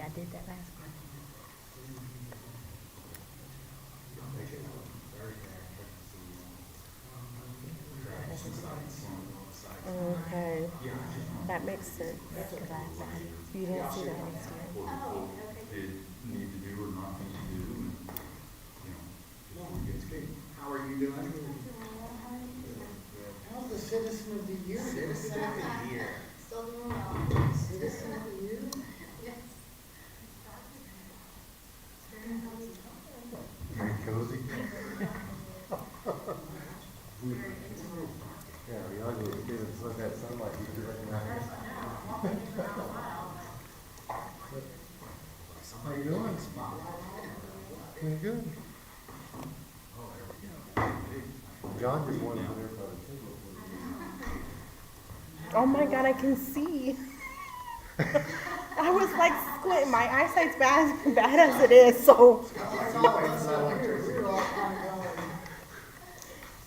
I did that last month. Okay, that makes sense. That's because I You didn't see that last year. They need to do or not need to do, and, it's good. How are you doing? How's the Citizen of the Year? Citizen of the Year. Still doing well. Citizen of the Year? Yes. Very cozy. Yeah, the ugly kids look at sunlight, you do recognize. How you doing? Doing good. John just wanted to there for Oh my God, I can see. I was like squinting. My eyesight's bad as it is, so.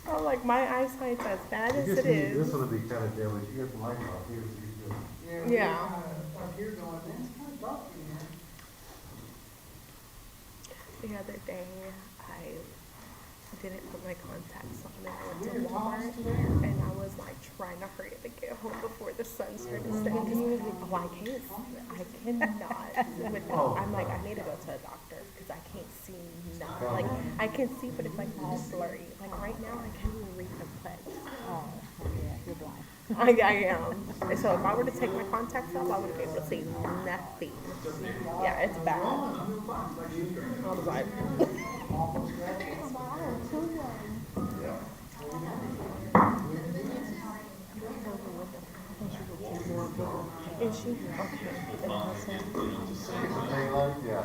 I'm like, my eyesight's as bad as it This is. one will be kind of damaged. You got the light off here, so you're good. Yeah. Up here going, man, it's kind of dark in here. The other day, I didn't put my contacts on and I went to Your Tom's Walmart today? and I was like trying to hurry to get home before the sun started setting. Oh, I cannot. I'm like, I need to go to a doctor because I can't see nothing. Like, I can see, but it's like all blurry. Like right now, I can't even read the pledge. Oh, yeah, you're blind. I am. So if I were to take my contacts off, I wouldn't be able to see nothing. Yeah, it's bad. I was like, is she? Okay. Daylight, yeah.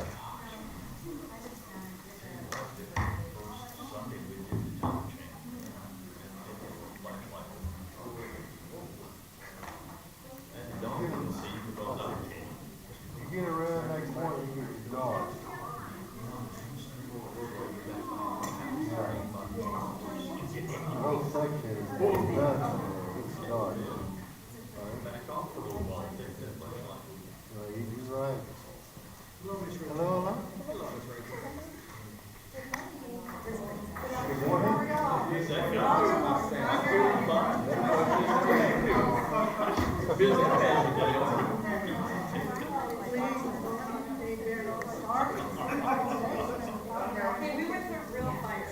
You get around next morning, you get your dog. Both sections, it's done, it's dark. You're right. Hello, hello? Good morning. Hey, we went through real fire.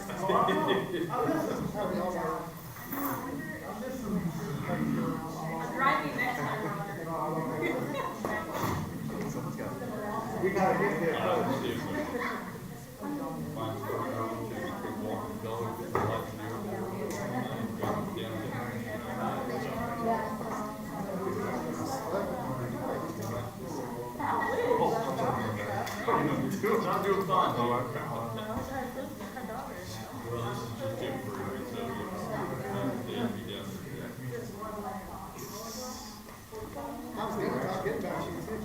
I'm driving next time. We gotta get there. I'm doing fine. Well, this is just temporary, so they'll be done. I was thinking about getting back to you too.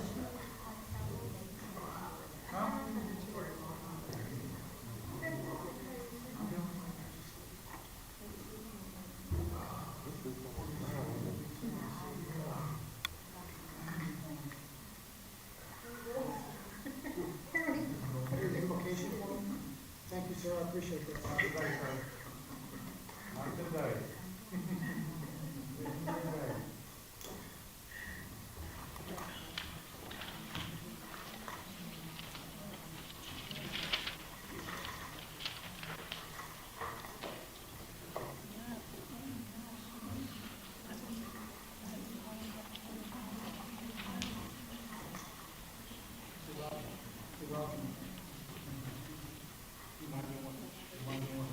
Your invocation form? Thank you, sir, I appreciate that. Not today. You're welcome. You might be one. You might be one.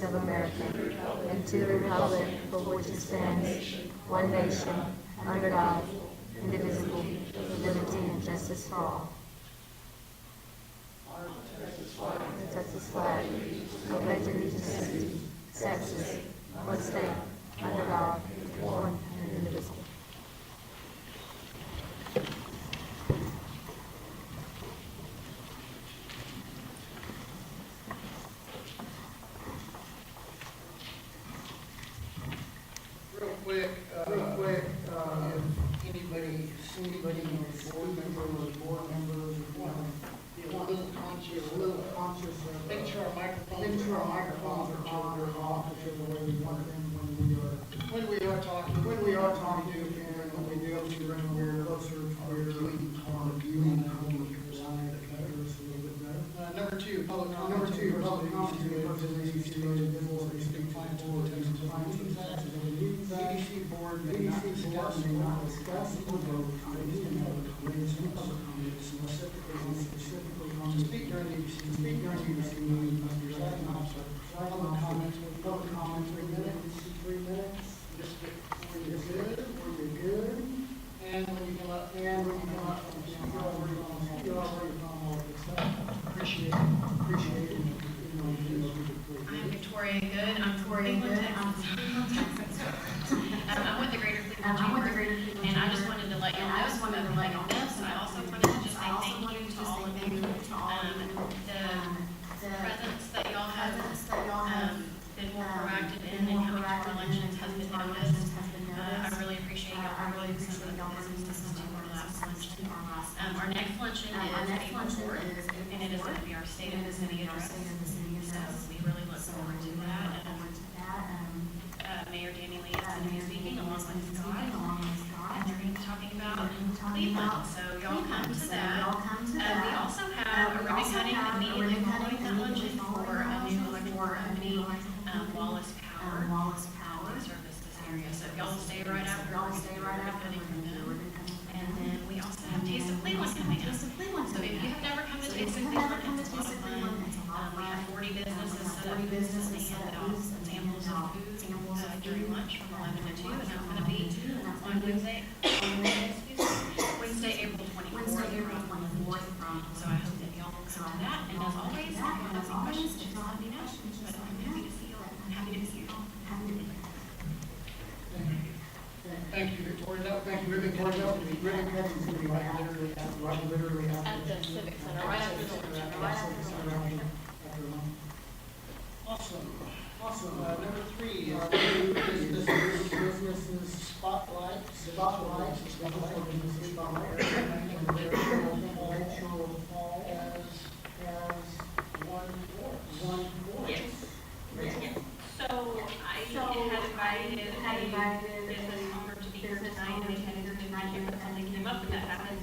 States of America and to the republic for which it stands, one nation, under God, indivisible, with liberty and justice for all. The Texas flag, I pledge allegiance to Texas, one state, under God, one and indivisible. Real quick, if anybody is board members, a little conscious of, make sure our microphones are on or off, whichever way we want them when we are talking to and when we do, we're closer to where our viewing will be presented, us a little bit better. Number two, public comment. Person EDC related business or speak fine board, EDC board may not discuss or vote on any matter related to public comments specifically on the speak during the EDC meeting must be presiding officer. Public comments, 3 minutes. Just when you're good. And when you come up, you're already on all of this stuff. Appreciate it. I'm Victoria Good. I'm from Cleveland, Texas. I'm with the Greater Cleveland Chamber, and I just wanted to let y'all know some of everything on this. And I also wanted to just say thank you to all of you. The presence that y'all have been more proactive in and coming to our elections has been noticed. I really appreciate y'all really some of the businesses to our last luncheon. Our next luncheon is April 4th, and it is going to be our state of the city address. So we really look forward to that. Mayor Danny Lee is going to be speaking along with Scott, and they're going to be talking about Cleveland. So y'all come to that. We also have a ribbon cutting immediately following that luncheon for a new electrical company, Wallace Power, to service this area. So if y'all stay right after, ribbon cutting from them. And then we also have Taste of Cleveland coming up. So if you have never come to Taste of Cleveland, it's a lot of fun. We have 40 businesses set up and hand out samples of food during lunch from 11 to 2, and that's going to be on Wednesday, April 24th. So I hope that y'all will come to that. And as always, if you have any questions, just let me know. But I'm happy to see you. I'm happy to see you. Thank you, Victoria. Thank you, ribbon cutting. Ribbon cutting is going to be right literally after. At the Civic Center, right after the luncheon. Awesome. Number 3 is businesses spotlight. Rachel Hall as one board. Yes. So I had invited business owner to be here tonight, and they had agreed to something came up, and that happens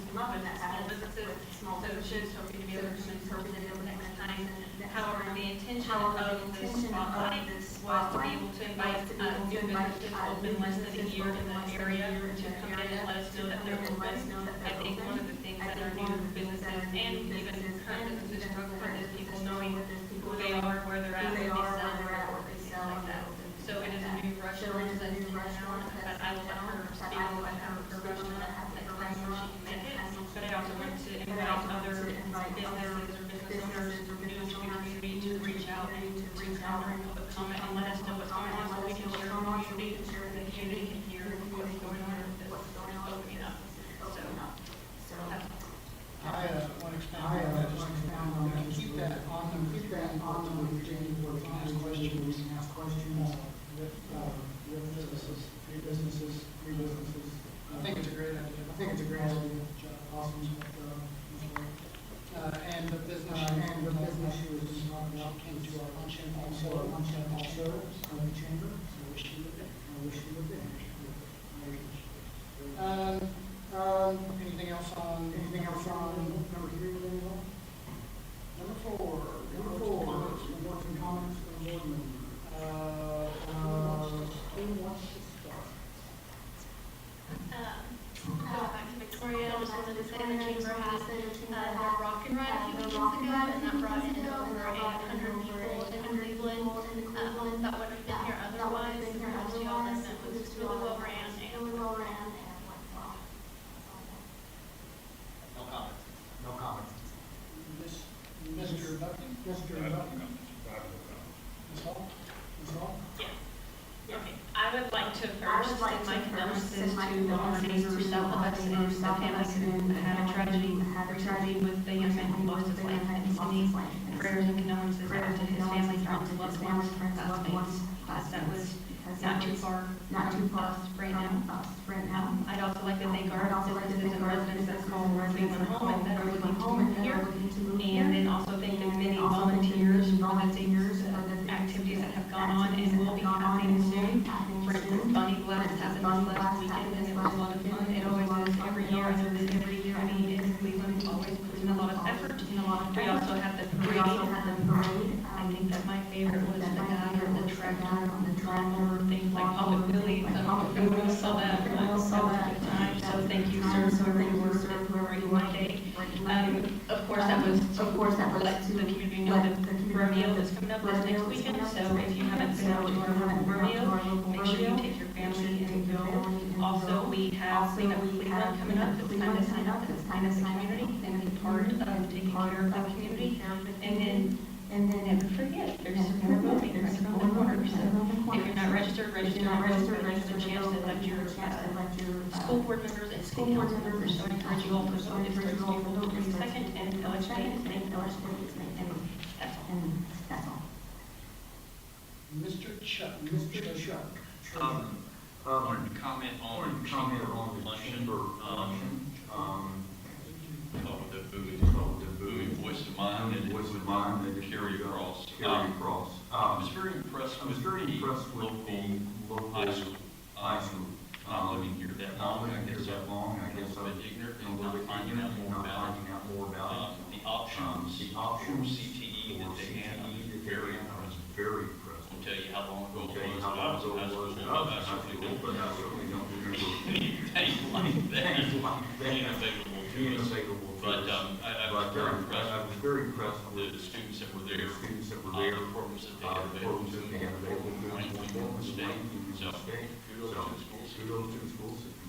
with small businesses, so we can be able to serve them next time. However, the intention of this spotlight was to be able to invite new businesses open less than a year in the area to come in and let us know that they're open. I think one of the things that our new businesses and even current businesses struggle with is people knowing who they are, where they're at, what they sell, like that. So it is a new restaurant that's in town, but I will let her speak about her restaurant at the time where she can make it. But I also want to invite other businesses or business owners new to the community to reach out and public comment and let us know what's going on so we can share our community and the community can hear what's going on with this opening up. So that's I want to expound on that. Keep that on them. Jamie, where we can ask questions with businesses. I think it's a great idea. Awesome. And the business she was just talking about came to our luncheon also in the chamber. I wish you were there. Anything else on number 3 with anyone? Number 4. Reports and comments from the board member. Who wants to start? Going back to Victoria, I just wanted to say the chamber had a rock and ride a few weekends ago, and that brought in over 800 people in Cleveland. Cleveland. That would have been here otherwise. The Rose Y'all event was really well ran and No comments. No comments. Mr. Buckley? Mr. Buckley? Ms. Hall? Ms. Hall? yes. Okay, I would like to first send my condolences to our neighbors south of us and the family who had a tragedy recently with the young man who lost his life in Sydney. Prayers and condolences out to his family, friends, loved ones, classmates. That was not too far right now. I'd also like to thank our businesses and residents that called Cleveland home and that are looking to move here. And then also thank the many volunteers for the things, activities that have gone on and will be happening soon. For instance, Bunny Blast happened this last weekend and it was a lot of fun. It always is every year. I know that every county in Cleveland always puts in a lot of effort. We also had the parade. I think that my favorite was the guy on the tractor, on the lawnmower, things like Public Billy. Everyone saw that. That was a good time. So thank you, sir, whoever you were, for making my day. Of course, that was to let the community know that the rodeo is coming up this next weekend. So if you haven't been out to our local rodeo, make sure you take your family and go. Also, we have Clean Up Cleveland coming up. It's time to sign up. It's time to the community and be part of taking care of the community. And then never forget, there's more voting right around the corner. So if you're not registered, register. There's a chance to elect your school board members and city council members. So I encourage you all to vote. It starts April 22nd and election date is May 1st. And that's all. Mr. Chuck. Wanted to comment on the chamber luncheon. The booming voice of mine that carry across. I was very impressed with the local high school. Not living here that long, I guess I'm a little bit ignorant and not finding out more about the options for CTE that they have. I'm very impressed. I'll tell you how long ago it was when I was in high school, but I certainly don't remember anything like that being available to us. But I was very impressed with the students that were there, the programs that they had available to the state. So kudos to the school system.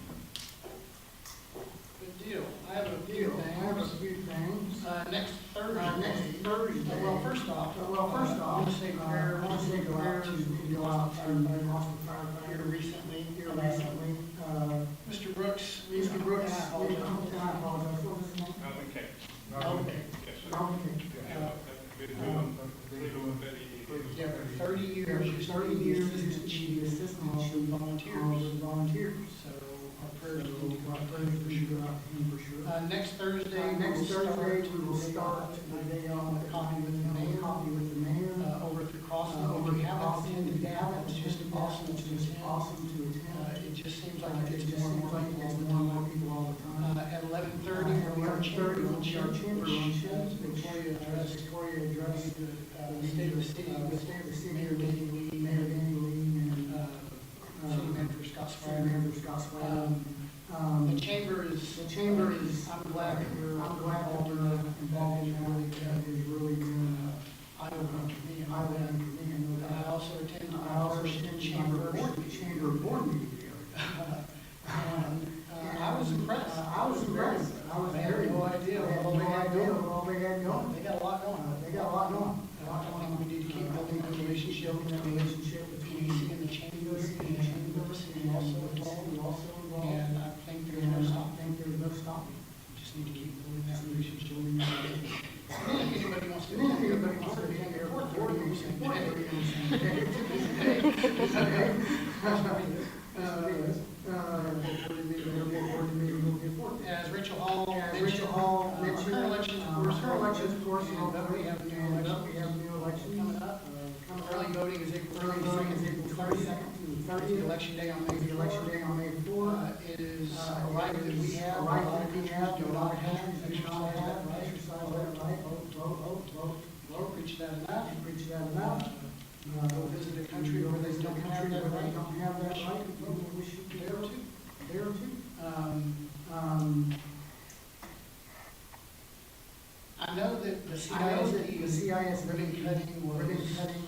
Good deal. I have a few things. Next Thursday. Well, first off, I want to say prayer. I want to go out to everybody lost a firefighter here recently. Mr. Brooks, I apologize. What was his name? Okay. Yeah, for 30 years, used to be the assistant chief volunteers. So our prayers will go out to him for sure. Next Thursday, we will start the day on a coffee with the mayor, over at the crossing. If you haven't, it's just awesome to attend. It just seems like it gets more and more people all the time. At 11:30, we are chamber luncheons. Victoria addressed the state of the city, Mayor Danny Lee, and City Manager Scott Swagger. The chamber is, I'm glad that you're involved in that. It is really eye-opening for me. I also attended our first chamber board meeting. I was impressed. I had no idea what all they had going. They got a lot going. We need to keep building that relationship between EDC and the chamber and also involved. And I think there's no stopping. We just need to keep building that relationship. If anybody wants to attend the board as Rachel Hall mentioned, her elections, of course, we have new elections coming up. Early voting is April 22nd to 30th. The election day on May 4th. It is a right that we have. A lot of countries do not have. Exercise that right. Vote. Preach that enough. Go visit a country where they don't have that right. We should be there too. I know that the CISD ribbon cutting was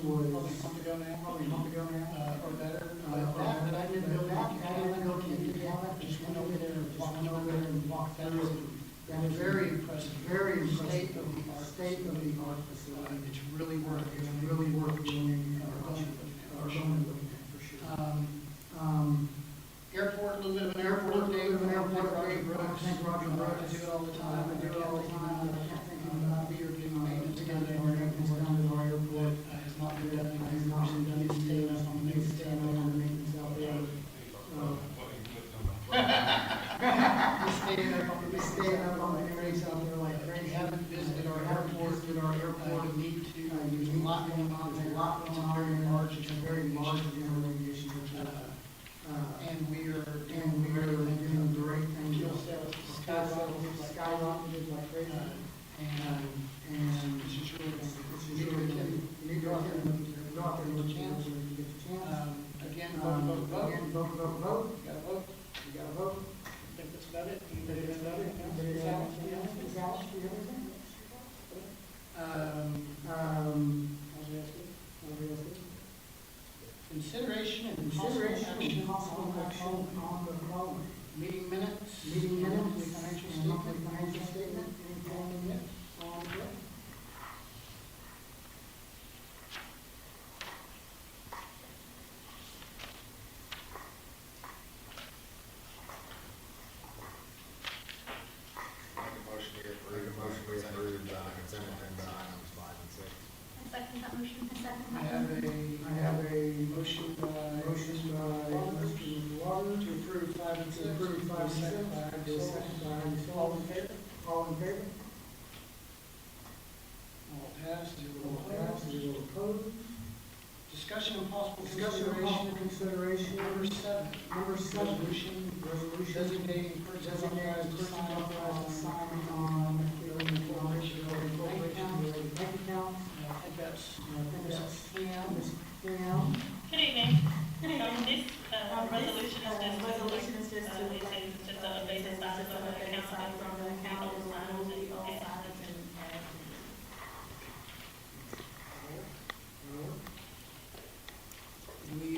probably a month ago now, or better. But I didn't go back, I didn't go to the calendar, just went over there and walked through. That is very impressive, state of the art facility. It's really worth doing, or going for sure. Airport, a little bit of an airport update. Thank Roger Brooks. I do it all the time. I can't think of not be or getting maintenance done at our airport. Has not been done. He's staying up on the maintenance out there. He's staying up on the areas out there like crazy. Haven't visited our airport. We need to. There's a lot going on. It's very large. It's a very large general aviation. And we are doing great things. Fuel sales skyrocketed like crazy. And it's just really good. You need to go out there and go out there and get a chance. Again, vote. You gotta vote. I think that's about it. Anybody else? Consideration and possible action on the following. Meeting minutes, monthly financial statement, anything yet on it? Make a motion we approve consent agenda items 5 and 6. I second that motion. I have a motion by Mr. Waters to approve 5 and 6. Second by all in favor? All passed, 0 opposed. Discussion and possible consideration. Number 7. Resolution designating person authorized to sign on the formation of a corporation bank account. I think that's Cam. Good evening. This resolution is just a basic size from the account and We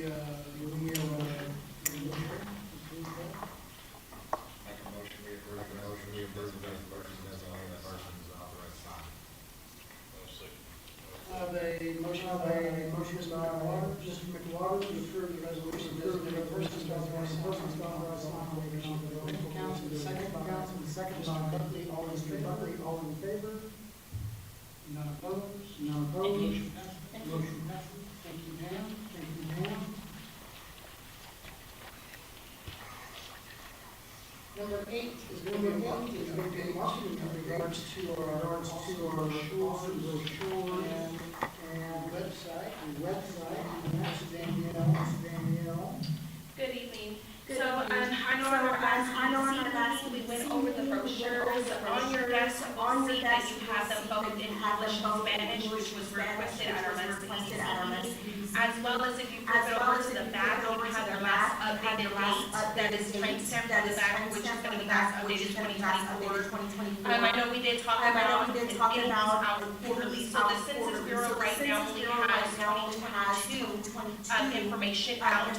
approve the resolution designating the person is authorized to sign. I have a motion by Mr. McWater to approve the resolution designating the person is authorized to sign on the accounts. Second by Mr. Buckley. All in favor? None opposed? Motion passes. Thank you, Pam. Number 8 is going to be update in regards to our shore and website. And that's Danielle. Good evening. So, I know on our last meeting, we went over the brochures. On your desk, you'll see that you have them both in English and Spanish, which was requested at our monthly EDC meeting. As well as if you flip it over to the back, you have the last updated date that is timestamped at the back, which is going to be last updated 2024. I know we did talk about getting out quarterly. So the Census Bureau right now only has 2022 information out.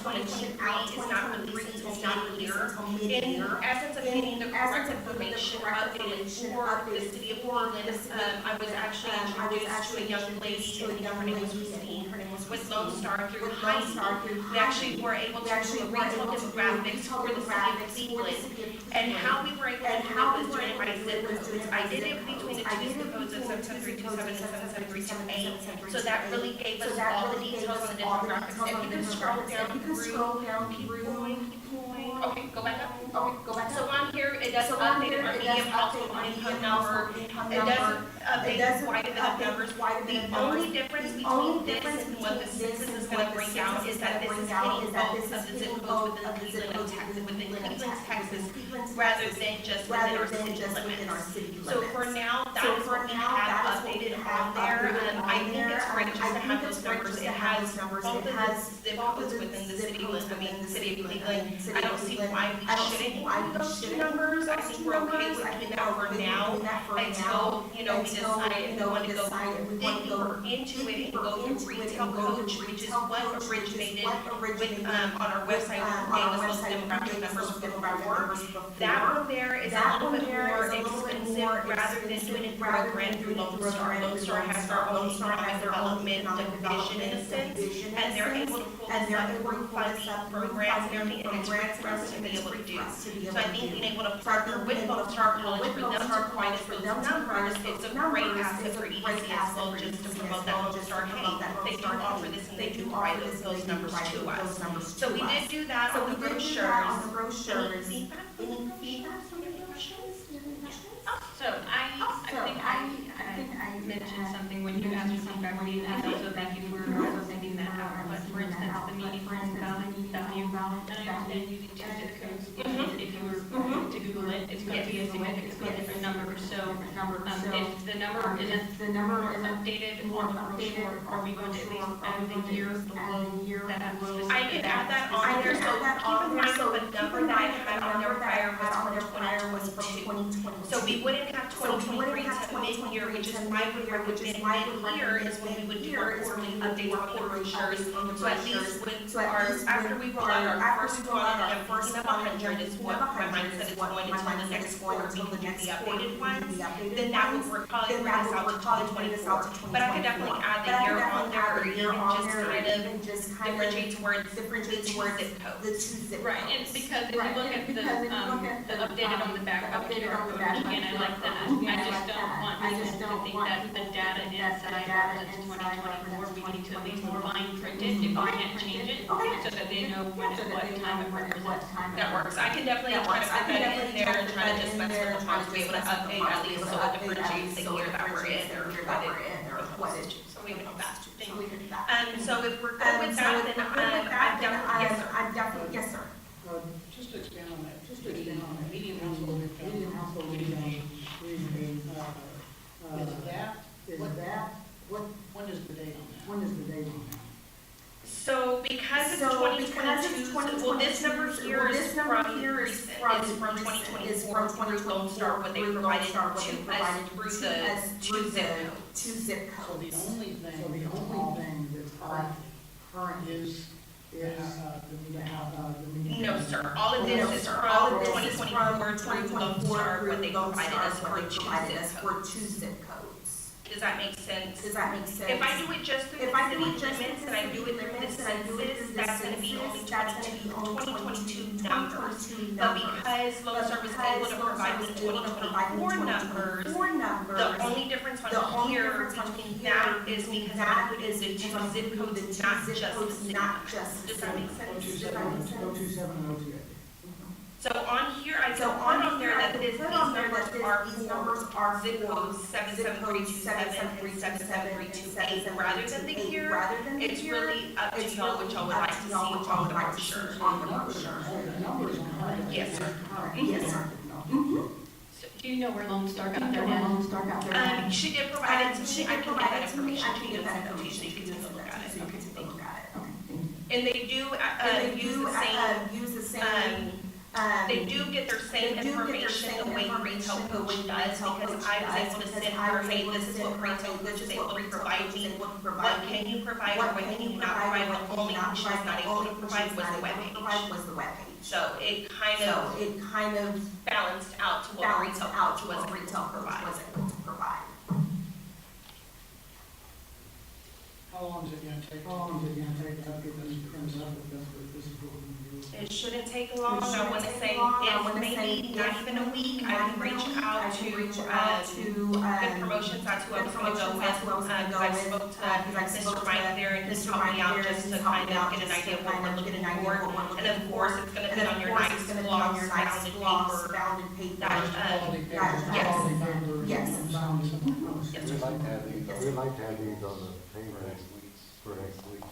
2023 is not released until mid-year. In essence of getting the correct information updated for the city of Portland, I was actually introduced to a young lady, and her name was Christine. With Lone Star through high school, we actually were able to do a retail demographics for the city of Cleveland. And how we were able to do it was doing my zip codes. I did it between the two zip codes of 77327 and 77328. So that really gave us all the details on the demographics. If you can scroll down, keep going. Okay, go back up. So on here, it does update our median household income number. It does update quite a bit of numbers. The only difference between this and what the census is going to bring out is that this is hitting both of the zip codes within Cleveland, Texas, rather than just within our city limits. So for now, that is what we have updated on there. I think it's great just to have those numbers, it has all the zip codes within the city limits, I mean, the city of Cleveland. I don't see why we shouldn't include those two numbers. I think we're okay with doing that for now, until, we decide if we want to go deeper into it and go through retail coach, which is what originated with, on our website, gave us those demographic numbers before. That one there is a little bit more expensive, rather than doing it through a grant through Lone Star. Lone Star has their own economic development division in a sense, and they're able to pull this up through funding programs and everything, and it's free for us to be able to do. So I think being able to partner with Lone Star College for them to provide us those numbers, it's a great asset for EDC as well, just to promote that Lone Star, hey, they do offer this and they do provide those numbers to us. So we did do that on the brochures. Any feedback from the brochures? So I think I mentioned something when you asked for feedback, and also thank you for sending that out. But for instance, the meeting from value, and I understand using two zip codes. If you were to Google it, it's going to be a significantly different number. So if the number isn't updated on the brochure, are we going to at least add the year below that? I can add that on there, so keep in mind, the number that I had on there prior was from 2022. So we wouldn't have 2023 to mid-year, which is why we recommend mid-year is when we would do our quarterly updates on the brochures. So at least with our, after we roll out our first one, and first of 100 is what my mindset is going until the next quarter, we will do the updated ones, then that would probably bring us out to 2024. But I could definitely add the year on there, or even just kind of differentiate towards the two zip codes. Right, and because if you look at the updated on the back of the QR code, again, I like that. I just don't want people to think that the data inside represents 2024. We need to at least fine print it if we can't change it, so that they know what time it represents. That works. I can definitely try to put that in there and try to just mess with the fonts to be able to update at least so it differentiates the year that we're in or what it is. So we can do that. So if we're good with that, then I'm definitely, yes, sir. Just to expand on that, median household income. When is the date on that? So because it's 2022, well, this number here is from 2024 through Lone Star, what they provided to us through the two zip codes. So the only thing that's current is No, sir. All of this is from 2024 through Lone Star, what they provided us for two zip codes. Does that make sense? If I do it just through the city limits and I do it through the census, that's going to be only 2022 numbers. But because Lone Star was able to provide me 2024 numbers, the only difference on here between that is because I included the two zip codes, not just the city limits. Does that make sense? 027 and 028. So on here, I put on there that these numbers are zip codes 77327 and 77328. Rather than the year, it's really up to y'all what y'all would like to see on the brochure. Yes, sir. Yes, sir. So do you know where Lone Star got their data? She did provide it to me. I can get that information to you so you can take a look at it. And they do use the same. They do get their same information the way retail coach does, because I was able to send her, hey, this is what retail coach is able to provide me. What can you provide or what can you not provide? The only thing she was not able to provide was the webpage. So it kind of balanced out to what retail coach was able to provide. How long is it going to take after this comes up with this is what we do? It shouldn't take long. I want to say if maybe not even a week, I can reach out to Good Promotions. That's who I was going to go with. Because I spoke to Mr. Mike there and he's helped me out just to kind of get an idea of what we're looking for. And of course, it's going to be on your nice blog, your nice bounded paper. Yes. We'd like to have these on the paper for next week.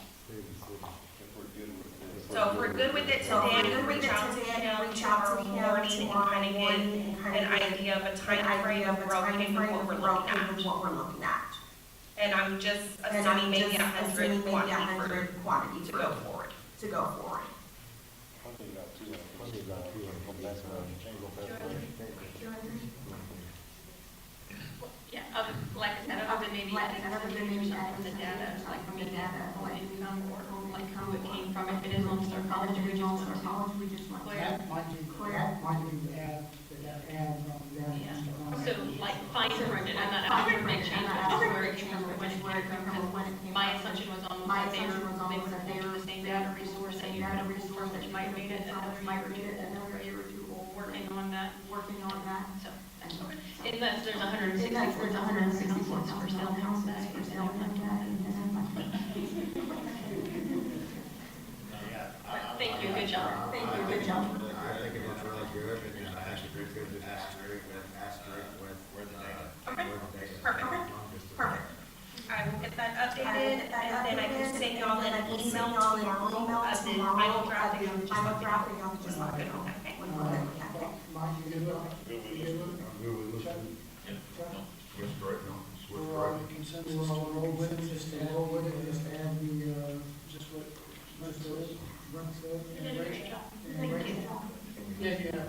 So if we're good with it today, I can reach out to him tomorrow morning and kind of get an idea of a time frame of what we're looking at. And I'm just assuming maybe 100 quantity to go forward. Yeah, like I said, other than maybe adding from the data, like from the data, what income or like who it came from, if it is on Star College, we just want to clear. That might be add from them. Yeah, so like fine print it, I'm not asking for big change, but just where it came from, when it came from, because my assumption was almost that they were the same data resource, and you had a resource which might make it another year or two old, working on that, so. Unless there's 164 for sale house that is still like that. Thank you, good job. I think it looks really good, and I think we could just asterisk with where the data. Okay. where the data- Perfect. I will get that updated, and then I can send y'all an email tomorrow of the final drafting of just look it on, okay? Mike, you good with it? You good with it? Chuck? We're on the consensus to roll with it, just add the, just what, Brent said, and Rachel. Yeah, you know,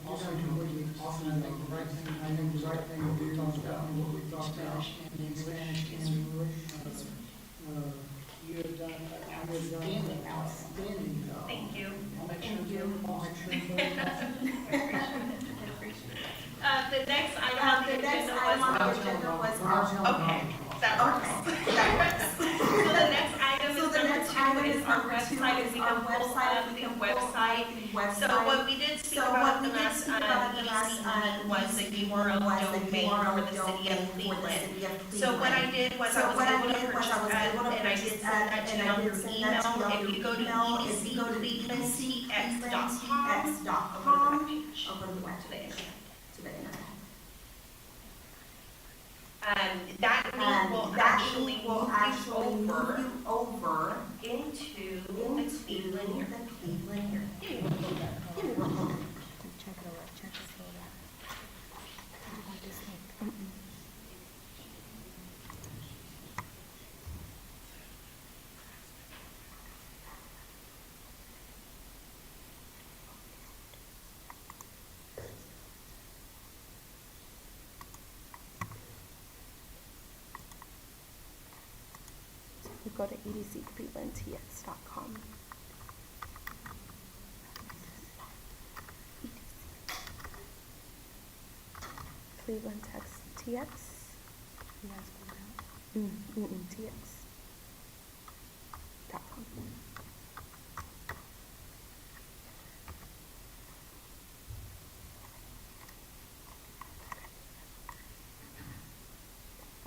also completely, often the right thing, I think the right thing we talked about, and what we talked about in Spanish and English. You have done an outstanding job. Thank you. I'll make sure. The next item on the agenda was. Okay, that works. So the next item is our website, if we can pull up the website. So what we did speak about the last EDC was the URL domain for the city of Cleveland. So what I did was I was able to purchase that, and I did send that to you on your email. If you go to edcclevelandtx.com, over the web page. That link will actually move you over into the Cleveland here. Check it over, check this over. What this link? You go to edcclevelandtx.com. Cleveland TX. You guys go down. TX.com.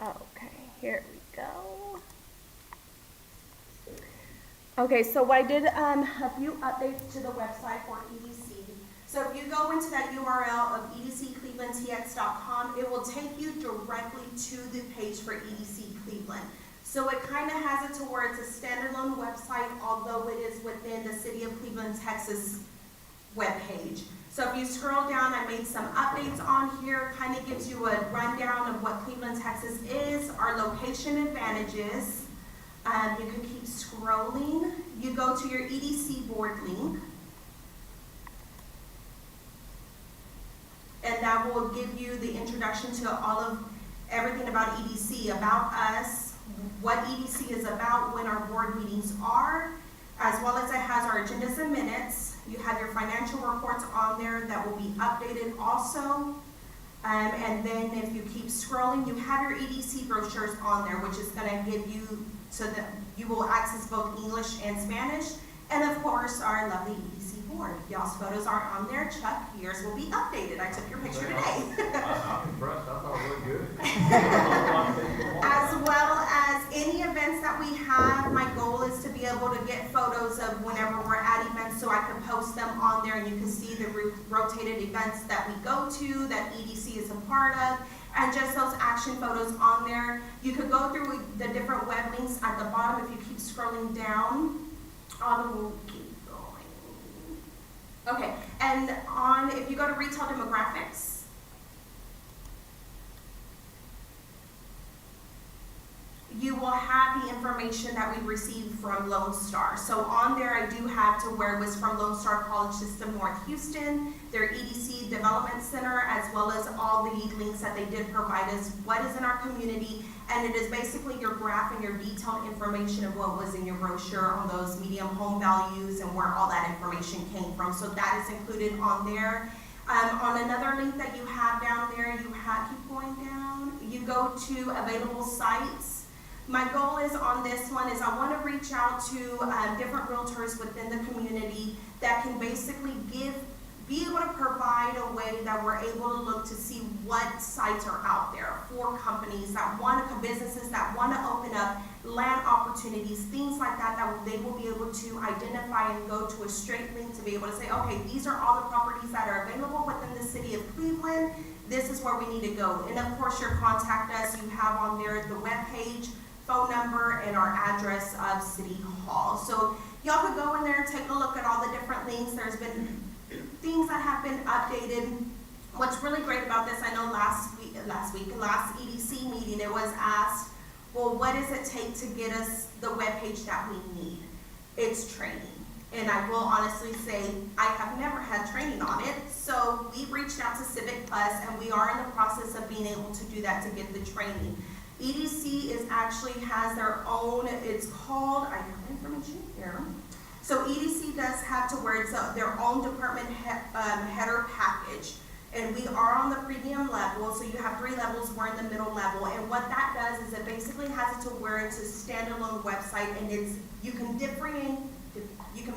Okay, here we go. Okay, so I did a few updates to the website for EDC. So if you go into that URL of edcclevelandtx.com, it will take you directly to the page for EDC Cleveland. So it kind of has it to where it's a standalone website, although it is within the City of Cleveland, Texas webpage. So if you scroll down, I made some updates on here, kind of gives you a rundown of what Cleveland, Texas is, our location advantages. You can keep scrolling. You go to your EDC board link. And that will give you the introduction to all of everything about EDC, about us, what EDC is about, when our board meetings are, as well as it has our agendas and minutes. You have your financial reports on there that will be updated also. And then if you keep scrolling, you have your EDC brochures on there, which is going to give you, so that you will access both English and Spanish. And of course, our lovely EDC board. Y'all's photos aren't on there. Chuck, yours will be updated. I took your picture today. I'm impressed, I thought it looked good. As well as any events that we have, my goal is to be able to get photos of whenever we're at events so I can post them on there and you can see the rotated events that we go to, that EDC is a part of, and just those action photos on there. You could go through the different web links at the bottom if you keep scrolling down. We'll keep going. Okay, and if you go to retail demographics, will have the information that we received from Lone Star. So on there, I do have to where it was from Lone Star College System North Houston, their EDC Development Center, as well as all the links that they did provide us, what is in our community, and it is basically your graph and your detailed information of what was in your brochure on those medium home values and where all that information came from. So that is included on there. On another link that you have down there, you have, keep going down, you go to available sites. My goal is on this one is I want to reach out to different realtors within the community that can basically be able to provide a way that we're able to look to see what sites are out there for companies that want to, businesses that want to open up land opportunities, things like that, that they will be able to identify and go to a straight link to be able to say, okay, these are all the properties that are available within the city of Cleveland. This is where we need to go. And of course, your contact us, you have on there the webpage, phone number, and our address of City Hall. So y'all could go in there and take a look at all the different links. There's been things that have been updated. What's really great about this, I know last EDC meeting, it was asked, well, what does it take to get us the webpage that we need? It's training. And I will honestly say, I have never had training on it. So we reached out to Civic Plus, and we are in the process of being able to do that to get the training. EDC is actually has their own, it's called, I have information here. So EDC does have to where it's their own department header package. And we are on the premium level, so you have 3 levels, we're in the middle level. And what that does is it basically has it to where it's a standalone website, and it's you can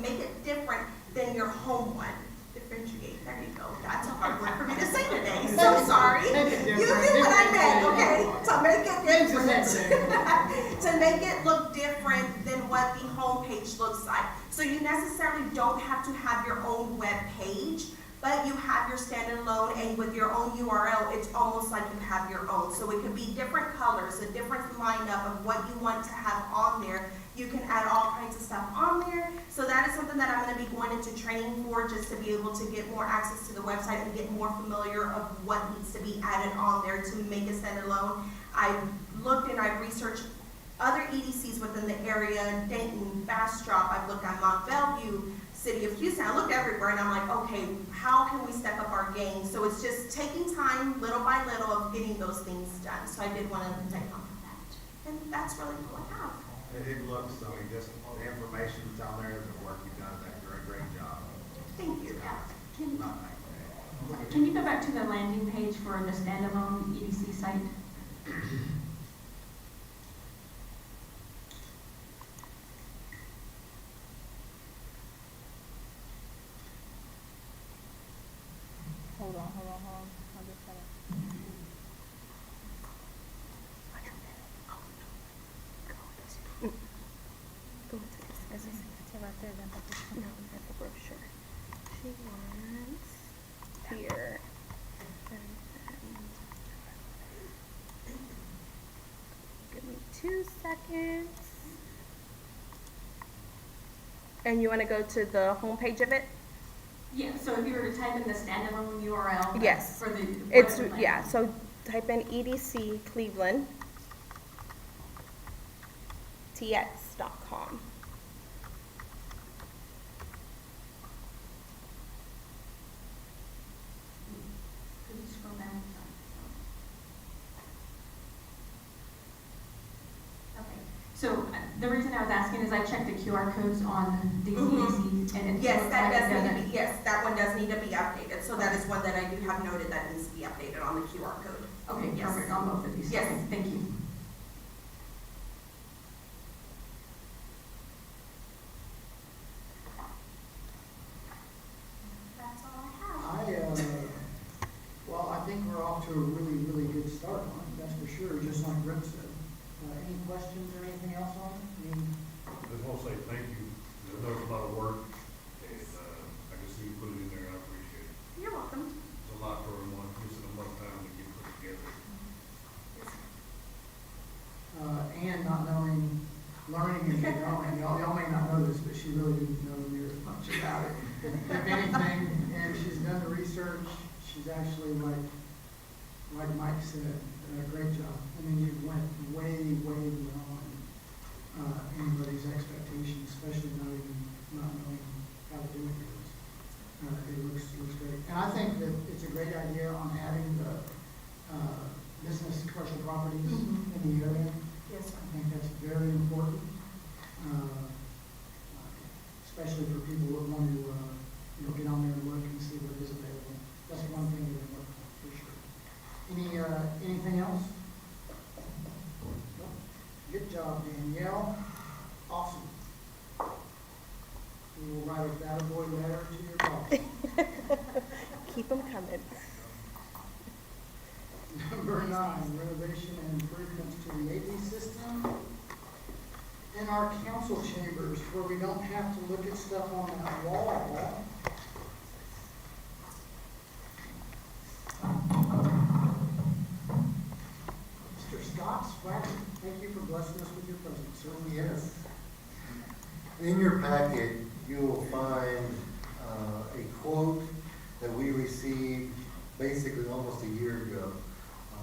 make it different than your home one. Differentiate, there you go. That's a hard word for me to say today, so sorry. You knew what I meant, okay? To make it different. To make it look different than what the homepage looks like. So you necessarily don't have to have your own web page, but you have your standalone, and with your own URL, it's almost like you have your own. So it could be different colors, a different lineup of what you want to have on there. You can add all kinds of stuff on there. So that is something that I'm going to be going into training for, just to be able to get more access to the website and get more familiar of what needs to be added on there to make it standalone. I've looked and I've researched other EDCs within the area, Dayton, Bastrop, I've looked at Mont Bellevue, City of Houston. I looked everywhere, and I'm like, okay, how can we step up our game? So it's just taking time, little by little, of getting those things done. So I did want to take on that. And that's really all I have. It looks, I mean, just the information that's on there, the work you've done, that great job. Thank you. Not like Can you go back to the landing page for the standalone EDC site? Hold on. I'll just try to. Go into this. As I say, it's right there. Then no, at the brochure. She wants here. Give me 2 seconds. And you want to go to the home page of it? Yeah, so if you were to type in the standalone URL. Yes. For the. It's, whatever land. yeah, so type in EDC Cleveland TX.com. Could you scroll down? Okay, so the reason I was asking is I checked the QR codes on these EDCs, and it Yes, looks that like it does need to doesn't. be, yes, that one does need to be updated. So that is one that I do have noted that needs to be updated on the QR code. Okay, Yes. perfect, on both of these. Yes. Okay, thank you. That's all I have. Well, I think we're off to a really good start on it, that's for sure, just like Rick said. Any questions or anything else on it? I mean, I just want to say thank you. I know it's a lot of work, and I can see you put it in there, I appreciate it. You're welcome. It's a lot for one, missing a month time to get put together. and not knowing, learning and getting going. Y'all may not know this, but she really didn't know near as much about it. If anything, and she's done the research, she's actually like Mike said, a great job. I mean, you went way beyond especially not knowing how to do it. It looks great. And I think that it's a great idea on adding the, business commercial properties in the area. Yes, sir. I think that's very important, especially for people who want to, get on there and look and see what is available. That's one thing we can work on, for sure. Anything else? Good job, Danielle. Awesome. We will write a bad boy letter to your boss. Keep them coming. Number 9, renovation and improvements to the AV system in our council chambers, where we don't have to look at stuff on that wall. Mr. Scott Swagger, thank you for blessing us with your presence. Certainly is. In your packet, you will find a quote that we received basically almost a year ago.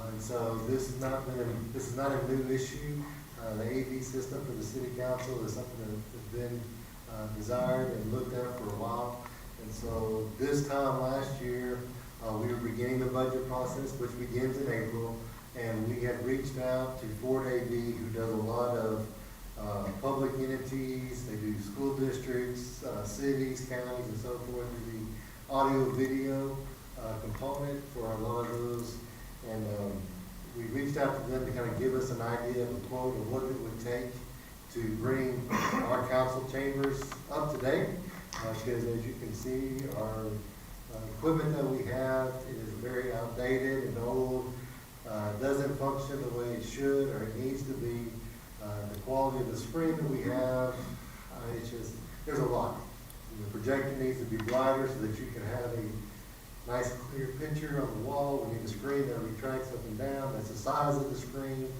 And so this is not a new issue. The AV system for the city council is something that has been desired and looked at for a while. And so this time last year, we were beginning the budget process, which begins in April, and we had reached out to Ford AV, who does a lot of public entities. They do school districts, cities, counties, and so forth. They do audio video component for a lot of those. And we reached out to them to kind of give us an idea of a quote of what it would take to bring our council chambers up to date. Because as you can see, our equipment that we have is very outdated and old, doesn't function the way it should or it needs to be. The quality of the screen that we have, it's just, there's a lot. The projector needs to be brighter so that you can have a nice clear picture on the wall. We need a screen that retracts up and down. That's the size of the screen.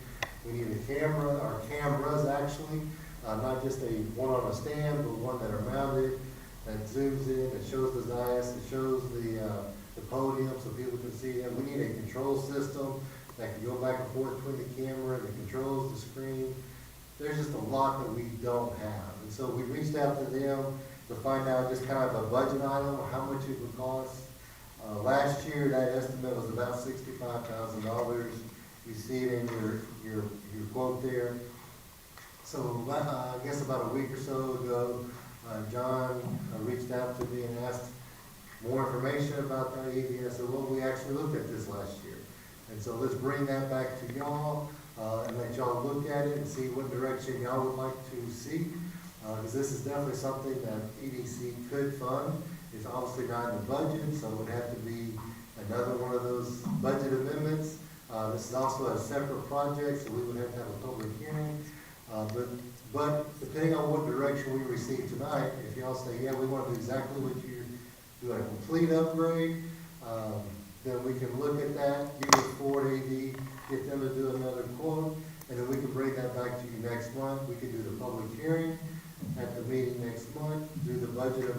We need a camera, or cameras actually, not just a one on a stand, but one that are mounted, that zooms in, that shows the dais, that shows the podium so people can see it. We need a control system that can go back and forth between the camera, that controls the screen. There's just a lot that we don't have. And so we reached out to them to find out just kind of a budget item, how much it would cost. Last year, that estimate was about $65,000. You see it in your quote there. So I guess about a week or so ago, John reached out to me and asked more information about that AV. I said, well, we actually looked at this last year. And so let's bring that back to y'all and let y'all look at it and see what direction y'all would like to see. Because this is definitely something that EDC could fund. It's obviously not in the budget, so it would have to be another one of those budget amendments. This is also a separate project, so we would have to have a public hearing. But depending on what direction we receive tonight, if y'all say, yeah, we want to do exactly what you're doing, a complete upgrade, then we can look at that, give it Ford AV, get them to do another quote, and then we can bring that back to you next month. We could do the public hearing at the meeting next month, do the budget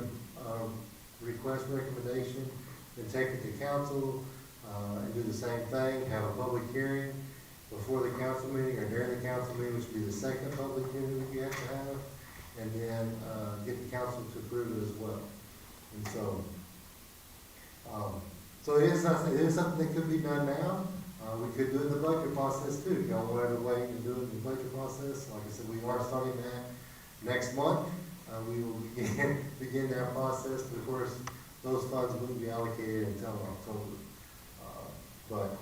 request recommendation, then take it to council, and do the same thing, have a public hearing before the council meeting or during the council meeting, which would be the second public hearing that you have to have, and then get the council to approve it as well. And so, so it is something that could be done now. We could do it in the budget process too. If y'all wanted to wait and do it in the budget process, like I said, we are starting that next month. We will begin that process, but of course, those funds wouldn't be allocated until October. But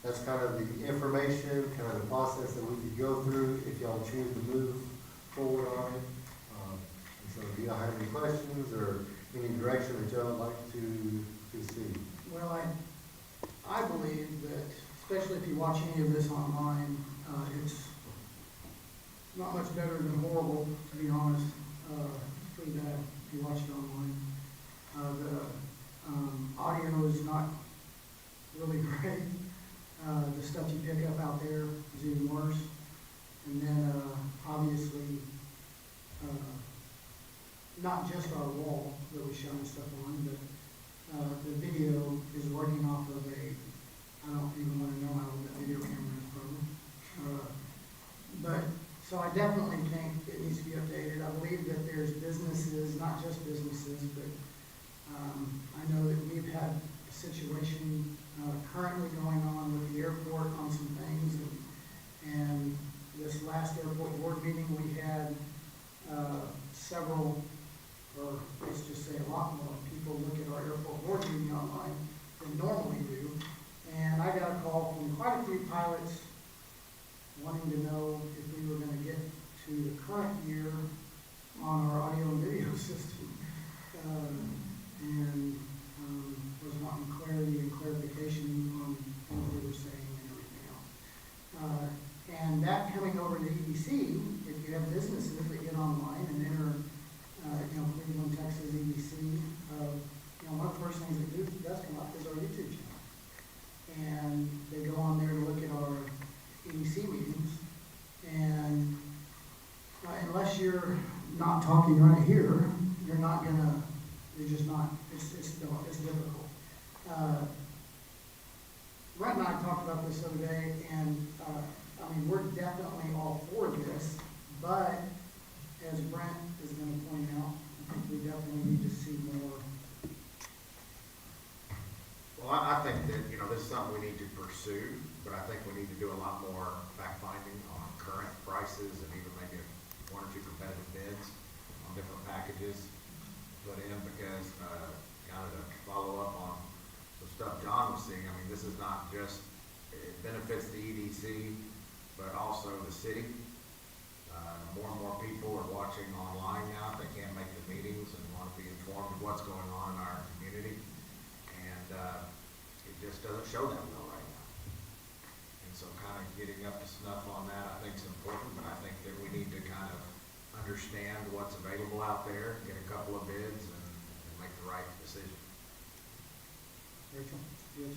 that's kind of the information, kind of the process that we could go through if y'all choose to move forward on it. And so do y'all have any questions or any direction that y'all would like to see? Well, I believe that, especially if you watch any of this online, it's not much better than horrible, to be honest. It's pretty bad if you watch it online. The audio is not really great. The stuff you pick up out there is even worse. And then, obviously, not just our wall that we show stuff on, but the video is working off of I don't even want to know how the video camera is programmed. But, so I definitely think it needs to be updated. not just businesses, but, I know that we've had a situation, currently going on with the airport on some things, and this last airport board meeting, we had, several, or let's just say a lot more people look at our airport board meeting online than normally do. And I got a call from quite a few pilots wanting to know if we were gonna get to the current year on our audio and video system. And was wanting clarity and clarification on what we were saying and everything else. And that coming over to EDC, if you have businesses that get online and enter, Cleveland, Texas, EDC, one of the first things that does come up is our YouTube channel. And they go on there to look at our EDC meetings, and unless you're not talking right here, you're just not, it's difficult. Brent and I talked about this the other day, and, we're definitely all for this, but as Brent is gonna point out, I think we definitely need to see more. Well, I think that, this is something we need to pursue, but I think we need to do a lot more fact-finding on current prices and even maybe one or two competitive bids on different packages put in, because, kind of to follow up on the stuff John was seeing, this is not just, it benefits the EDC, but also the city. More and more people are watching online now if they can't make the meetings and want to be informed of what's going on in our community. And it just doesn't show that well right now. And so kind of getting up to snuff on that I think is important, but I think that we need to kind of understand what's available out there, get a couple of bids, and make the right decision. Rachel, yes.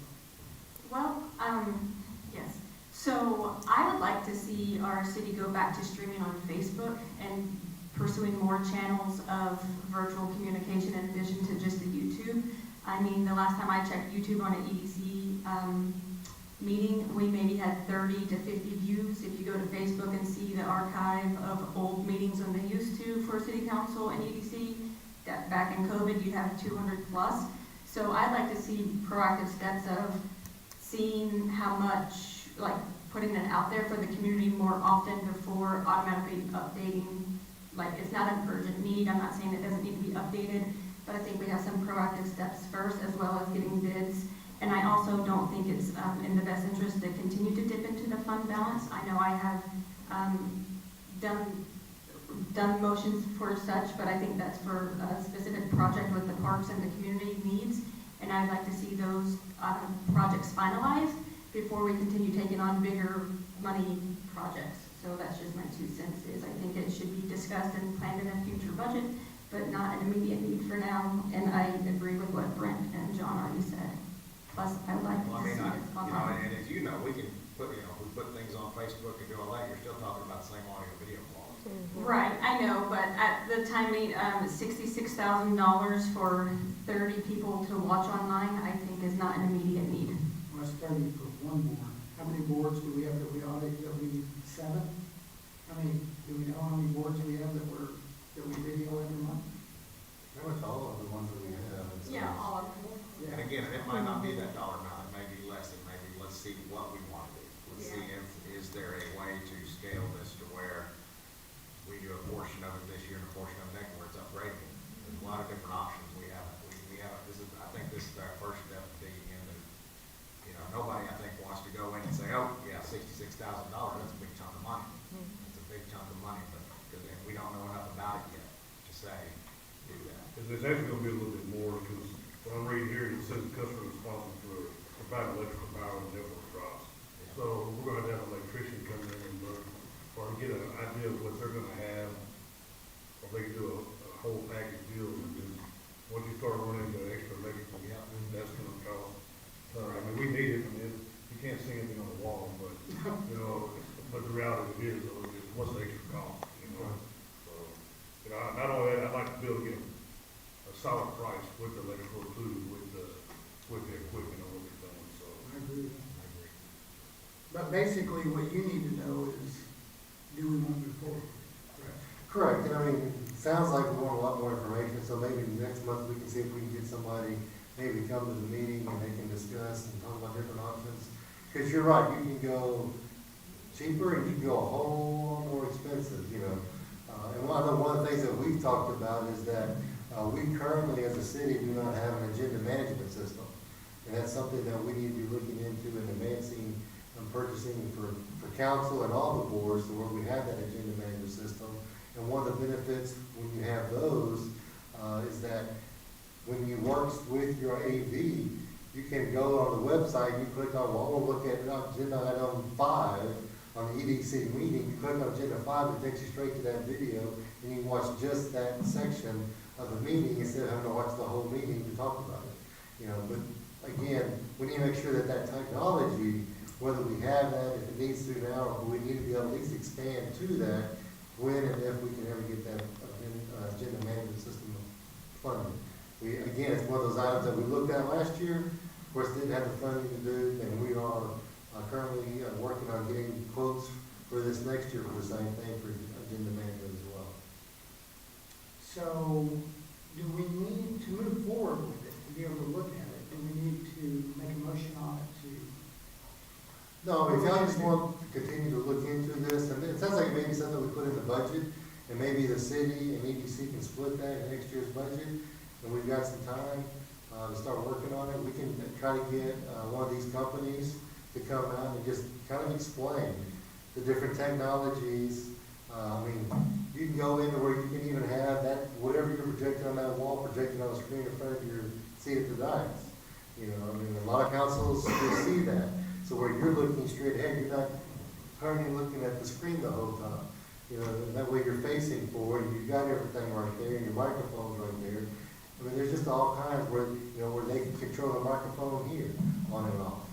Well, yes. So I would like to see our city go back to streaming on Facebook and pursuing more channels of virtual communication in addition to just the YouTube. The last time I checked YouTube on an EDC meeting, we maybe had 30 to 50 views. If you go to Facebook and see the archive of old meetings when they used to for city council and EDC, that back in COVID, you have 200 plus. So I'd like to see proactive steps of seeing how much, putting it out there for the community more often before automatically updating. It's not an urgent need. I'm not saying it doesn't need to be updated, but I think we have some proactive steps first, as well as getting bids. And I also don't think it's in the best interest to continue to dip into the fund balance. I know I have done motions for such, but I think that's for a specific project with the parks and the community needs. And I'd like to see those projects finalized before we continue taking on bigger money projects. So that's just my 2 cents is I think it should be discussed and planned in a future budget, but not an immediate need for now. And I agree with what Brent and John already said. Plus, I'd like to see it online. And as you know, we can put, we put things on Facebook and do all that, you're still talking about the same audio video quality. Right, I know, but at the timing, $66,000 for 30 people to watch online, I think is not an immediate need. Well, that's 30 for one board. How many boards do we have that we audit, 7? Do we know how many boards we have that we video every month? Pretty much all of the ones that we have. Yeah, all of them. And again, it might not be that dollar amount, it may be less, it may be, let's see what we want to do. Let's see if, is there a way to scale this to where we do a portion of it this year and a portion of it next, where it's upgrading. There's a lot of different options we have. We have, I think this is our first step to digging into, nobody, I think, wants to go in and say, oh, yeah, $66,000, that's a big chunk of money. It's a big chunk of money, but because we don't know enough about it yet to say, do that. There's actually gonna be a little bit more, because what I'm reading here, it says the customer is responsible for providing electrical power when the network drops. So we're gonna have an electrician come in and look, or get an idea of what they're gonna have, or they can do a whole package deal, because once you start running into extra electrical, that's gonna cost. We need it, you can't see anything on the wall, but, but the reality of it is, what's the extra cost, So, not only that, I'd like to be able to get a solid price with the electrical included with the equipment and what we're doing, so. I agree with that. But basically, what you need to know is, do we want to move forward? Correct, and sounds like we want a lot more information, so maybe next month we can see if we can get somebody, maybe come to the meeting and they can discuss and talk about different options. Because you're right, you can go cheaper and you can go a whole lot more expensive, you know. And I know one of the things that we've talked about is that we currently, as a city, do not have an agenda management system. And that's something that we need to be looking into and advancing and purchasing for council and all the boards, so where we have that agenda management system. And one of the benefits when you have those is that when you work with your AV, you can go on the website, you click on, well, we'll look at agenda item 5 on the EDC meeting, you click on agenda 5, it takes you straight to that video, and you can watch just that section of the meeting instead of having to watch the whole meeting to talk about it. You know, but again, we need to make sure that that technology, whether we have that, if it needs to now, or we need to be able to at least expand to that when and if we can ever get that agenda management system funded. Again, it's one of those items that we looked at last year, of course, didn't have the funding to do, and we are currently working on getting quotes for this next year for the same thing for agenda management as well. So, do we need to move forward with it, to be able to look at it? Do we need to make a motion on it to? No, if y'all just want to continue to look into this, and it sounds like maybe something we put in the budget, and maybe the city and EDC can split that in next year's budget, and we've got some time to start working on it. We can try to get one of these companies to come out and just kind of explain the different technologies. I mean, you can go into where you can even have that, whatever you're projecting on that wall, projected on the screen in front of your seat at the dais. You know, I mean, a lot of councils will see that. So where you're looking straight ahead, you're not hardly looking at the screen the whole time. You know, and that way you're facing forward, and you've got everything right there, and your microphone's right there. I mean, there's just all kinds where, you know, where they can control the microphone here, on and off,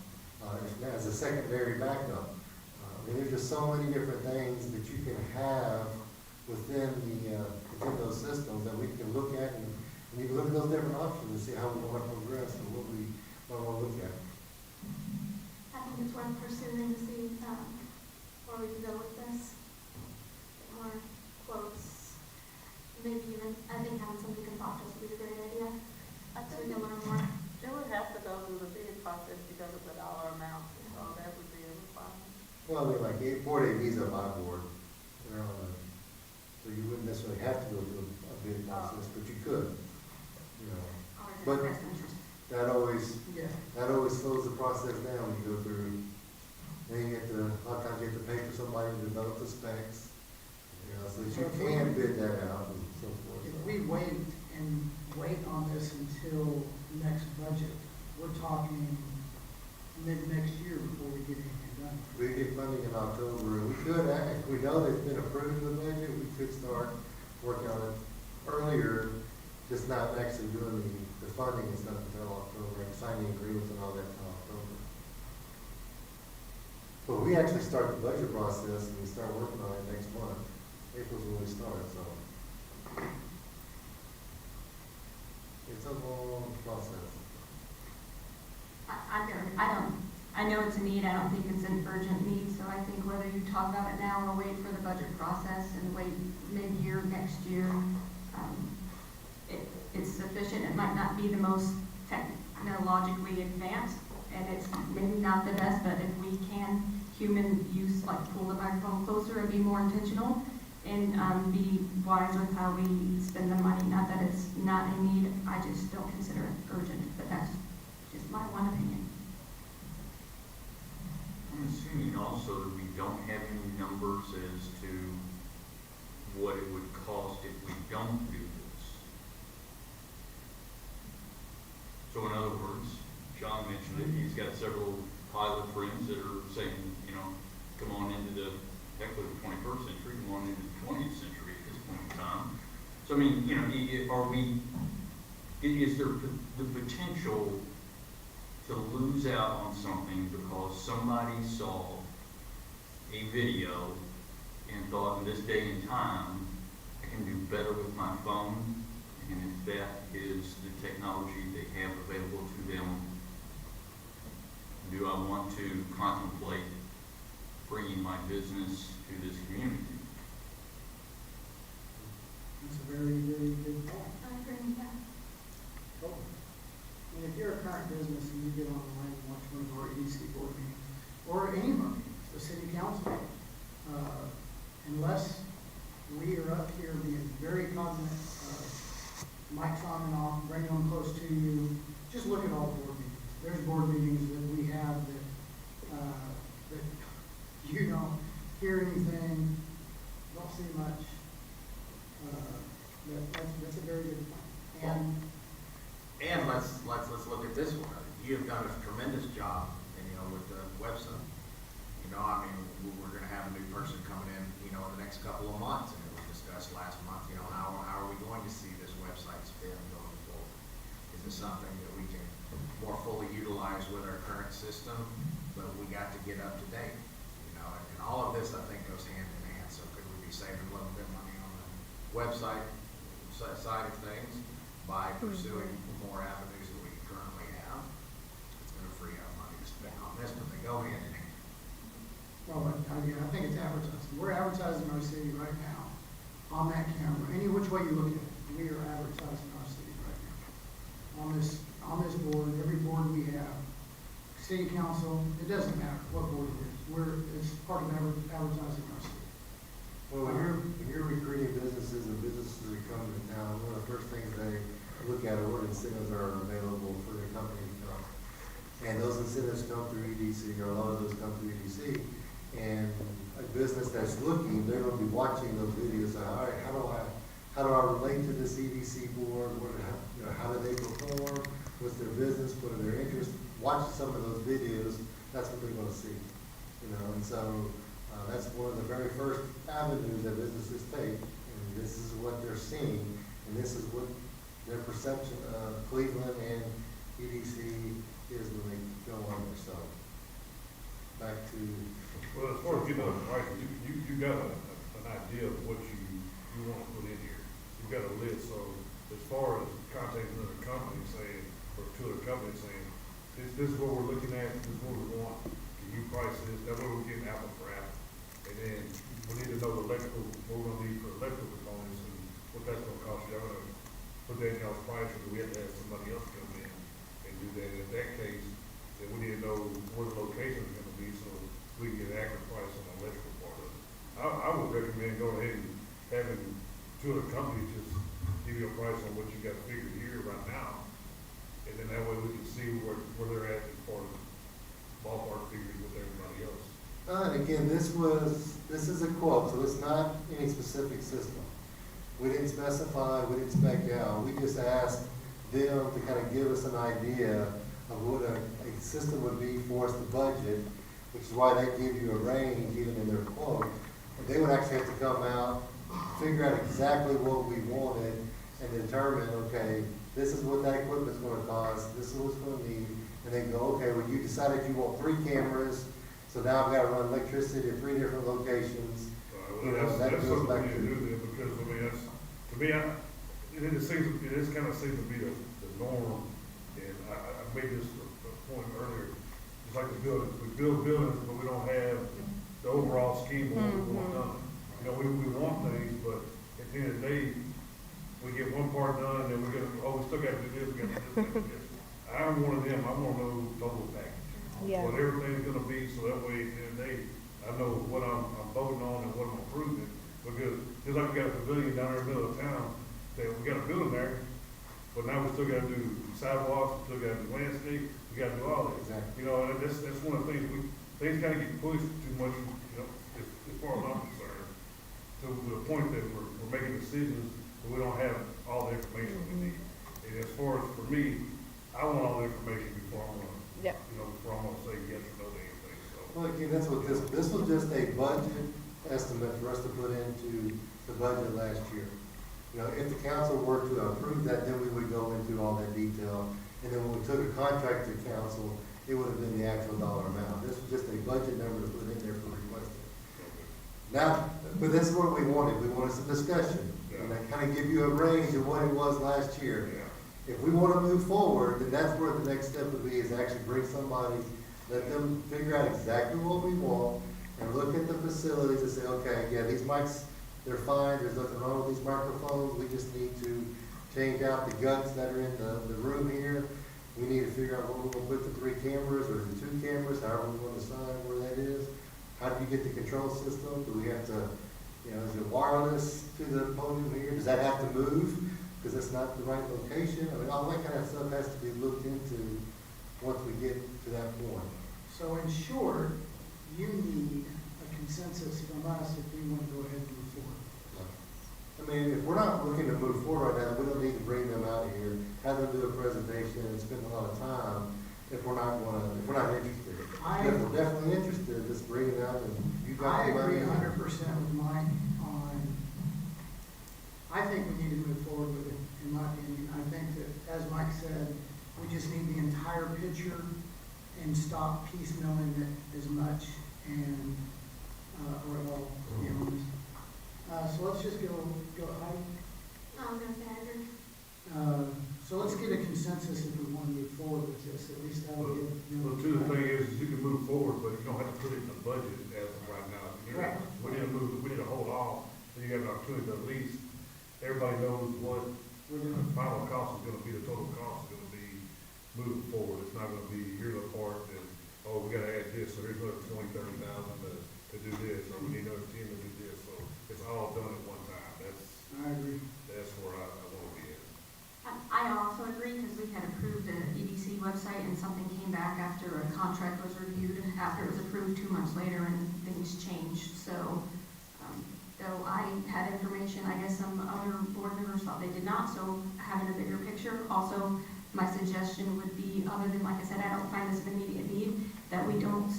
as a secondary backup. I mean, there's just so many different things that you can have within those systems that we can look at, and you can look at those different options and see how we want to progress and what we want to look at. I think it's worth pursuing to see where we can go with this. Get more quotes. Maybe even, I think having somebody can talk to us would be a great idea. So we can learn more. They would have to go through the bidding process because of the dollar amount, so that would be a requirement. Well, I mean, like, board AVs are my board. They're on a, so you wouldn't necessarily have to go through a bidding process, but you could, you know. But that always slows the process down when you go through. Then you get to, a lot of times you have to pay for somebody to develop the specs, you know, so that you can bid that out and so forth. If we wait on this until next budget, we're talking mid-next year before we get anything done. We get funding in October, and we could, if we know that it's been approved in the budget, we could start working on it earlier, just not actually doing the funding and stuff until October, and signing agreements and all that until October. But we actually start the budget process and we start working on it next month. April's when we start, so. It's a long process. I know it's a need, I don't think it's an urgent need, so I think whether you talk about it now or wait for the budget process and wait mid-year next year, it's sufficient. It might not be the most technologically advanced, and it's maybe not the best, but if we can human use, like pull the microphone closer and be more intentional, and be wise with how we spend the money. Not that it's not a need, I just don't consider it urgent, but that's just my one opinion. I'm assuming also that we don't have any numbers as to what it would cost if we don't do this. So in other words, John mentioned it, he's got several pilot friends that are saying, you know, come on into the, heck with the 21st century, come on into the 20th century at this point in time. So I mean, you know, is there the potential to lose out on something because somebody saw a video and thought in this day and time, I can do better with my phone, and if that is the technology they have available to them, do I want to contemplate bringing my business to this community? That's a very, very good point. I agree, yeah. Totally. And if you're a current business and you get online and watch one of our EDC board meetings, or any of our meetings, the city council, unless we are up here being very cognizant of mics on and off, bringing them close to you, just look at all the board meetings. There's board meetings that we have that you don't hear anything, don't see much. That's a very good point. And let's look at this one. You have done a tremendous job, with the website. I mean, we're gonna have a new person coming in, in the next couple of months, and it was discussed last month, how are we going to see this website spin going forward? Is this something that we can more fully utilize with our current system, but we got to get up to date, and all of this, I think, goes hand in hand. So could we be saving a little bit of money on the website side of things by pursuing more avenues that we currently have? It's gonna free up money to spend on this, but they go hand in hand. Well, again, I think it's advertising. We're advertising our city right now on that camera. Any which way you look at it, we are advertising our city right now. On this board, every board we have, city council, it doesn't matter what board it is. It's part of advertising our city. Well, when you're recruiting businesses and businesses are coming to town, one of the first things they look at are what incentives are available for their company to come. And those incentives come through EDC, or a lot of those come through EDC. And a business that's looking, they're gonna be watching those videos, all right, how do I relate to this EDC board? How do they perform? What's their business? What are their interests? Watch some of those videos, that's what they're gonna see. And so that's one of the very first avenues that businesses take, and this is what they're seeing, and this is what their perception of Cleveland and EDC is when they go on there. So back to. Well, as far as getting those prices, you got an idea of what you want to put in here. You've got a list, so as far as contacting another company saying, or two other companies saying, this is what we're looking at, this is what we want, can you price this, that way we're getting apple for apple. And then we need to know what we're gonna need for electrical components and what that's gonna cost you. I'm gonna put that in y'all's price, or do we have to have somebody else come in and do that? In that case, then we need to know where the location is gonna be, so we can get an accurate price on the electrical part of it. I would recommend going ahead and having two other companies just give you a price on what you got figured here right now. And then that way we can see where they're at as far as ballpark figures with everybody else. And again, this is a quote, so it's not any specific system. We didn't specify, we didn't spec out, we just asked them to kind of give us an idea of what a system would be for us to budget, which is why they give you a range even in their quote. And they would actually have to come out, figure out exactly what we wanted, and determine, okay, this is what that equipment's gonna cost, this is what it's gonna need, and then go, okay, well, you decided you want 3 cameras, so now I've gotta run electricity at 3 different locations. That's something we need to do then, because, I mean, to me, it kind of seems to be the norm, and I made this a point earlier, just like the buildings, we build buildings, but we don't have the overall scheme of what we want done. We want things, but at the end of the day, we get one part done, and then we still gotta do this, we gotta do this. I'm one of them, I wanna know total package. Yeah. What everything's gonna be, so that way, at the end of the day, I know what I'm voting on and what I'm approving. Because, just like we got a pavilion down there in the middle of town, that we got a building there, but now we still gotta do sidewalks, we still gotta do landscape, we gotta do all this. Exactly. And that's one of the things, things kinda get pushed too much, as far as I'm concerned, to the point that we're making decisions, but we don't have all the information we need. And as far as for me, I want all the information before I'm gonna, before I'm gonna say yes or no to anything, so. Well, again, that's what this was just a budget estimate for us to put into the budget last year. If the council were to approve that, then we would go into all that detail. And then when we took a contract to council, it would have been the actual dollar amount. This was just a budget number to put in there for requesting. Now, but this is what we wanted. We wanted some discussion. And I kind of give you a range of what it was last year. If we want to move forward, then that's where the next step would be, is actually bring somebody, let them figure out exactly what we want, and look at the facilities and say, okay, yeah, these mics they're fine, there's nothing wrong with these microphones, we just need to change out the guts that are in the room here. We need to figure out where we're gonna put the 3 cameras, or the 2 cameras, however we wanna decide where that is. How do you get the control system? Do we have to, is it wireless to the podium here? Does that have to move? Because it's not the right location? I mean, all that kind of stuff has to be looked into once we get to that point. So in short, you need a consensus from us if we want to go ahead and move forward. I mean, if we're not looking to move forward right now, we don't need to bring them out here, have them do a presentation and spend a lot of time if we're not interested. If we're definitely interested, just bring it out and you got I the money. agree 100% with Mike on, I think we need to move forward with it, in my opinion. I think that, as Mike said, we just need the entire picture and stop piecemealing it as much and, or at all, to be honest. So let's just go ahead. I was gonna say, I agree. So let's get a consensus if we want to move forward with this, at least that'll Well, give. well, too, the thing is you can move forward, but you don't have to put it in the budget as of right now. Correct. We need to hold off, and you have an opportunity to at least, everybody knows what We're the gonna, final cost is gonna be, the total cost is gonna be moving forward. It's not gonna be here's a part and, oh, we gotta add this, so here's another 20,000-30,000 to do this, or we need another 10 to do this, so it's all done at one time. I agree. That's where I wanna be at. I also agree, because we had approved an EDC website and something came back after a contract was reviewed, after it was approved 2 months later, and things changed. So, though I had information, I guess some other board members thought they did not, so having a bigger picture. Also, my suggestion would be, other than, like I said, I don't find this an immediate need, that we don't,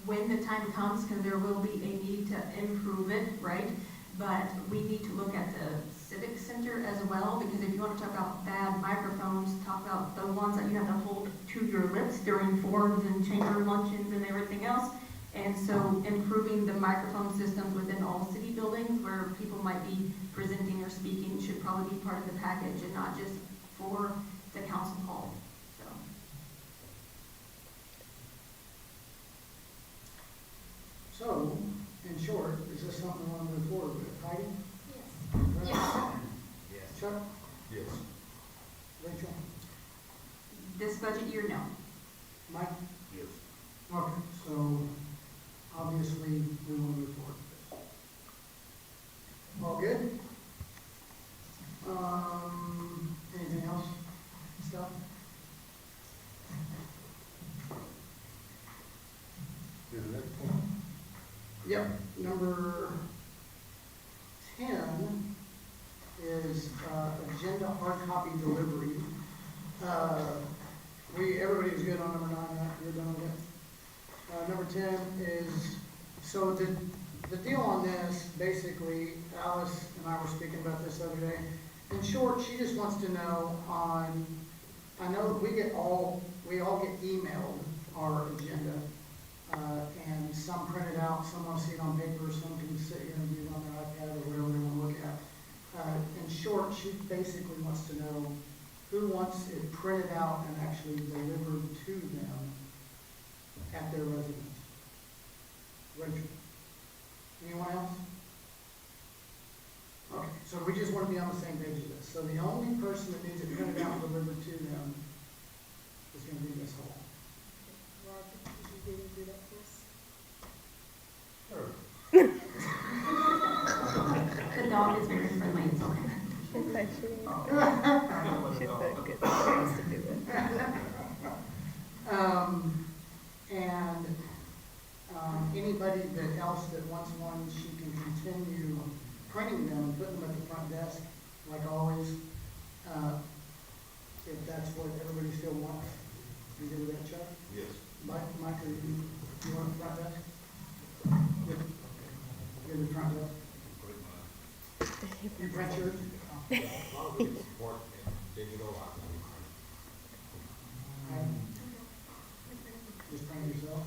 when the time comes, because there will be a need to improve it, right? But we need to look at the civic center as well, because if you want to talk about bad microphones, talk about the ones that you have to hold to your lips during forums and chamber luncheons and everything else. And so improving the microphone systems within all city buildings where people might be presenting or speaking should probably be part of the package and not just for the council hall, so. So, in short, is this something we want to move forward with? Heidi? Yes. Yes. Chuck? Yes. Rachel? This budget year, no. Mike? Yes. Okay, so obviously we want to move forward with this. All good? Anything else? Stuff? Do the next one. Yep, number 10 is agenda hard copy delivery. Everybody was good on number 9, right? You're done with it? Number 10 is, so the deal on this, basically, Alice and I were speaking about this the other day. In short, she just wants to know on, I know that we all get emailed our agenda. And some print it out, some want to see it on paper, some can sit here and do it on their iPad or whatever they want to look at. In short, she basically wants to know who wants it printed out and actually delivered to them at their residence. Rachel? Anyone else? Okay, so we just want to be on the same page as this. So the only person that needs it printed out and delivered to them is going to be Ms. Hall. The dog is very friendly, it's okay. She said she said good things to do it. Anybody that else that wants one, she can continue printing them and putting them at the front desk, like always. If that's what everybody still wants. You good with that, Chuck? Yes. Mike, you want the front desk? Good. Good with the front desk? You print yours? A lot of it is support and digital, Just print it yourself?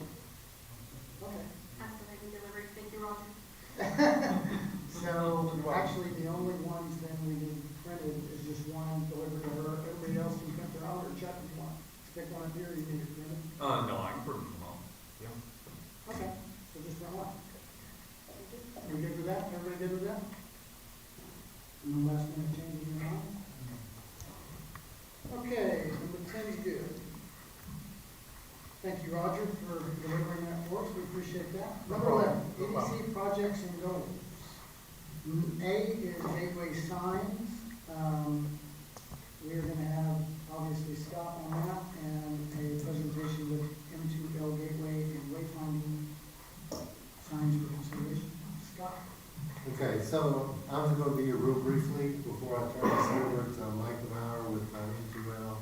Okay. Absolutely delivered, thank you, Roger. So, actually, the only ones then we need printed is just one delivered to her. Everybody else can print their own, or Chuck, if you want. Pick one up here, you need it printed. No, I can print them all. Okay, so just print one. You good with that? Everybody good with that? No last minute changes in your mind? Okay, number 10 is good. Thank you, Roger, for delivering that for us. We appreciate that. Number 11, EDC projects and goals. A is gateway signs. We're going to have, obviously, Scott on that and a presentation with M2L gateway and wayfinding signs for consideration. Scott? Okay, so I'm just going to be here real briefly before I turn this over to Mike Maurer with M2L.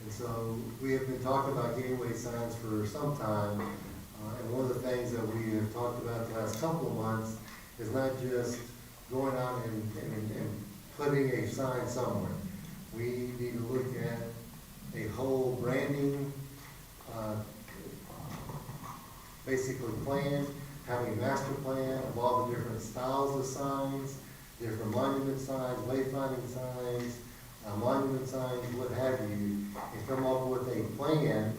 And so we have been talking about gateway signs for some time, and one of the things that we have talked about the last couple of months is not just going out and putting a sign somewhere. We need to look at a whole branding, basically plan, having a master plan of all the different styles of signs, different monument signs, wayfinding signs, monument signs, what have you, and come up with a plan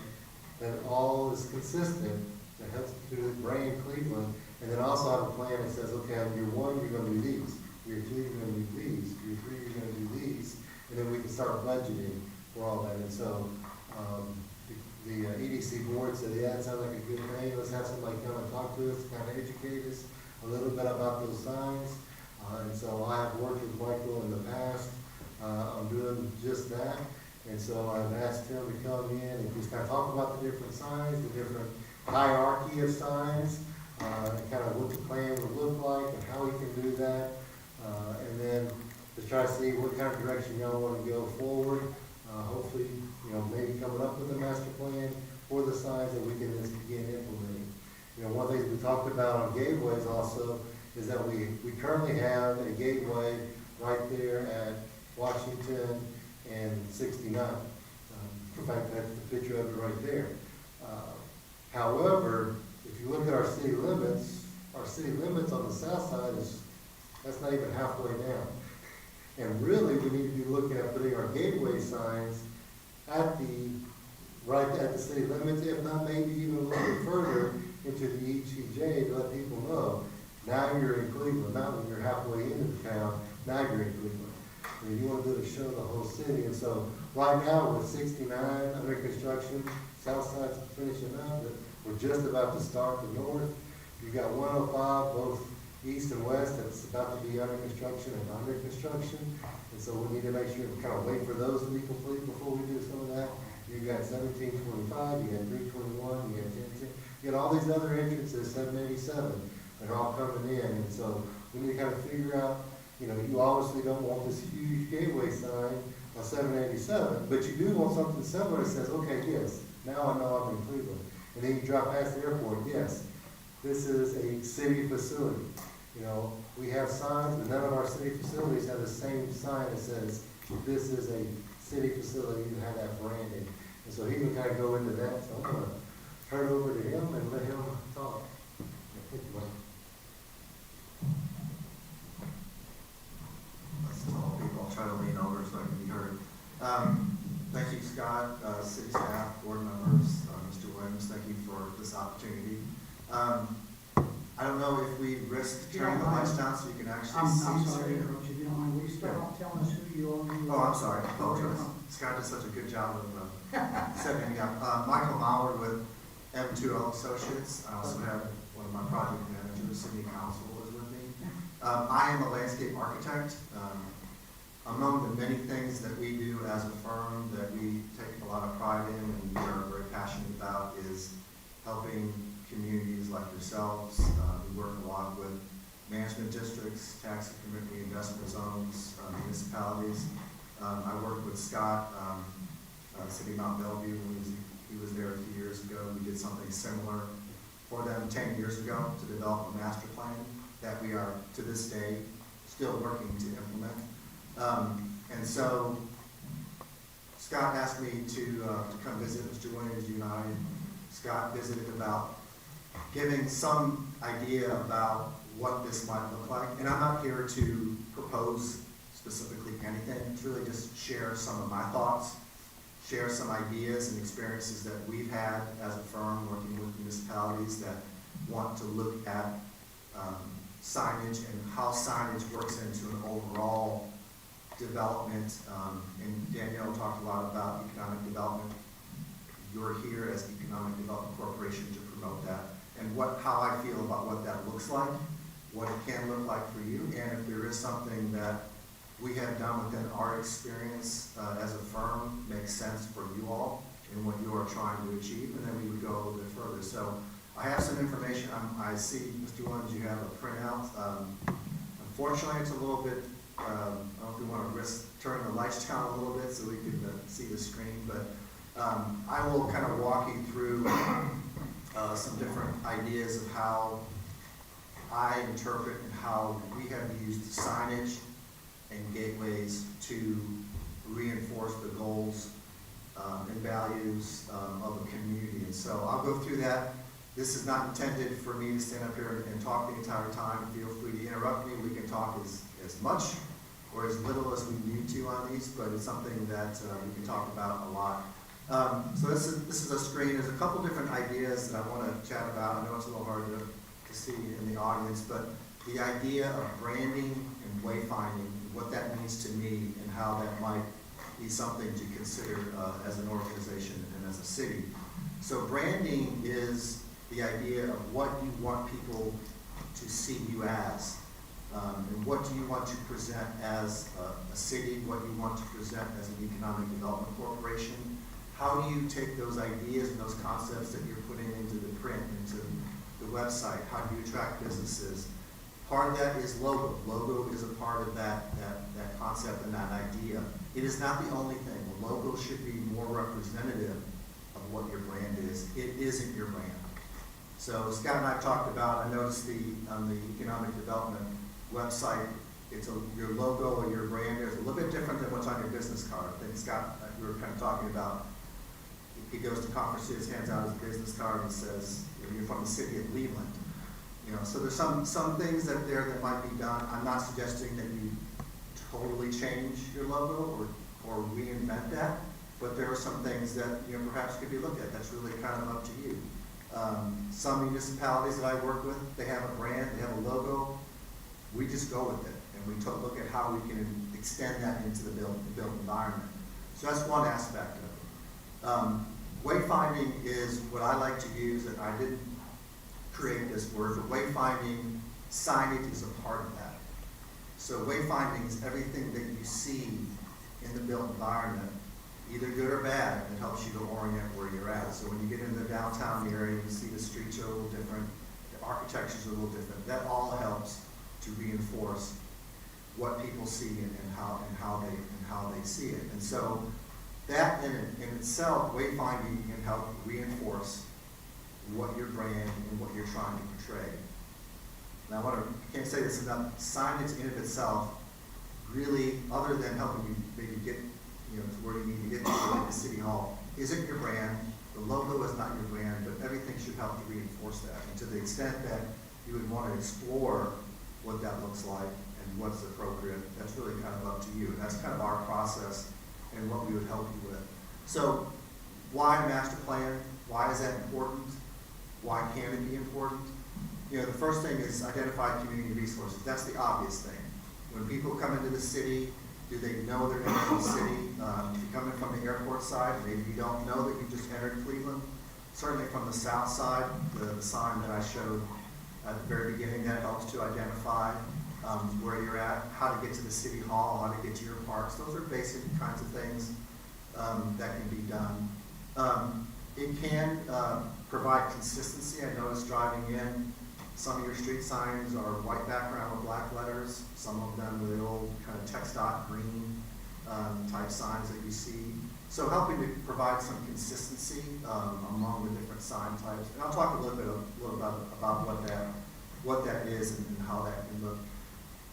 that all is consistent, that helps to brand Cleveland, and then also have a plan that says, okay, on year 1, you're going to do these, year 2, you're going to do these, year 3, you're going to do these, and then we can start budgeting for all that. And so the EDC board said, yeah, that sounds like a good thing. Let's have somebody come and talk to us, kind of educate us a little bit about those signs. And so I have worked with Michael in the past on doing just that. And so I've asked him to come in and just kind of talk about the different signs, the different hierarchy of signs, and kind of what the plan would look like and how we can do that. And then to try to see what kind of direction y'all want to go forward. Hopefully, maybe coming up with a master plan for the signs that we can just begin implementing. One of the things we talked about on gateways also is that we currently have a gateway right there at Washington and 69. In fact, that's the picture of it right there. However, if you look at our city limits on the south side that's not even halfway down. And really, we need to be looking at putting our gateway signs right at the city limits, if not maybe even a little bit further into the ETJ to let people know, now you're in Cleveland, not when you're halfway into the town, now you're in Cleveland. And you want to do to show the whole city. And so right now with 69 under construction, south side's finishing up, but we're just about to start the north. You've got 105, both east and west, that's about to be under construction and under construction. And so we need to make sure to kind of wait for those to be complete before we do some of that. You've got 1725, you got 321, you got 1010, you got all these other entrances, 787, that are all coming in. And so we need to kind of figure out, you obviously don't want this huge gateway sign on 787, but you do want something similar that says, okay, yes, now I know I'm in Cleveland. And then you drive past the airport, yes, this is a city facility. We have signs, but none of our city facilities have the same sign that says, this is a city facility, you have that branding. And so he can kind of go into that, so I'm going to turn it over to him and let him talk. Thank you, Mike. Let's tell people, I'll try to lean over so I can be heard. Thank you, Scott, city staff, board members, Mr. Williams, thank you for this opportunity. I don't know if we risk turning the lights down so you can actually see. I'm sorry to interrupt you, if you don't mind. Will you start off telling us who you are? Oh, I'm sorry. I apologize. Scott did such a good job of setting me up. Michael Maurer with M2L Associates. I also have one of my project managers, city council, is with me. I am a landscape architect. Among the many things that we do as a firm that we take a lot of pride in and we are very passionate about is helping communities like yourselves. We work a lot with management districts, tax and community investment zones, municipalities. I worked with Scott, City of Mount Bellevue, when he was there a few years ago. We did something similar for them 10 years ago to develop a master plan that we are, to this day, still working to implement. And so Scott asked me to come visit Mr. Williams. You and I and Scott visited about giving some idea about what this might look like. And I'm not here to propose specifically anything. It's really just share some of my thoughts, share some ideas and experiences that we've had as a firm working with municipalities that want to look at signage and how signage works into an overall development. And Danielle talked a lot about economic development. You're here as Economic Development Corporation to promote that, and how I feel about what that looks like, what it can look like for you, and if there is something that we have done within our experience as a firm makes sense for you all and what you are trying to achieve, and then we would go a little bit further. So I have some information. I see, Mr. Williams, you have a printout. Unfortunately, it's a little bit, I don't know if we want to risk turning the lights down a little bit so we can see the screen, but I will kind of walk you through some different ideas of how I interpret and how we have used signage and gateways to reinforce the goals and values of a community. And so I'll go through that. This is not intended for me to stand up here and talk the entire time. Feel free to interrupt me. We can talk as much or as little as we need to on these, but it's something that we can talk about a lot. So this is a screen. There's a couple different ideas that I want to chat about. I know it's a little hard to see in the audience, but the idea of branding and wayfinding, what that means to me and how that might be something to consider as an organization and as a city. So branding is the idea of what you want people to see you as. And what do you want to present as a city, what you want to present as an economic development corporation. How do you take those ideas and those concepts that you're putting into the print, into the website? How do you attract businesses? Part of that is logo. Logo is a part of that concept and that idea. It is not the only thing. The logo should be more representative of what your brand is. It isn't your brand. So Scott and I talked about, I noticed on the economic development website, your logo or your brand is a little bit different than what's on your business card. I think Scott, we were kind of talking about, he goes to conferences, hands out his business card and says, you're from the city of Cleveland. So there's some things that might be done. I'm not suggesting that you totally change your logo or reinvent that, but there are some things that perhaps could be looked at. That's really kind of up to you. Some municipalities that I work with, they have a brand, they have a logo. We just go with it, and we look at how we can extend that into the built environment. So that's one aspect of it. Wayfinding is what I like to use, and I didn't create this word, but wayfinding signage is a part of that. So wayfinding is everything that you see in the built environment, either good or bad, that helps you to orient where you're at. So when you get into the downtown area, you see the streets are a little different, the architecture's a little different. That all helps to reinforce what people see and how they see it. And so that in itself, wayfinding can help reinforce what your brand and what you're trying to portray. Now I can't say this enough, signage in of itself really, other than helping you maybe get to where you need to get to, like the City Hall, isn't your brand. The logo is not your brand, but everything should help to reinforce that. And to the extent that you would want to explore what that looks like and what's appropriate, that's really kind of up to you. And that's kind of our process and what we would help you with. So why master plan? Why is that important? Why can it be important? The first thing is identify community resources. That's the obvious thing. When people come into the city, do they know they're entering the city? If you're coming from the airport side, maybe you don't know that you just entered Cleveland. Certainly from the south side, the sign that I showed at the very beginning, that helps to identify where you're at, how to get to the City Hall, how to get to your parks. Those are basic kinds of things that can be done. It can provide consistency. I noticed driving in, some of your street signs are white background with black letters, some of them with the old kind of text dot green type signs that you see. So helping to provide some consistency among the different sign types. And I'll talk a little bit about what that is and how that can look.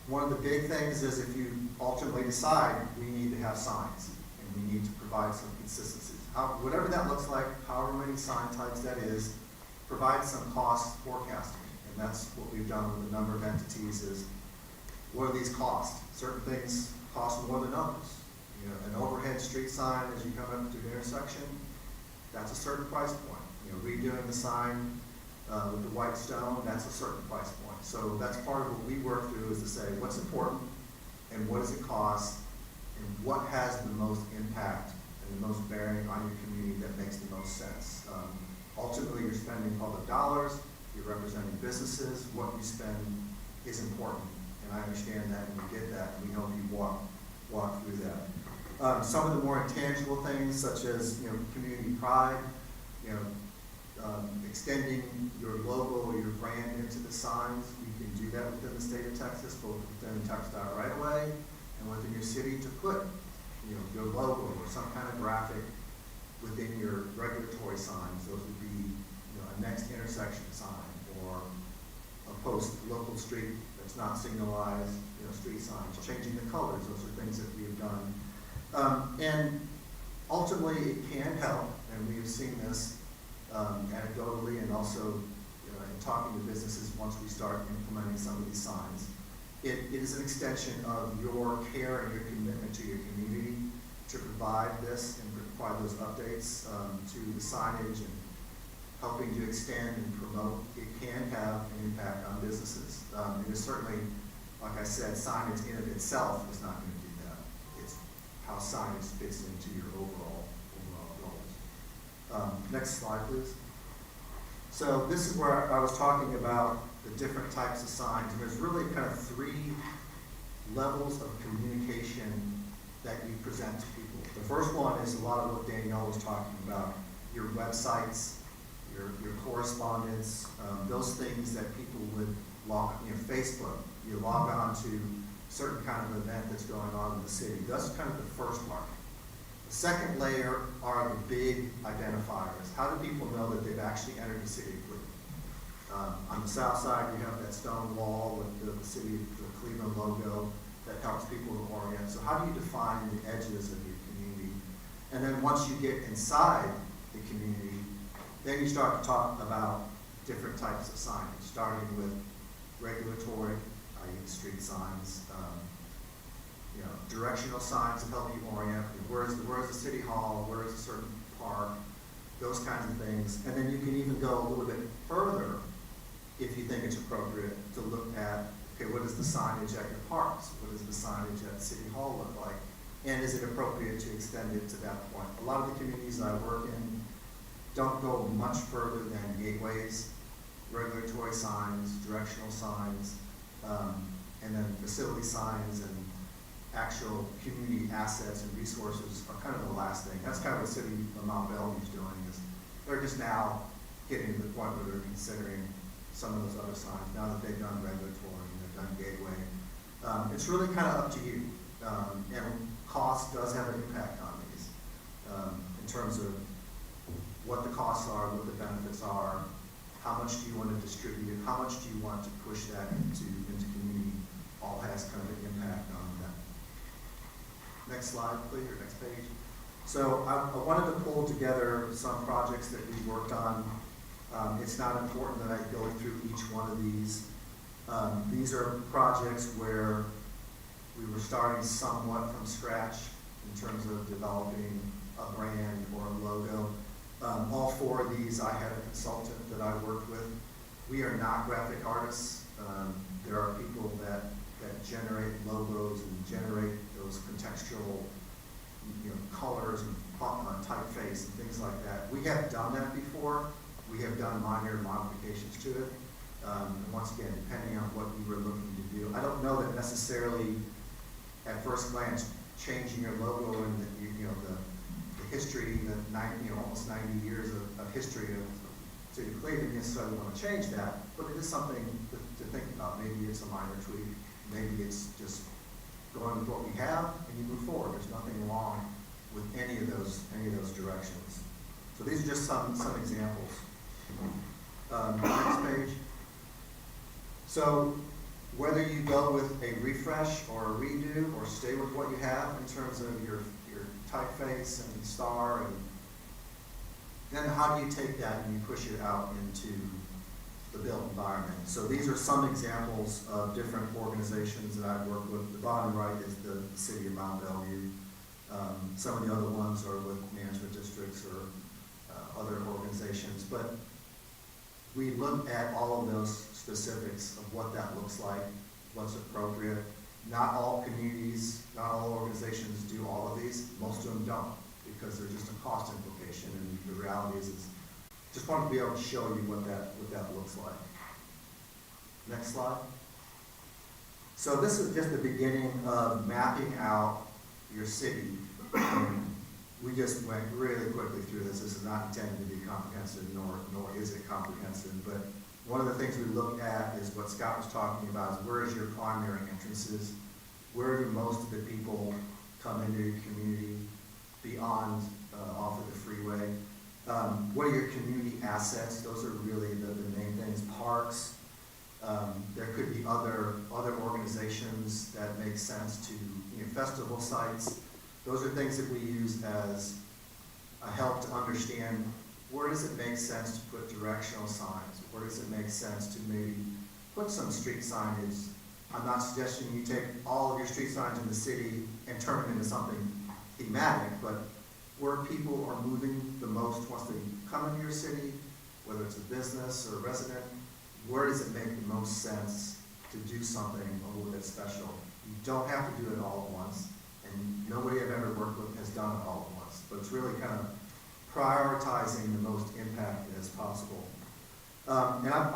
One of the big things is if you ultimately decide we need to have signs and we need to provide some consistency. Whatever that looks like, however many sign types that is, provide some cost forecasting. And that's what we've done with a number of entities is, what do these cost? Certain things cost more than others. An overhead street sign as you come up to an intersection, that's a certain price point. Redoing the sign with the white stone, that's a certain price point. So that's part of what we work through, is to say what's important and what does it cost and what has the most impact and the most bearing on your community that makes the most sense. Ultimately, you're spending public dollars, you're representing businesses, what you spend is important. And I understand that, and we get that, and we help you walk through that. Some of the more intangible things, such as, community pride, extending your logo or your brand into the signs. You can do that within the state of Texas, both within the TxDOT right away and within your city, to put, your logo or some kind of graphic within your regulatory signs. Those would be, a next intersection sign, or a post local street that's not signalized, street signs, changing the colors. Those are things that we have done. And ultimately, it can help, and we have seen this anecdotally, and also in talking to businesses once we start implementing some of these signs. It is an extension of your care and your commitment to your community to provide this and provide those updates to the signage and helping to extend and promote. It can have an impact on businesses. It is certainly, like I said, signage in of itself is not going to do that. It's how signage fits into your overall goals. Next slide, please. So this is where I was talking about the different types of signs. And there's really kind of 3 levels of communication that you present to people. The first one is a lot of what Danielle was talking about, your websites, your correspondence, those things that people would log, Facebook, you log on to certain kind of event that's going on in the city. That's kind of the first part. The second layer are the big identifiers. How do people know that they've actually entered the city of Cleveland? On the south side, you have that stone wall with the city, the Cleveland logo that helps people to orient. So how do you define the edges of your community? And then once you get inside the community, then you start to talk about different types of signage, starting with regulatory, i.e. street signs, directional signs that help you orient. Where's the city hall? Where's a certain park? Those kinds of things. And then you can even go a little bit further if you think it's appropriate to look at, okay, what is the signage at your parks? What does the signage at City Hall look like? And is it appropriate to extend it to that point? A lot of the communities I work in don't go much further than gateways, regulatory signs, directional signs, and then facility signs and actual community assets and resources are kind of the last thing. That's kind of what the city of Mount Bellevue is doing, is they're just now getting to the point where they're considering some of those other signs now that they've done regulatory and they've done gateway. It's really kind of up to you. And cost does have an impact on these in terms of what the costs are, what the benefits are, how much do you want to distribute, how much do you want to push that into community, all has kind of an impact on that. Next slide, please, or next page. So I wanted to pull together some projects that we worked on. It's not important that I go through each one of these. These are projects where we were starting somewhat from scratch in terms of developing a brand or a logo. All 4 of these, I had a consultant that I worked with. We are not graphic artists. There are people that generate logos and generate those contextual, colors and typeface and things like that. We have done that before. We have done minor modifications to it. And once again, depending on what you were looking to do. I don't know that necessarily, at first glance, changing your logo and the history, almost 90 years of history of City of Cleveland, necessarily want to change that, but it is something to think about. Maybe it's a minor tweak. Maybe it's just going with what we have and you move forward. There's nothing wrong with any of those directions. So these are just some examples. Next page. So whether you go with a refresh or a redo or stay with what you have in terms of your typeface and star, and then how do you take that and you push it out into the built environment? So these are some examples of different organizations that I've worked with. The bottom right is the city of Mount Bellevue. Some of the other ones are with management districts or other organizations. But we look at all of those specifics of what that looks like, what's appropriate. Not all communities, not all organizations do all of these. Most of them don't, because there's just a cost implication, and the reality is, just wanted to be able to show you what that looks like. Next slide. So this is just the beginning of mapping out your city. We just went really quickly through this. This is not intended to be comprehensive, nor is it comprehensive. But one of the things we look at is what Scott was talking about, is where is your primary entrances? Where do most of the people come into your community beyond off of the freeway? What are your community assets? Those are really the main things. Parks. There could be other organizations that make sense to, festival sites. Those are things that we use as a help to understand where does it make sense to put directional signs? Where does it make sense to maybe put some street signage? I'm not suggesting you take all of your street signs in the city and turn them into something thematic, but where people are moving the most once they come into your city, whether it's a business or a resident, where does it make the most sense to do something a little bit special? You don't have to do it all at once, and nobody I've ever worked with has done it all at once, but it's really kind of prioritizing the most impact as possible. And I'm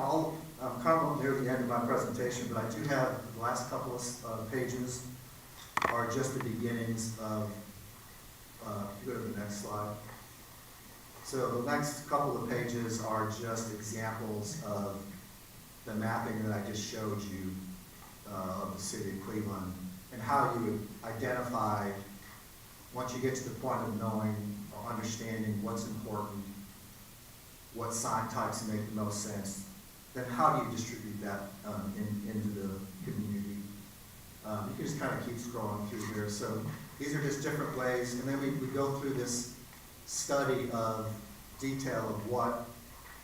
kind of near the end of my presentation, but I do have the last couple of pages are just the beginnings of, if you go to the next slide. So the next couple of pages are just examples of the mapping that I just showed you of the city of Cleveland, and how you would identify, once you get to the point of knowing or understanding what's important, what sign types make the most sense, then how do you distribute that into the community? You can just kind of keep scrolling through here. So these are just different ways, and then we go through this study of detail of what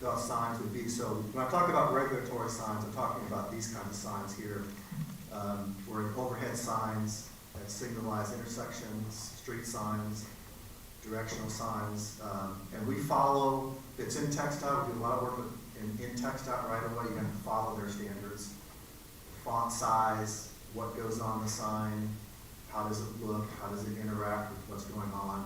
the signs would be. So when I talk about regulatory signs, I'm talking about these kinds of signs here, where overhead signs that signalize intersections, street signs, directional signs, and we follow, it's in TxDOT, we do a lot of work in TxDOT right away. You have to follow their standards. Font size, what goes on the sign, how does it look, how does it interact with what's going on.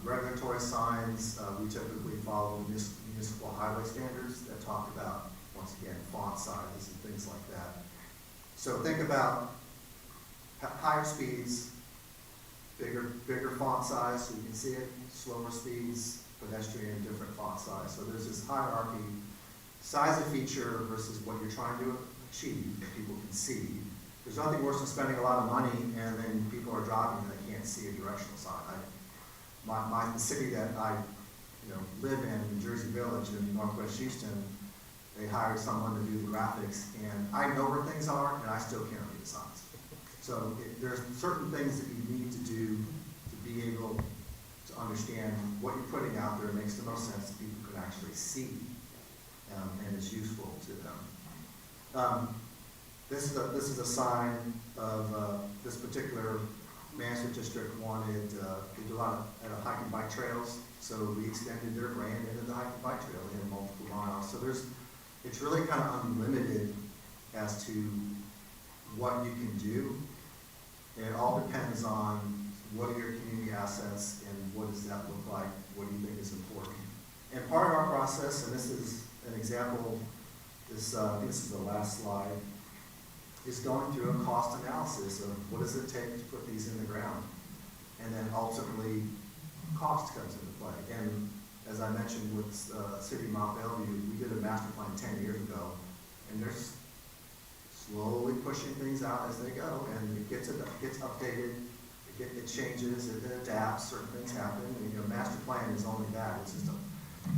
Regulatory signs, we typically follow municipal highway standards that talk about, once again, font sizes and things like that. So think about higher speeds, bigger font size so you can see it, slower speeds, pedestrian, different font size. So there's this hierarchy, size of feature versus what you're trying to achieve that people can see. There's nothing worse than spending a lot of money and then people are driving and they can't see a directional sign. The city that I live in, Jersey Village in Northwest Houston, they hired someone to do the graphics, and I know where things are, and I still can't read the signs. So there's certain things that you need to do to be able to understand what you're putting out there makes the most sense that people can actually see, and is useful to them. This is a sign of this particular management district wanted to do a lot of hiking bike trails, so we extended their brand into the hiking bike trail. They had multiple miles, so it's really kind of unlimited as to what you can do. And it all depends on what are your community assets and what does that look like, what do you think is important. And part of our process, and this is an example, this is the last slide, is going through a cost analysis of what does it take to put these in the ground. And then ultimately, cost comes into play. And as I mentioned with City of Mount Bellevue, we did a master plan 10 years ago, and they're slowly pushing things out as they go, and it gets updated, it changes, it adapts, certain things happen. And, master plan is only that. It's just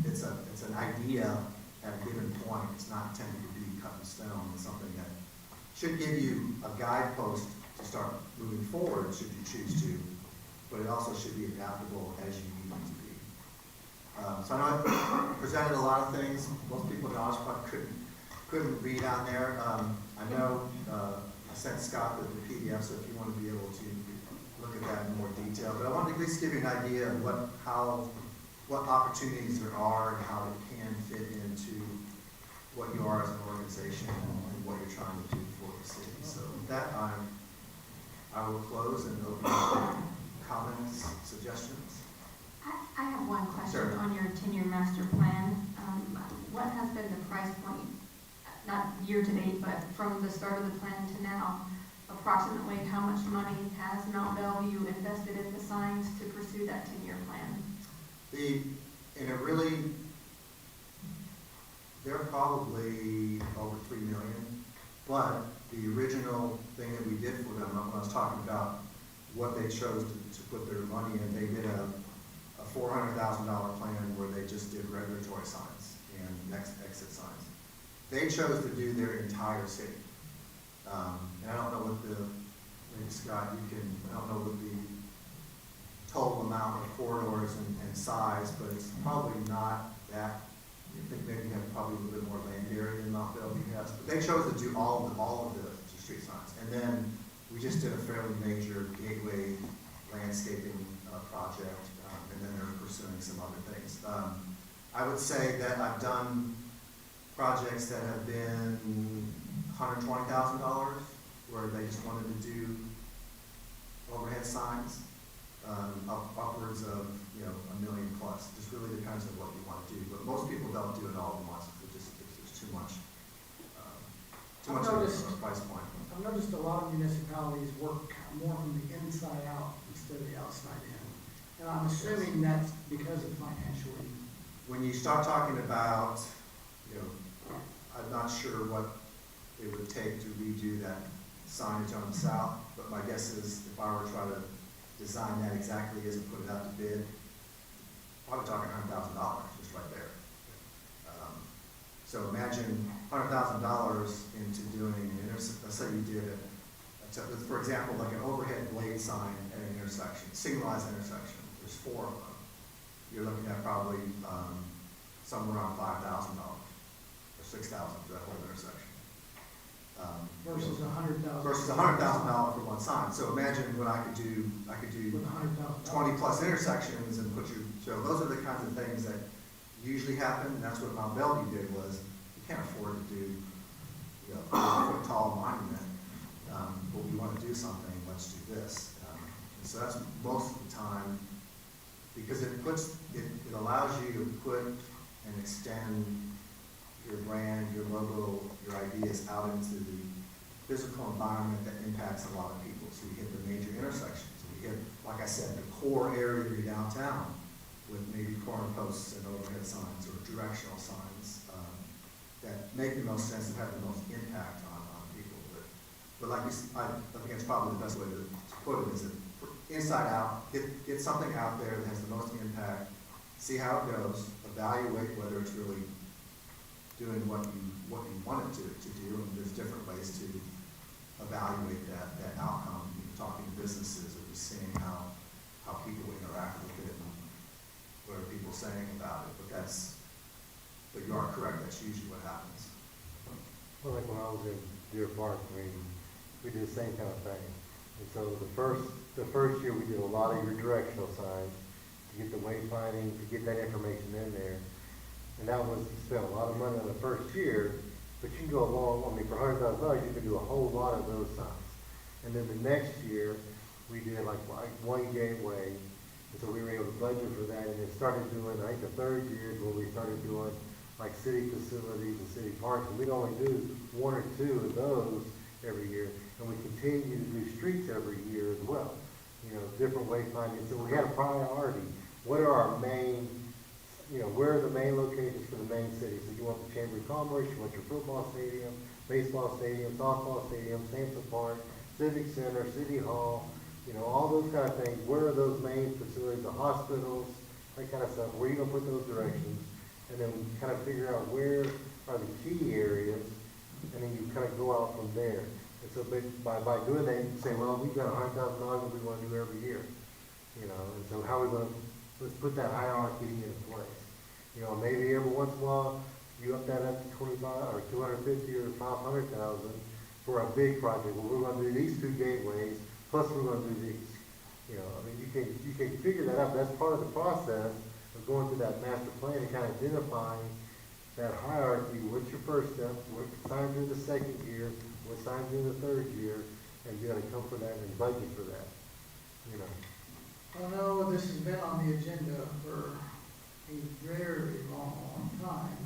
it's an idea at a given point. It's not intended to be cut in stone. It's something that should give you a guidepost to start moving forward should you choose to, but it also should be adaptable as you need it to be. So I know I presented a lot of things. Most people in the audience probably couldn't read on there. I know I sent Scott the PDF, so if you want to be able to look at that in more detail. But I wanted to at least give you an idea of what opportunities there are and how it can fit into what you are as an organization and what you're trying to do for the city. So with that, I will close and open up comments, suggestions. I have one question Sure. on your 10-year master plan. What has been the price point, not year to date, but from the start of the plan to now? Approximately how much money has Mount Bellevue invested in the signs to pursue that 10-year plan? They're probably over $3 million, but the original thing that we did for them, when I was talking about what they chose to put their money in, they did a $400,000 plan where they just did regulatory signs and next exit signs. They chose to do their entire city. And I don't know what maybe Scott, I don't know what the total amount of corridors and size, but it's probably not that. I think maybe you have probably a little bit more land area than Mount Bellevue has. But they chose to do all of the street signs. And then we just did a fairly major gateway landscaping project, and then they're pursuing some other things. I would say that I've done projects that have been $120,000, where they just wanted to do overhead signs, upwards of $1 million plus. Just really depends on what you want to do. But most people don't do it all at once. It's too much of a price point. I've noticed a lot of municipalities work more from the inside out instead of the outside in. And I'm assuming that's because of financial reasons. When you start talking about, I'm not sure what it would take to redo that signage on the south, but my guess is if I were to try to design that exactly as and put it out to bid, probably talking $100,000 just right there. So imagine $100,000 into doing an intersection. Let's say you did for example, like an overhead blade sign at an intersection, signalized intersection. There's 4 of them. You're looking at probably somewhere around $5,000 or $6,000 for that whole intersection. Versus $100,000. Versus $100,000 for one sign. So imagine what I could do. I could do With $100,000. 20 plus intersections and so those are the kinds of things that usually happen. And that's what Mount Bellevue did was you can't afford to do a 4-foot tall monument, but we want to do something. Let's do this. And so that's most of the time because it allows you to put and extend your brand, your logo, your ideas out into the physical environment that impacts a lot of people. So you hit the major intersections. We hit, like I said, the core area of your downtown with maybe corner posts and overhead signs or directional signs that make the most sense and have the most impact on people. But like I think it's probably the best way to put it is that inside out, get something out there that has the most impact, see how it goes, evaluate whether it's really doing what you want it to do, and there's different ways to evaluate that outcome. Talking to businesses or just seeing how people interact with it and what are people saying about it. But you are correct, that's usually what happens. Well, like when I was in Deer Park, we did the same kind of thing. And so the first year we did a lot of your directional signs to get the wayfinding, to get that information in there. And that was to spend a lot of money on the first year, but you can go along, for $100,000, you can do a whole lot of those signs. And then the next year, we did like one gateway, and so we were able to budget for that, and then started doing, I think the third year is when we started doing like city facilities and city parks, and we'd only do 1 or 2 of those every year, and we continue to do streets every year as well. Different wayfinding. So we had a priority. What are our main, where are the main locations for the main city? So you want the Chamber of Commerce, you want your football stadium, baseball stadium, softball stadium, Sampson Park, Civic Center, City Hall, all those kind of things. Where are those main facilities, the hospitals, that kind of stuff? Where are you going to put those directions? And then we kind of figure out where are the key areas, and then you kind of go out from there. And so by doing that, you can say, well, we've got $100,000 that we want to do every year. And so how are we going to, let's put that hierarchy in place. Maybe every once in a while, you up that up to 25 or 250 or 500,000 for a big project. Well, we're going to do these 2 gateways, plus we're going to do these. You can figure that out. That's part of the process of going through that master plan and kind of identifying that hierarchy, what's your first step, what signs are in the second year, what signs are in the third year, and you gotta come for that and budget for that, you know. I know this has been on the agenda for a very long time.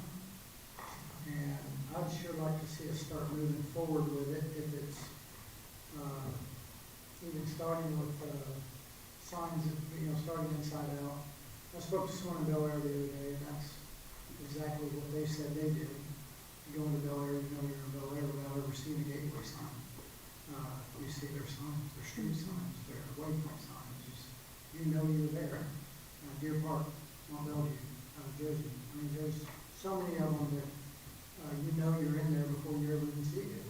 And I'd sure like to see us start moving forward with it, if it's, even starting with, signs, starting inside out. I spoke to someone in Bel Air the other day, and that's exactly what they said they did. You go into Bel Air, you know you're in Bel Air without ever seeing a gateway sign. You see their signs, their street signs, their waypoint signs, you know you're there. Deer Park, Mount Bellevue, Jersey. I mean, there's so many of them that, you know you're in there before you ever even see it.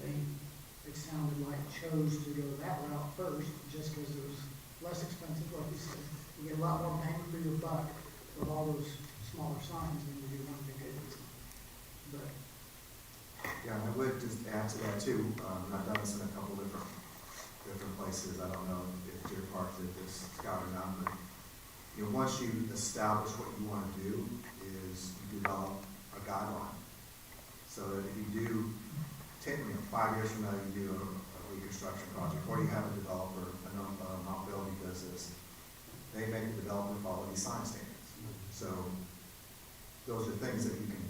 And it sounded like chose to go that route first, just because it was less expensive, like you said. You get a lot more bang for your buck with all those smaller signs than you do one big gateway sign. But Yeah, and I would just add to that too, and I've done this in a couple different places. I don't know if Deer Park did this, Scott, or not, but once you establish what you want to do, is you develop a guideline. So that if you do, 5 years from now, you do a reconstruction project, or you have a developer, Mount Bellevue does this, they make the developer follow these sign standards. So those are things that you can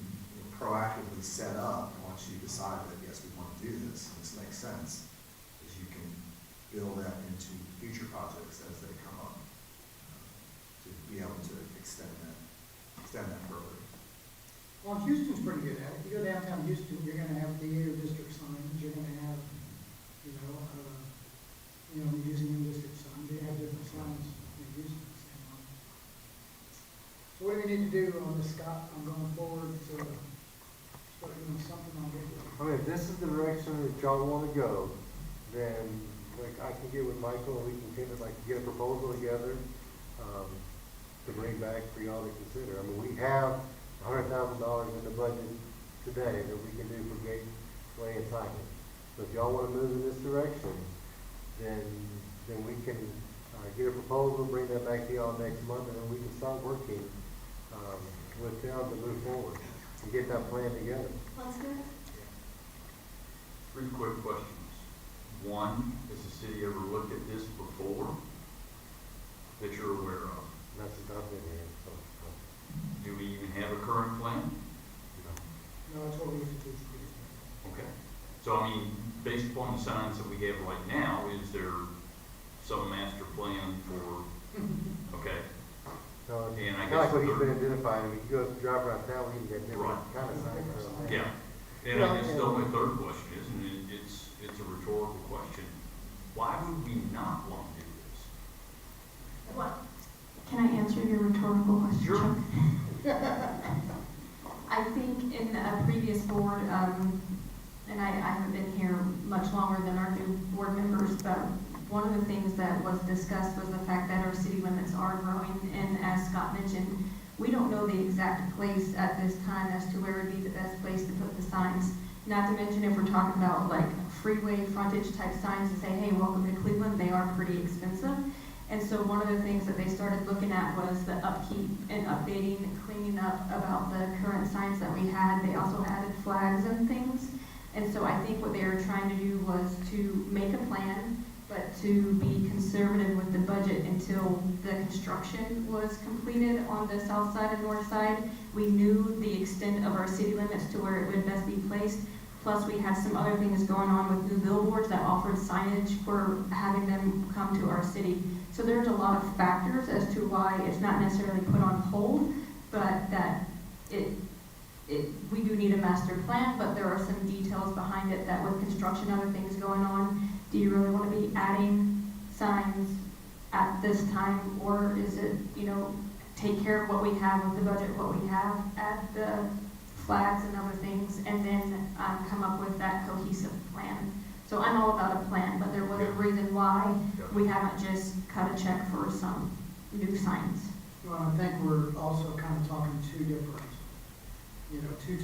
proactively set up once you decide that, yes, we want to do this, and this makes sense, is you can build that into future projects as they come up, to be able to extend that further. well, Houston's pretty good at it. You go downtown Houston, you're gonna have theater district signs, you're gonna have, museum district signs, you have different signs in Houston. So what do we need to do on this, Scott? I'm going forward to start doing something on it. I mean, if this is the direction that y'all wanna go, then, like, I can get with Michael, and we can get a proposal together, to bring back for y'all to consider. I mean, we have $100,000 in the budget today that we can do for gateway and signage. So if y'all wanna move in this direction, then we can, get a proposal, bring that back to y'all next month, and then we can start working, with them to move forward and get that plan together. Let's do it. 3 quick questions. 1, has the city ever looked at this before that you're aware of? That's what I've been here, so. Do we even have a current plan? No, that's what we used to do. Okay. So, I mean, based upon the signs that we have right now, is there some master plan for, okay? So, And I kinda like guess what the he's been third- identifying, when you go drive around town, we can get different Right. kind of signs. Yeah. And I guess still my third question is, and it's a rhetorical question, why would we not want to do this? What? Can I answer your rhetorical question, Sure. Chuck? I think in a previous board, and I haven't been here much longer than our new board members, but one of the things that was discussed was the fact that our city limits are growing, and as Scott mentioned, we don't know the exact place at this time as to where would be the best place to put the signs. Not to mention if we're talking about like freeway frontage type signs to say, hey, welcome to Cleveland, they are pretty expensive. And so one of the things that they started looking at was the upkeep and updating and cleaning up about the current signs that we had. They also added flags and things. And so I think what they were trying to do was to make a plan, but to be conservative with the budget until the construction was completed on the south side and north side. We knew the extent of our city limits to where it would best be placed. Plus, we had some other things going on with new billboards that offered signage for having them come to our city. So there's a lot of factors as to why it's not necessarily put on hold, but that we do need a master plan, but there are some details behind it that with construction, other things going on, do you really want to be adding signs at this time, or is it, take care of what we have with the budget, what we have, add the flags and other things, and then come up with that cohesive plan. So I'm all about a plan, but there was a reason why we haven't just cut a check for some new signs. Well, I think we're also kind of talking two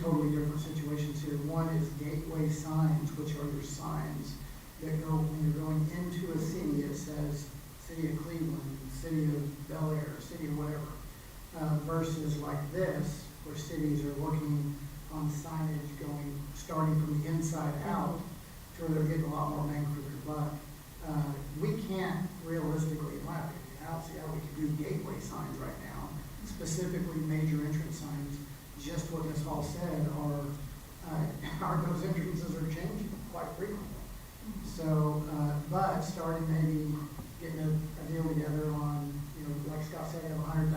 totally different situations here. One is gateway signs, which are your signs that go, when you're going into a city, it says City of Cleveland, City of Bel Air, City of whatever, versus like this, where cities are looking on signage starting from the inside out, to where they're getting a lot more bang for their buck. We can't realistically, in my opinion, I don't see how we can do gateway signs right now, specifically major entrance signs. Just what Ms. Hall said, those entrances are changing quite frequently. So, but starting maybe getting a deal together on, like Scott said, have $100,000,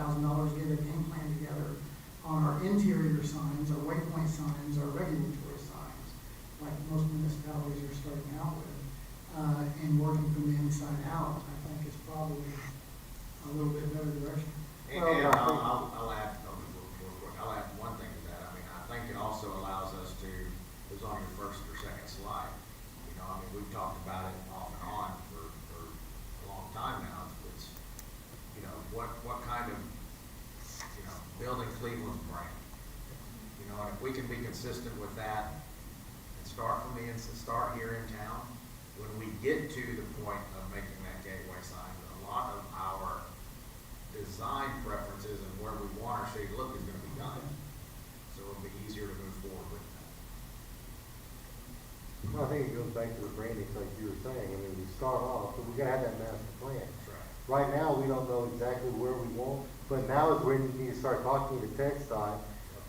get a game plan together on our interior signs, our waypoint signs, our regulatory signs, like most municipalities are starting out with, and working from the inside out, I think is probably a little bit better direction. And I'll add, real quick, I'll add one thing to that. I mean, I think it also allows us to, it was on your first or second slide. We've talked about it off and on for a long time now. It's what kind of, building Cleveland's brand. And if we can be consistent with that and start from the inside, start here in town, when we get to the point of making that gateway sign, a lot of our design preferences and where we want our city to look is going to be done. So it'll be easier to move forward with that. Well, I think it goes back to the branding, like you were saying. I mean, we start off, but we gotta have that master plan. That's right. Right now, we don't know exactly where we want, but now is when you need to start talking to TechSci.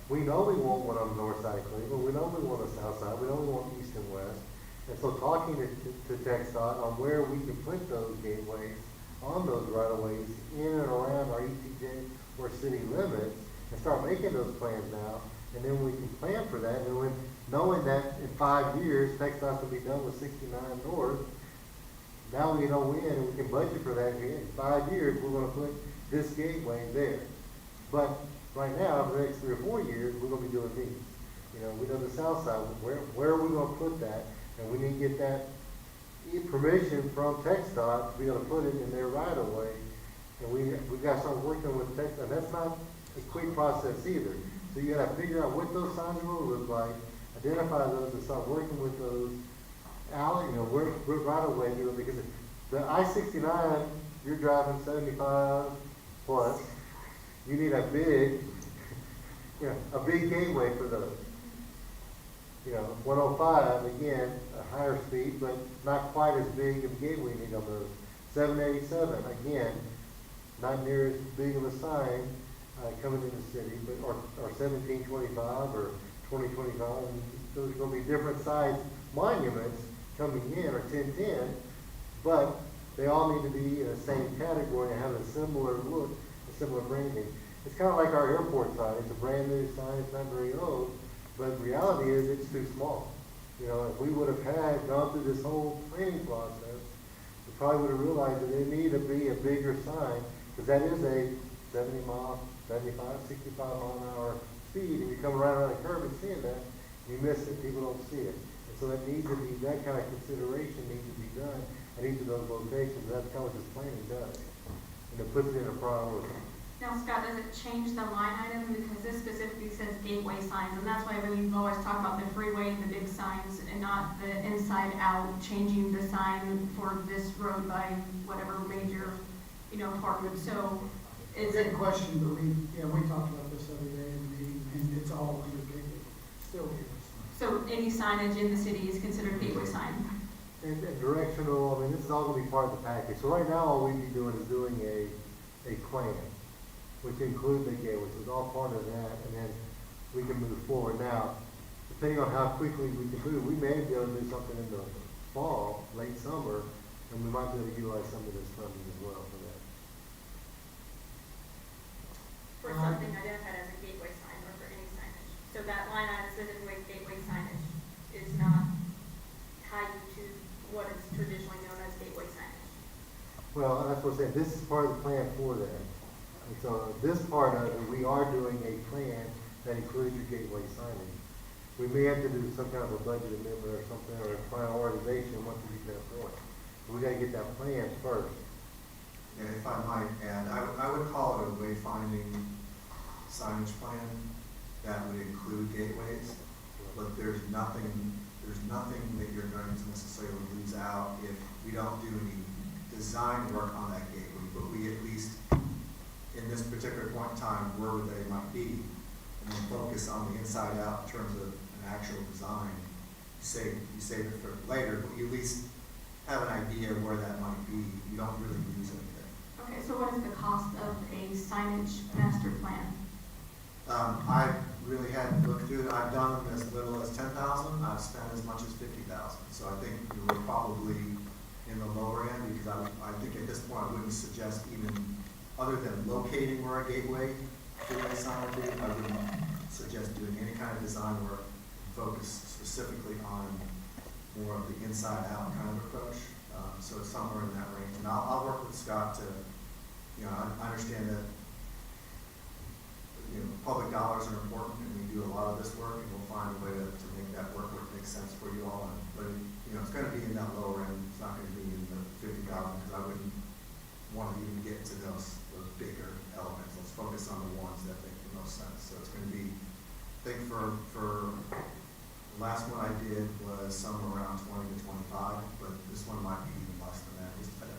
We know we want one on the north side of Cleveland, we know we want a south side, we know we want east and west. And so talking to TechSci on where we can put those gateways on those right-of-ways in and around our ETJ or city limits, and start making those plans now, and then we can plan for that, and when, knowing that in 5 years, TechSci will be done with 69 North, now we know when, and we can budget for that. In 5 years, we're gonna put this gateway there. But right now, for the next 3 or 4 years, we're gonna be doing these. We know the south side, where are we gonna put that? And we need to get that permission from TechSci to be able to put it in their right of way. And we got to start working with TechSci, and that's not a quick process either. So you gotta figure out what those signs will look like, identify those, and start working with those alley, where right of way, because the I-69, you're driving 75 plus, you need a big gateway for those. 105, again, a higher speed, but not quite as big of a gateway you need on those. 787, again, not near as big of a sign coming in the city, but or 1725 or 2025. Those are going to be different size monuments coming in, or 1010, but they all need to be in the same category and have a similar look, a similar branding. It's kind of like our airport sign. It's a brand new sign. It's not very old, but the reality is it's too small. If we would have gone through this whole planning process, we probably would have realized that it needed to be a bigger sign, because that is a 70 mile, 75, 65 mile an hour speed, and you come around a curve and seeing that, you miss it, people don't see it. And so that needs to be, that kind of consideration needs to be done at each of those locations. That's kind of what this planning does. And it puts it in a priority. Now, Scott, does it change the line item, because this specifically says gateway signs, and that's why we've always talked about the freeway and the big signs, and not the inside out, changing the sign for this road by whatever major, part. So, is Good it? question, but we talked about this the other day in the meeting, and it's all under gateway, still gateway signs. So any signage in the city is considered a gateway sign? And directional, this is all going to be part of the package. So right now, all we'd be doing is doing a plan, which includes the gateway, so it's all part of that, and then we can move forward. Now, depending on how quickly we can move, we may be able to do something in the fall, late summer, and we might be able to utilize some of this funding as well for that. For something identified as a gateway sign or for any signage. So that line item specifically gateway signage is not tied to what is traditionally known as gateway signage. Well, that's what I'm saying, this is part of the plan for that. And so this part of it, we are doing a plan that includes your gateway signage. We may have to do some kind of a budget amendment or something, or a prioritization once we get to that point. We gotta get that plan first. Yeah, if I might add, I would call it a wayfinding signage plan that would include gateways, but there's nothing that you're going to necessarily lose out if we don't do any design work on that gateway, but we at least, in this particular point in time, where they might be, and then focus on the inside out in terms of an actual design. You save it for later, but you at least have an idea of where that might be. You don't really lose anything. Okay, so what is the cost of a signage master plan? I really hadn't looked through it. I've done them as little as 10,000. I've spent as much as 50,000. So I think we're probably in the lower end, because I think at this point I wouldn't suggest, even other than locating where a gateway gateway sign would be, I wouldn't suggest doing any kind of design work focused specifically on more of the inside out kind of approach. So it's somewhere in that range. And I'll work with Scott to, I understand that public dollars are important, and we do a lot of this work, and we'll find a way to make that work where it makes sense for you all. But it's going to be in that lower end. It's not going to be in the 50,000, because I wouldn't want to even get to those bigger elements. Let's focus on the ones that make the most sense. So it's going to be, I think for the last one I did was somewhere around 20 to 25, but this one might be even less than that.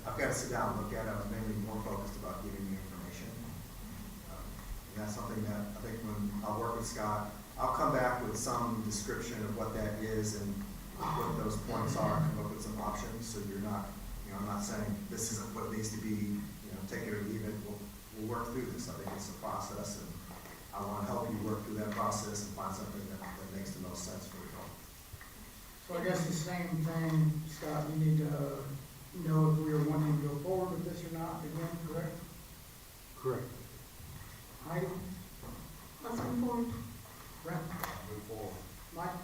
I've got to sit down and look at it. I was mainly more focused about giving you information. And that's something that I think when I'll work with Scott, I'll come back with some description of what that is and what those points are, and come up with some options, so you're not, I'm not saying this isn't what it needs to be, take it or leave it. We'll work through this. I think it's a process, and I want to help you work through that process and find something that makes the most sense for you all. So I guess the same thing, Scott, you need to know if we are wanting to go forward with this or not, again, correct? Correct. Heidi? Let's move forward. Brent? Move forward. Mike?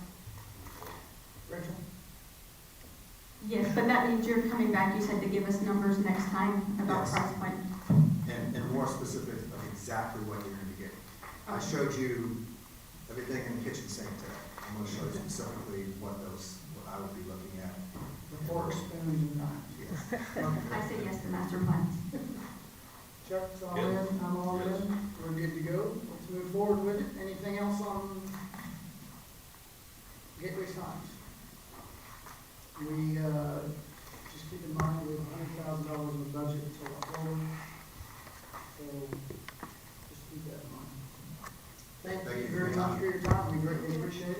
Rachel? Yes, but that means you're coming back, you said, to give us numbers next time about Yes. price point. And more specific of exactly what you're going to be getting. I showed you everything in the kitchen sink today. I'm going to show you specifically what I would be looking at. The forks, spoons, and knives. Yes. I say yes to master plan. Chuck's all in, I'm all in, we're good to go. Let's move forward with it. Anything else on gateway signs? We, just keep in mind, we have $100,000 in the budget until October. So, just keep that in mind. Thank you very much for your time, we greatly appreciate it.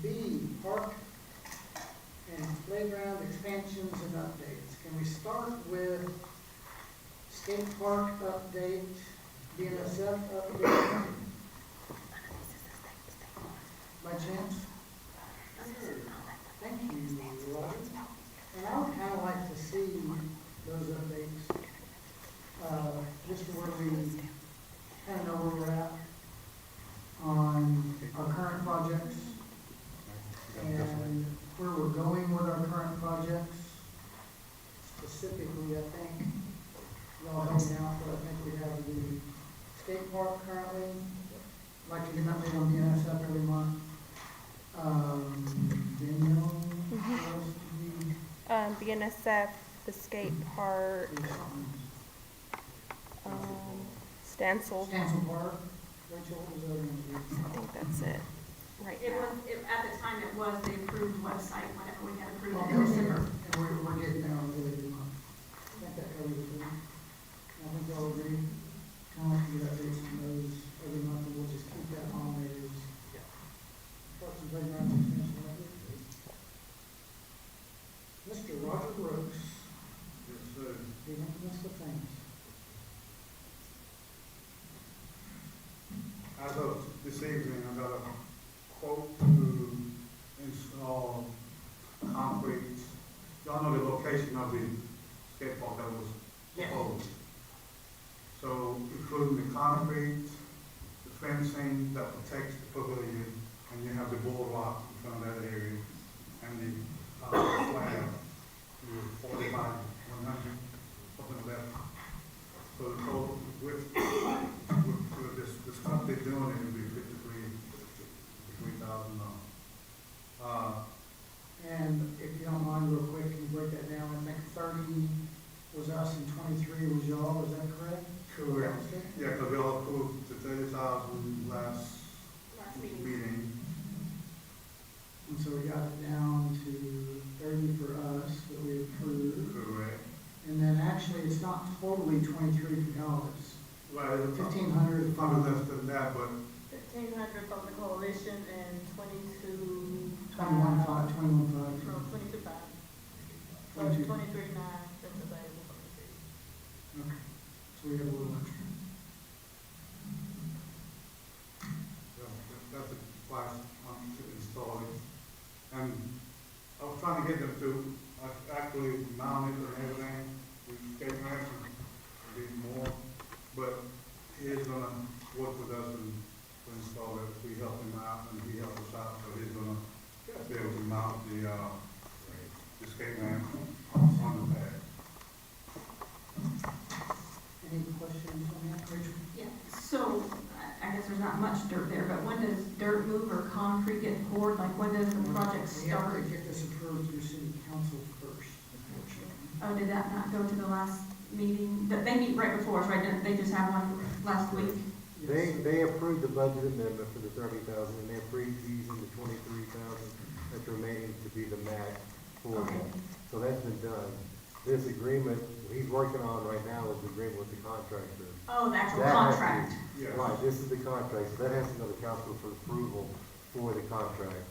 B, park and playground expansions and updates. Can we start with skate park update, BNSF update? By chance? Thank you, Roger. And I would kind of like to see those updates, just where we kind of know where we're at on our current projects and where we're going with our current projects. Specifically, I think, y'all help me out, but I think we have the skate park currently. I'd like to get an update on BNSF every month. Danielle, what else do we BNSF, the skate park, do something? Stancil. Stancil Park, Rachel, what was the other one? I think that's it, right It now. was, at the time, it was the approved website whenever we had approved it Okay, in December. and we're getting there on a really good month. I think that covers it. I think y'all agree, kind of like to get updates on those every month, and we'll just keep that on there as parks and playgrounds expansion. Mr. Roger Brooks, Yes, sir. the infamous things. As of this evening, I got a quote to install concrete. Y'all know the location of the skate park that was proposed. So including the concrete, the fencing that protects the pavilion, and you have the boardwalk in front of that area, and the flag, 40 by 100, something like that. So the total with this company doing it would be $53,000. And if you don't mind, real quick, can you break that down? I think 30 was us and 23 was y'all, is that correct? Correct. Yeah, because we all approved the 30,000 last meeting. And so we got it down to 1,500 Probably from less than that, but 1,500 from the coalition and 22. 21,500. No, 22,500. So 22. 23,900 that's available from the city. Okay, so we have a little extra. that's a price to install it. And I was trying to get them to actually mount it and everything, we gave grants and be more, but he is gonna work with us and to install it. We help him out and he helped us out, so he's gonna be able to mount the escape ramp on the pad. Any questions on that, Rachel? Yeah, so I guess there's not much dirt there, but when does dirt move or concrete get poured? Like when does the project We have start? to get this approved through city council first, unfortunately. Oh, did that not go to the last meeting? They meet right before us, right? Didn't they just have one last week? They approved the budget amendment for the 30,000, and they approved using the 23,000 that's remaining to be the match for Okay. them. So that's been done. This agreement, he's working on right now is the agreement with the contractor. Oh, the actual That has to- contract. Yes. Right, this is the contract, so that has to go to council for approval for the contract.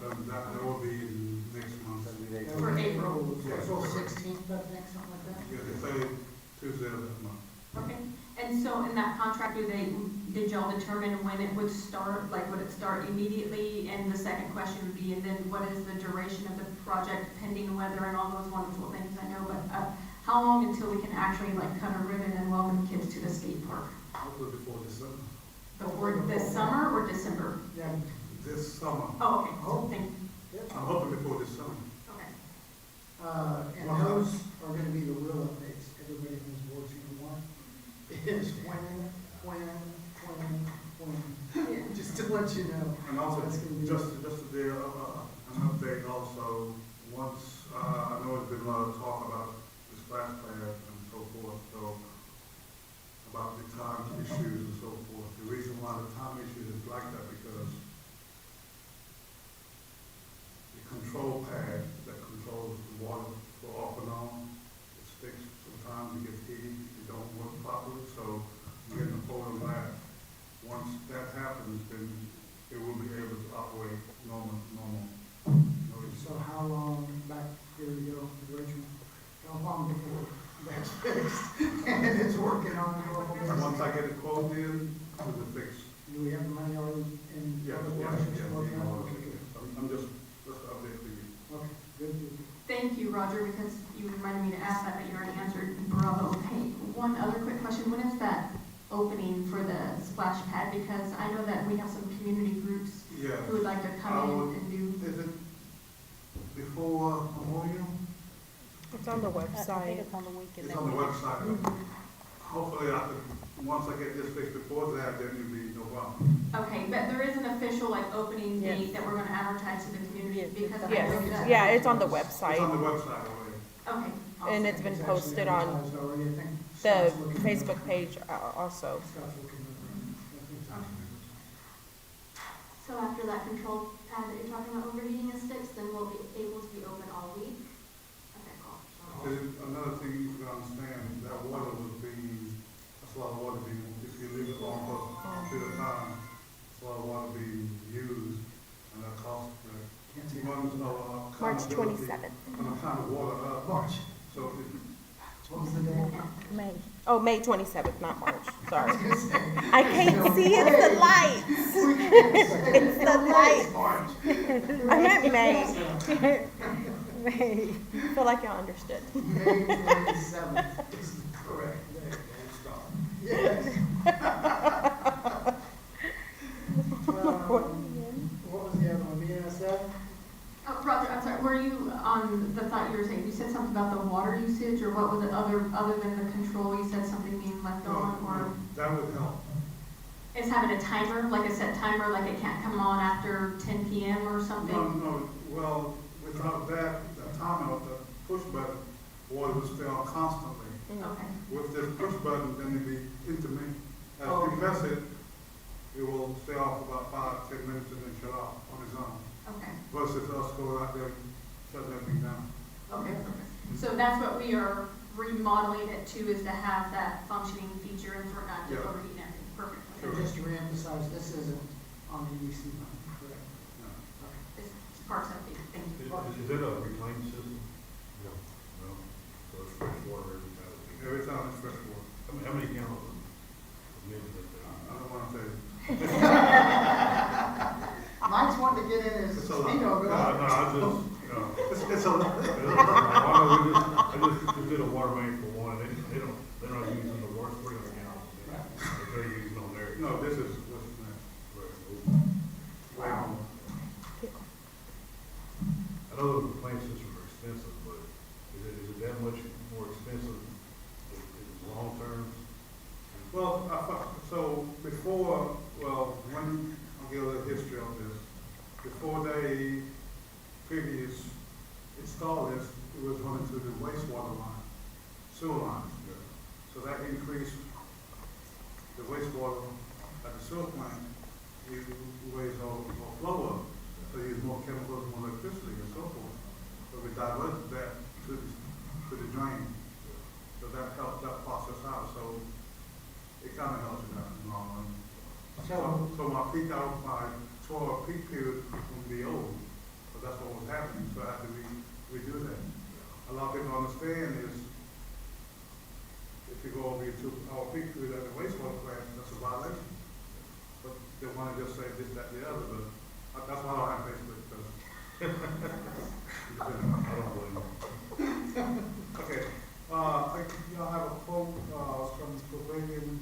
That will be in next month. That'd be next For month. April. April 16th, I think, something like that. Yeah, they say Tuesday of this month. Okay, and so in that contract, did y'all determine when it would start? Like, would it start immediately? And the second question would be, and then what is the duration of the project pending weather and all those wonderful things I know, but, how long until we can actually like cut a ribbon and welcome kids to the skate park? Hopefully before December. Before this summer or December? Yeah, This summer. Oh, okay, thank you. I'm hoping before this summer. Okay. and those are gonna be the real updates. Everybody in this board's gonna want is when, just to let you know. And also, That's gonna be- just to be an update also, once, I know there's been a lot of talk about the splash pad and so forth, so about the time issues and so forth. The reason why the time issue is like that because the control pad that controls the water flow off and on, it sticks sometimes, it gets heated, it don't work properly, so we're getting a photo of that. Once that happens, then it will be able to operate normal. So how long, back, here we go, Rachel, how long before that's fixed and it's working on normal basis? Once I get it quoted in, it'll be fixed. Do we have the money already in? Yeah, other yeah, works? yeah. Okay, good. I'm just update for you. Okay, good. Thank you, Roger, because you reminded me to ask that, but you already answered. Bravo. Hey, one other quick question. When is that opening for the splash pad? Because I know that we have some community groups Yeah. who would like to come in and do. Is it before Memorial? It's on the website. it's on the weekend. It's on the website. Hopefully once I get this fixed before that, then it'll be no problem. Okay, but there is an official like opening Yes. date that we're gonna advertise to the community Yes, because I it's know on that. Yeah, it's on the It's on website. the website already. Okay. And it's been posted on Advertised already, I think. the Scott's looking- Facebook page also. Scott's looking over it. So after that control pad that you're talking about overheating is fixed, then we'll be able to be open all week? Okay, cool. Another thing you can understand, that water was being, that's a lot of water being, if you leave it long for a period of time, it's a lot of water being used, and that costs, runs no March accountability 27th. on the kind of water up. March, So what was the date? May. Oh, May 27th, not March. Sorry. I I can't see it. It's the lights. It's the lights. March. I meant May. May. I feel like y'all understood. May 27th is the correct date. Yes. What was the other one, BNSF? Oh, Roger, I'm sorry, were you on the thought you were saying, you said something about the water usage, or what was it, other than the control, you said something being left on, or that would help. it's having a timer, like a set timer, like it can't come on after 10 p.m. or something? No, well, without that, the timer of the push button, water would stay on constantly. Okay, With this push button, then it'd be intermittent. As Oh. you press it, it will stay off for about 5-10 minutes and then shut off on its own. okay, Versus us going out there and shutting everything down. okay. So that's what we are remodeling it to, is to have that functioning feature and for not to Yeah. overheat everything. And just to reemphasize, this isn't on the EDC money, correct? It's Parks and Rec. Thank you. Is it a reclaim system? No. No? So it's fresh water every time? Every time it's fresh water. How many gallons of milk is that? I don't wanna tell you. Mike's wanting to get in his It's a lot. speedo, go No, ahead. I just, It's a lot. I just did a water main for one, they're not using the worst 300 gallons. That they're using on there. No, this is, what's next? Wow. I know the reclaim systems are expensive, but is it that much more expensive in long term? Well, so before, well, when, I'll give a little history on this. Before they previous installed this, it was running through the wastewater line, sewer line. So that increased the wastewater at the sewer plant, it ways all flow up. So you use more chemicals, more electricity and so forth. So we diverted that to the drain. So that helped that process out. So it kind of helps in that in the long run. So my peak out, my 12 peak period would be over. But that's what was happening. So I had to redo that. A lot of people understand is if you go over your 2 hour peak period at the wastewater plant, that's a violation. But they want to just say this, that, the other. But that's why I don't have Facebook. I don't blame you. Okay. I have a quote from Pavilion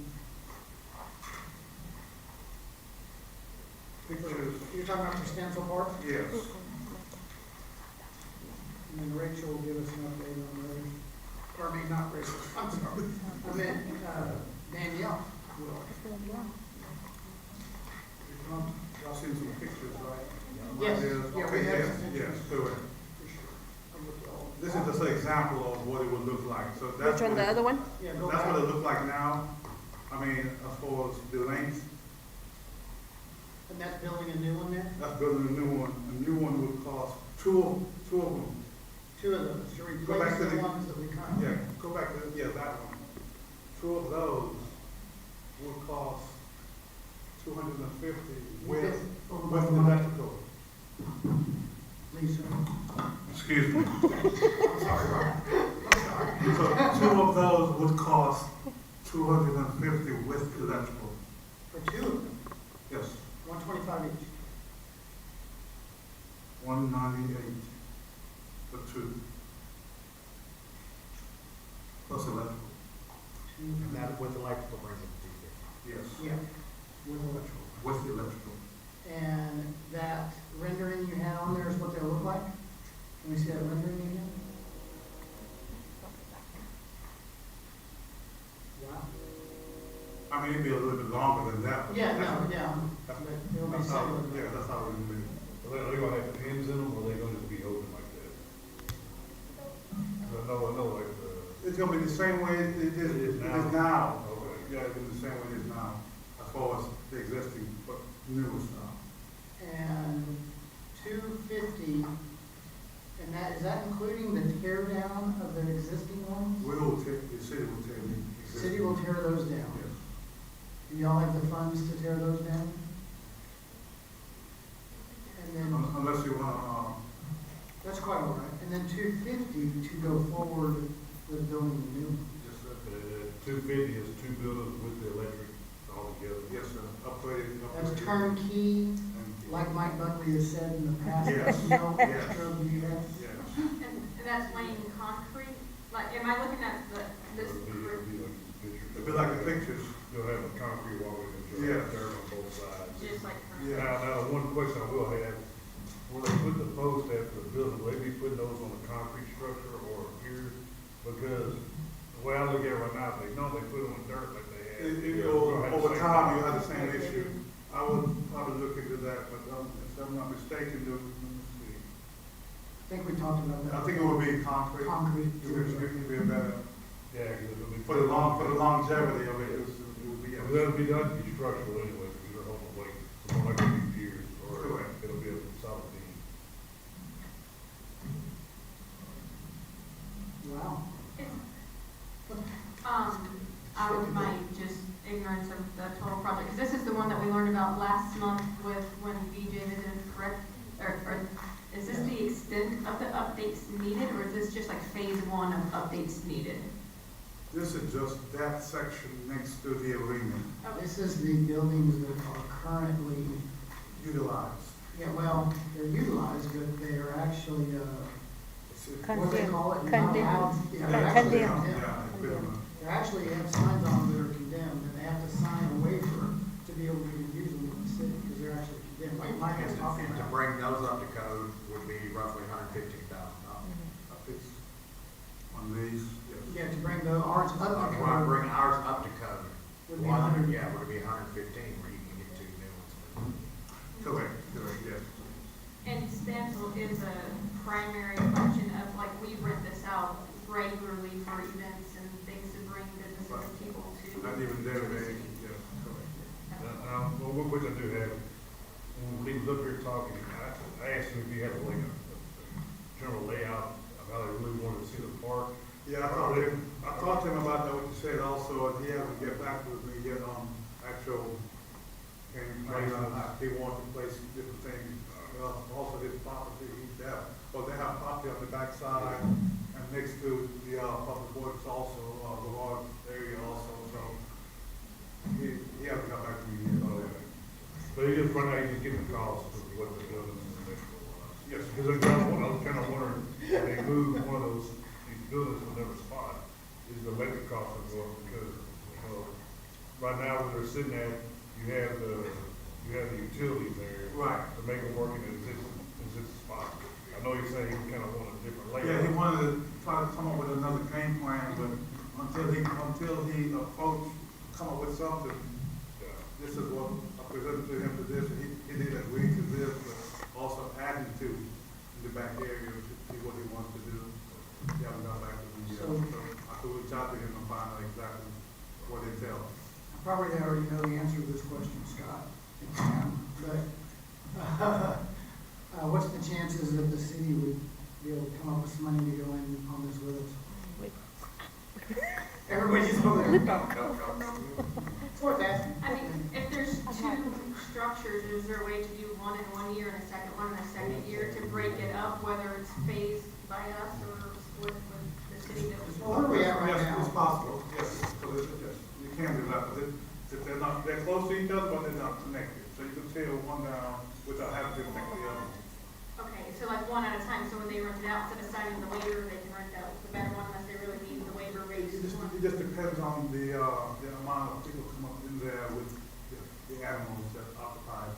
Pictures. You're talking about for Stansel Park? Yes. And then Rachel will give us an update on those. Or I mean, not Rachel, I'm sorry. I meant, Danielle will. Y'all seen some pictures, right? Yes. Okay, Yeah, we have yes, some yes, do it. I'm with you all. This is just an example of what it would look like. So that's Which one, what the other one? Yeah, go That's back. what it looks like now. I mean, as far as the length, And that's building a new one there? that's building a new one. A new one would cost two of them. Two of those, to Go back replace to the the- ones that we currently. Yeah, go back to, that one. Two of those would cost $250 with electrical. Lisa. Excuse me. I'm sorry, Rob. I'm sorry. So two of those would cost $250 with electrical. For two of them, Yes, 125 each. $198 for two. Plus electrical. And that with electrical brings it to 250. Yes. Yeah, with electrical. With electrical. And that rendering you had on there is what they'll look like? Can we see that rendering again? Wow. I mean, it'd be a little bit longer than that. But Yeah, that's- no, yeah, That's, but it'll be that's how, similar. yeah, that's how it would be. Are they gonna have pins in them, or are they gonna just be open like that? I know, like, It's gonna be the same way it is now. Okay. Yeah, it'll be the same way it is now, as far as the existing, but newer stuff. And 250, and that, is that including the tear down of the existing ones? The city will tear the existing. City will tear those down. Yes. Do y'all have the funds to tear those down? And then, Unless you wanna, that's quite all right. And then 250 to go forward with building the new one. just, 250 is 2 buildings with the electric all together. yes, sir, upgrade. That's turnkey, like Mike Buckley has said in the past. Yes. No Yes. extra BS. Yes. And that's laying concrete, like, am I looking at this? It'll be like these pictures. It'd be like the pictures. You'll have a concrete walkway and you'll Yes. have dirt on both sides. Just like. Yeah. Now, one question I will have, will they put the posts after the building, will they be putting those on a concrete structure or here? Because the way I look at it right now, they know they put them in dirt like they have. Over time, you have the same issue. I would probably look into that, but if I'm not mistaken, let me see. I think we talked about that. I think it would be concrete. Concrete. It would be a better, Yeah, because it'll be. for the longevity of it, it would be. It'll be done to be structural anyway, because you're holding weight, so more like a few years, or Correct. it'll be a solid beam. Wow. Out of my just ignorance of the total project, because this is phase one of updates needed? This is just that section next to the arena This is the buildings that are currently, utilized. yeah, well, they're utilized, but they are actually, what do they Condemned. call it? Not Condemned. allowed- Yeah, they're actually Condemned. condemned. They actually have signs on them that are condemned, and they have to sign a waiver to be able to even use them in the city, because they're actually condemned, like Mike was talking And to about. bring those up to code would be roughly $115,000. It's on these, yes. Yeah, to bring the ours up to When I code. bring ours up to code, Would be one, 100. yeah, would it be 115 where you can get two new ones? Correct, yes. And stencil is a primary function of, like, we rent this out regularly for events and things to bring businesses and people to. Not even there, they, yes, correct. Well, which I do have, when he was up here talking, I asked him if he had like a general layout of how they really wanted to see the park. Yeah, I talked to him about that, what you said also, and he hasn't get back with me yet on actual, and he wants to place different things. Also his property, he's there, but they have property on the backside and next to the, public works also, the large area also, so he hasn't got back to me yet. But he just, right now, he's just getting the cost of what the buildings and the next one. Yes, because I was kind of wondering, if they move one of these buildings to another spot, is the electric cost will go up because, right now where they're sitting at, you have the utilities there. Right. To make it work in this spot. I know you're saying he kind of want a different layout. Yeah, he wanted to try to come up with another game plan, but until he approached, come up with something, this is what I presented to him for this, and he did agree to this, but also adding to the back area to see what he wants to do. He hasn't got back to me yet, so I could reach out to him and find out exactly what they tell. Probably they already know the answer to this question, Scott, but, what's the chances that the city would be able to come up with some money to go in on this with us? Everybody's over there. It's worth asking. I mean, if there's two structures, is there a way to do one in 1 year and a second one in the second year to break it up, whether it's phased by us or split with the city that was? Well, where are we at right Yes, now? it's possible, yes, yes, you can do that, but if they're close to each other, but they're not connected, so you can tear one down without having to connect the other. Okay, so like one at a time, so when they rent it out, instead of signing the waiver, they can rent out the better one unless they really need the waiver raised. It just depends on the amount of people come up in there with the animals that occupy.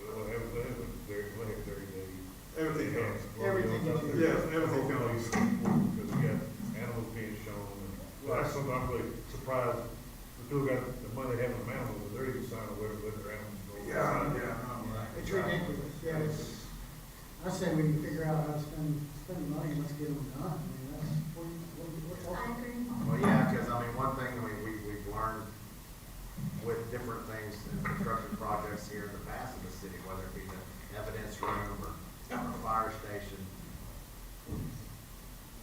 Well, everything, very, like 30 days. Everything else. Everything is. Yes, everything else. Because we got animals being shown, and that's something I'm really surprised. The people got the money having them animals, but they're even signing a waiver let their animals go. It's ridiculous, yeah, I say we can figure out how to spend money and let's get them done. I mean, that's, what's I else? agree. Well, yeah, because I mean, one thing we've learned with different things in construction projects here in the past in the city, whether it be the evidence room or a fire station.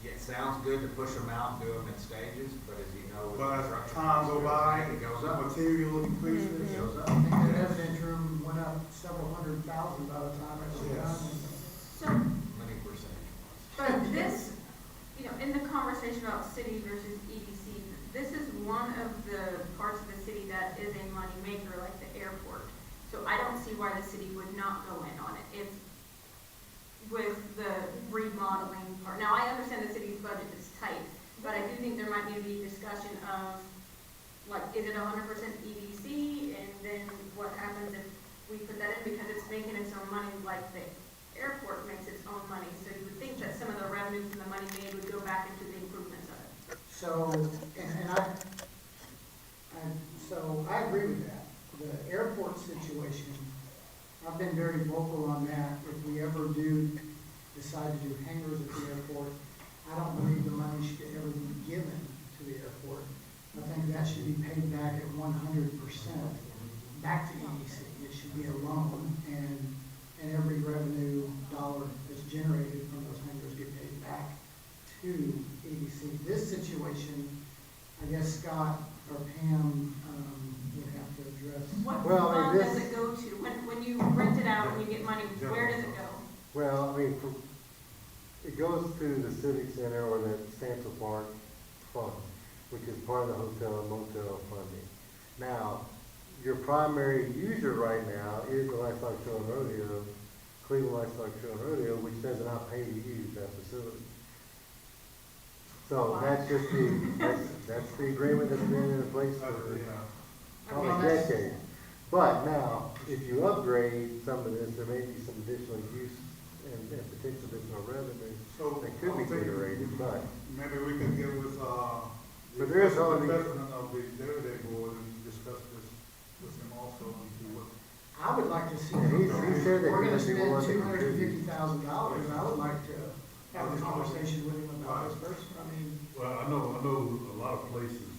It sounds good to push them out and do them in stages, but as you know, with But as construction, time go by, it goes up. material It increases. goes I up. think that evidence room went up several $100,000 by the time it was Yes. done. So, Many percentage. but this, you know, in the conversation about city versus EDC, this is one of the parts of the city that is a money maker, like the airport. So I don't see why the city would not go in on it. If, with the remodeling part. Now, I understand the city's budget is tight, but I do think there might need to be discussion of, like, is it 100% EDC? And then what happens if we put that in, because it's making its own money, like the airport makes its own money. So you would think that some of the revenue from the money made would go back into the improvements of it. So, so I agree with that. The airport situation, I've been very vocal on that. If we ever do decide to do hangars at the airport, I don't believe the money should ever be given to the airport. I think that should be paid back at 100% back to EDC. It should be a loan, and every revenue dollar that's generated from those hangars get paid back to EDC. This situation, I guess Scott or Pam would have to address. What Well, I fund mean, does this- it go to? When you rent it out and you get money, where does it go? Well, I mean, it goes to the Civic Center or the Stanton Park Fund, which is part of the hotel and motel funding. Now, your primary user right now is the Livestock Show and Rodeo, Cleveland Livestock Show and Rodeo, which does not pay to use that facility. So that's just that's the agreement that's been in place for almost decades. But now, if you upgrade some of this, there may be some additional use and potential additional revenue that could be generated, but. Maybe we can get with, But there is the already. president of the Dairy Day Board and discuss this with him also and see what. I would like to see, Yeah, he said that we're he gonna would be spend willing to $250,000, I would like to have a conversation with him about this person, I mean. Well, I know a lot of places,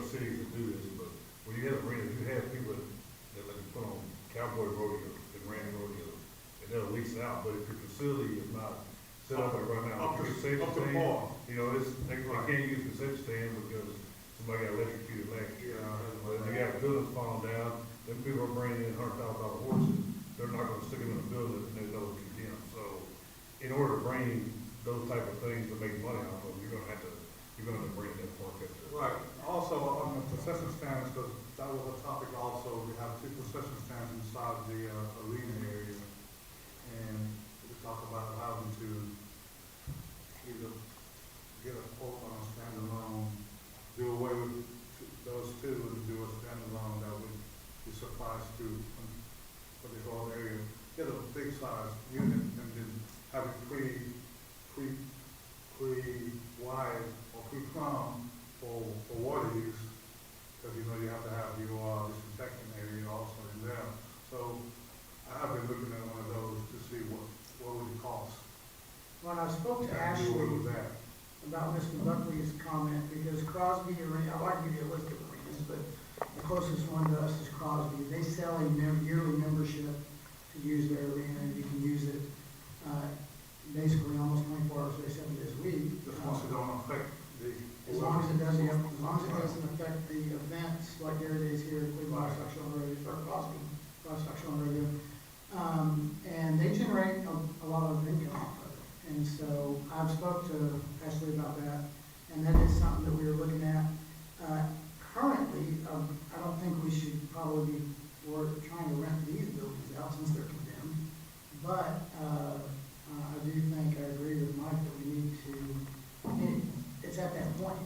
cities that do this, but when you have arenas, you have people that like to put on cowboy rodeos and ranch rodeos, and they'll lease out, but if your facility is not set up like right now, Up to concession the stand, bar. you know, they can't use concession stand because somebody got electrocuted last year. And they got buildings falling down, then people are bringing in $100,000 horses, they're not gonna stick them in a building that they know is condemned, so in order to bring those type of things to make money off of, you're gonna have to bring that park up there. Right, also on the concession stands, because that was a topic also, we have 2 concession stands inside the arena area. And we talked about having to either get a quote on a standalone, do away with those 2 and do a standalone that would be suffice to, for the whole area. Get a big size unit and then have it pre-wide or pre-plumb for water use, because you know you have to have your disinfectant area also in there. So I have been looking at one of those to see what would it cost. When I spoke to And do Ashley away with that. about Mr. Buckley's comment, because Crosby Arena, I'd like to give you a list of arenas, but the closest one to us is Crosby. They sell a yearly membership to use their arena, and you can use it, basically almost 24 hours a day, 7 days a week. Just once it don't affect the. As long as it doesn't, as long as it doesn't affect the events like Dairy Days here, Cleveland Livestock Show and Rodeo, or Crosby Livestock Show and Rodeo. And they generate a lot of income off of it. And so I've spoke to Ashley about that, and that is something that we are looking at. Currently, I don't think we should probably be, we're trying to rent these buildings out since they're condemned. But, I do think, I agree with Mike that we need to, it's at that point.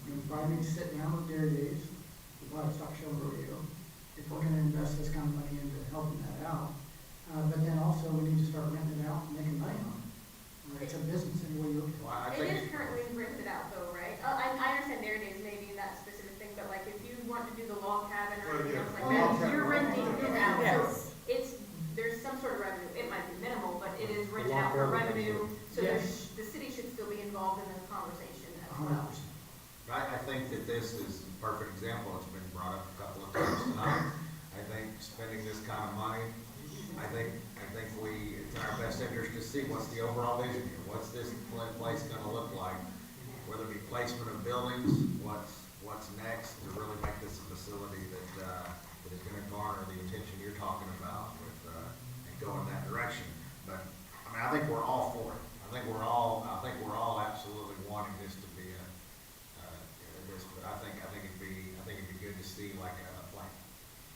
We probably need to sit down with Dairy Days, the Livestock Show and Rodeo, if we're gonna invest this kind of money into helping that out. But then also, we need to start renting it out and making money on it. It's a business any way you look at it. It is currently rented out though, right? I understand Dairy Days maybe that specific thing, but like if you want to do the log cabin or anything else like that, you're renting it out. So it's, there's some sort of revenue. It might be minimal, but it is rented out for revenue. So there's, the city should still be involved in the conversation as well. I think that this is a perfect example. It's been brought up a couple of times tonight. I think spending this kind of money, I think it's in our best interest to see what's the overall vision here. What's this place gonna look like? Whether it be placement of buildings, what's next to really make this a facility that is gonna garner the attention you're talking about with, and go in that direction. But, I mean, I think we're all for it. I think we're all absolutely wanting this to be this, but I think it'd be good to see like a plan.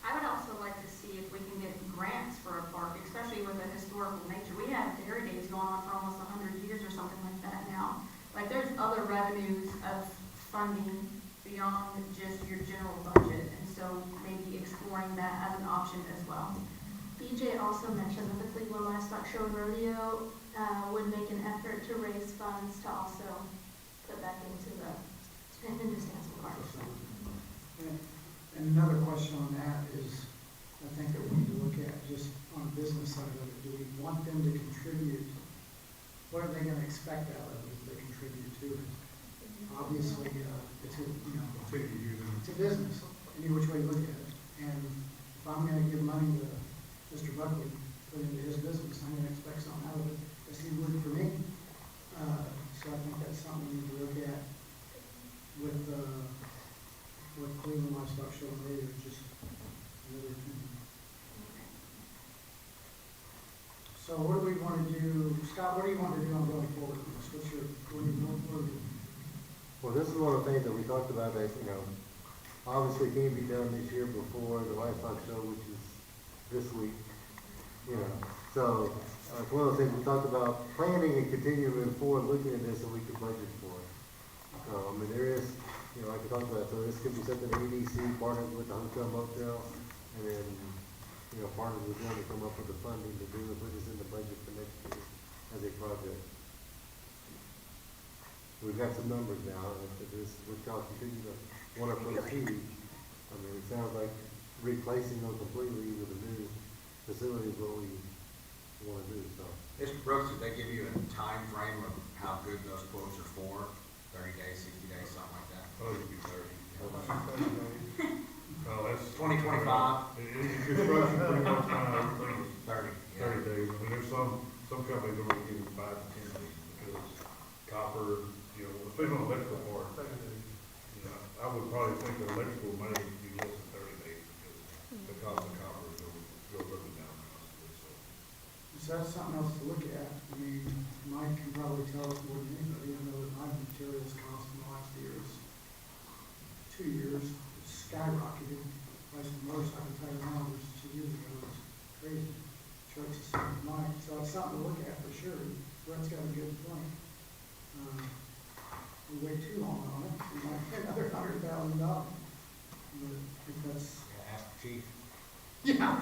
I would also like to see if we can get grants for a park, especially with the historical nature. We have Dairy Days going on for almost 100 years or something like that now. Like there's other revenues of funding beyond just your general budget, and so maybe exploring that as an option as well. BJ also mentioned that the Cleveland Livestock Show and Rodeo would make an effort to raise funds to also put back into Stanton Park. And another question on that is, I think that we need to look at just on the business side of it. Do we want them to contribute? What are they gonna expect out of it if they contribute to it? Obviously, it's a business, any which way you look at it. And if I'm gonna give money to Mr. Buckley, put into his business, I'm gonna expect something out of it as he would for me. So I think that's something we need to look at with Cleveland Livestock Show and Rodeo, just another thing. So what do we want to do, Scott, what do you want to do on going forward with this? What's your, what do you? Well, this is one of the things that we talked about that, obviously can't be done this year before the livestock show, which is this week, So, it's one of those things, we talked about planning and continuing moving forward, looking at this and we could budget for it. There is, like we talked about, so this could be something EDC partners with the hotel motel, and then, partners with them to come up with the funding to do it, put this in the budget for next year as a project. We've got some numbers now, if this, which y'all continue to want to proceed. It sounds like replacing them completely with a new facility is what we want to do, so. Mr. Brooks, did they give you a time frame of how good those quotes are for? 30 days, 60 days, something like that? Oh, it'd be 30. Oh, that's. 2025? In construction, pretty much now, everything is 30. 30 days. There's some companies that will give you 5 to 10 days because copper, especially on the electrical part. I would probably think that electrical might be less than 30 days because the cost of copper goes up and down constantly, so. So that's something else to look at. Mike can probably tell us more than anybody, even though my materials cost in the last 2 years, skyrocketed. Price of motorcycle tire now versus 2 years ago was crazy. Trucks the same as mine, so it's something to look at for sure. Brett's got a good point. We wait too long on it, we might get another $100,000. But if that's. Yeah, ask the chief. Yeah,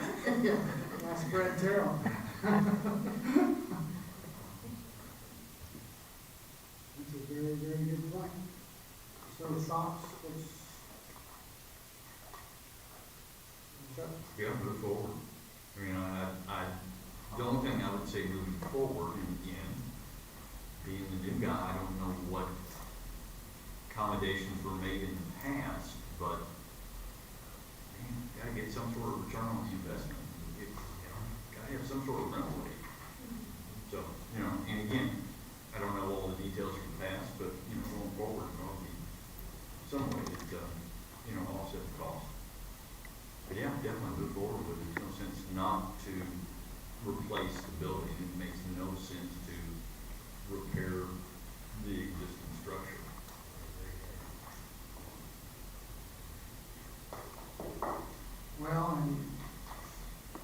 ask Brett Terrell. That's a very, very good point. So thoughts, Yeah, move forward. The only thing I would say moving forward, and again, being the new guy, I don't know what accommodations were made in the past, but gotta get some sort of return on the investment. Gotta have some sort of rental rate. So, and again, I don't know all the details from the past, but, going forward, there'll be some way that, offset the cost. But yeah, definitely move forward with it. There's no sense not to replace the building. It makes no sense to repair the existing structure. well, and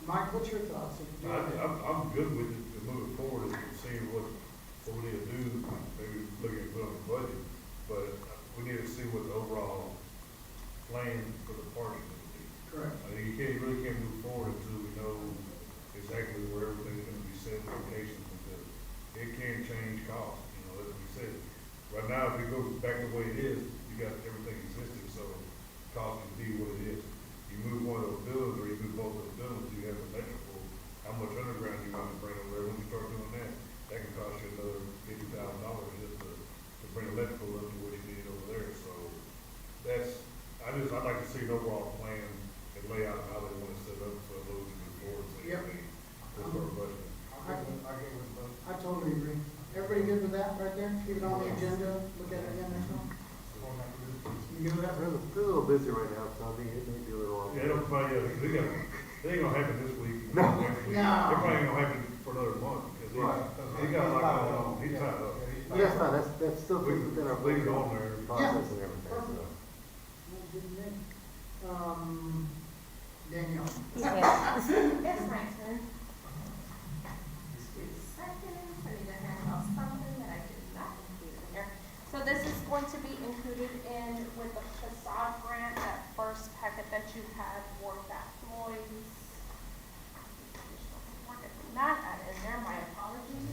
Mike, what's your thoughts? I'm good with it to move forward and see what we need to do, maybe looking at putting on the budget, but we need to see what the overall plan for the parking will be. Correct. You really can't move forward until we know exactly where everything's gonna be set, locations, because it can change costs, as we said. Right now, if it goes back the way it is, you got everything existing, so cost can be what it is. You move one of those buildings, or you move both of those buildings, you have electrical, how much underground you want to bring over there, when you start doing that, that can cost you another $50,000 just to bring electrical up to what you need over there, so I'd like to see an overall plan and lay out how they want to set up so those can move forward, so Yep. we'll start budgeting. I totally agree. Everybody good with that right there? Keep it on the agenda, look at it again next month? You good with that? We're a little busy right now, so it may be a little long. Yeah, don't find out, because it ain't gonna happen this week. No. Next week. No. It probably ain't gonna happen for another month, because he got a lot going on, he's tied up. But that's fine, that's still within our Leave it budget on there. process and everything, so. Danielle. Yes. It's my turn. 2 seconds, I need to hand out something that I did not include in here. So this is going to be included in with the facade grant, that first packet that you had for that Floyd's. Not add in there, my apologies.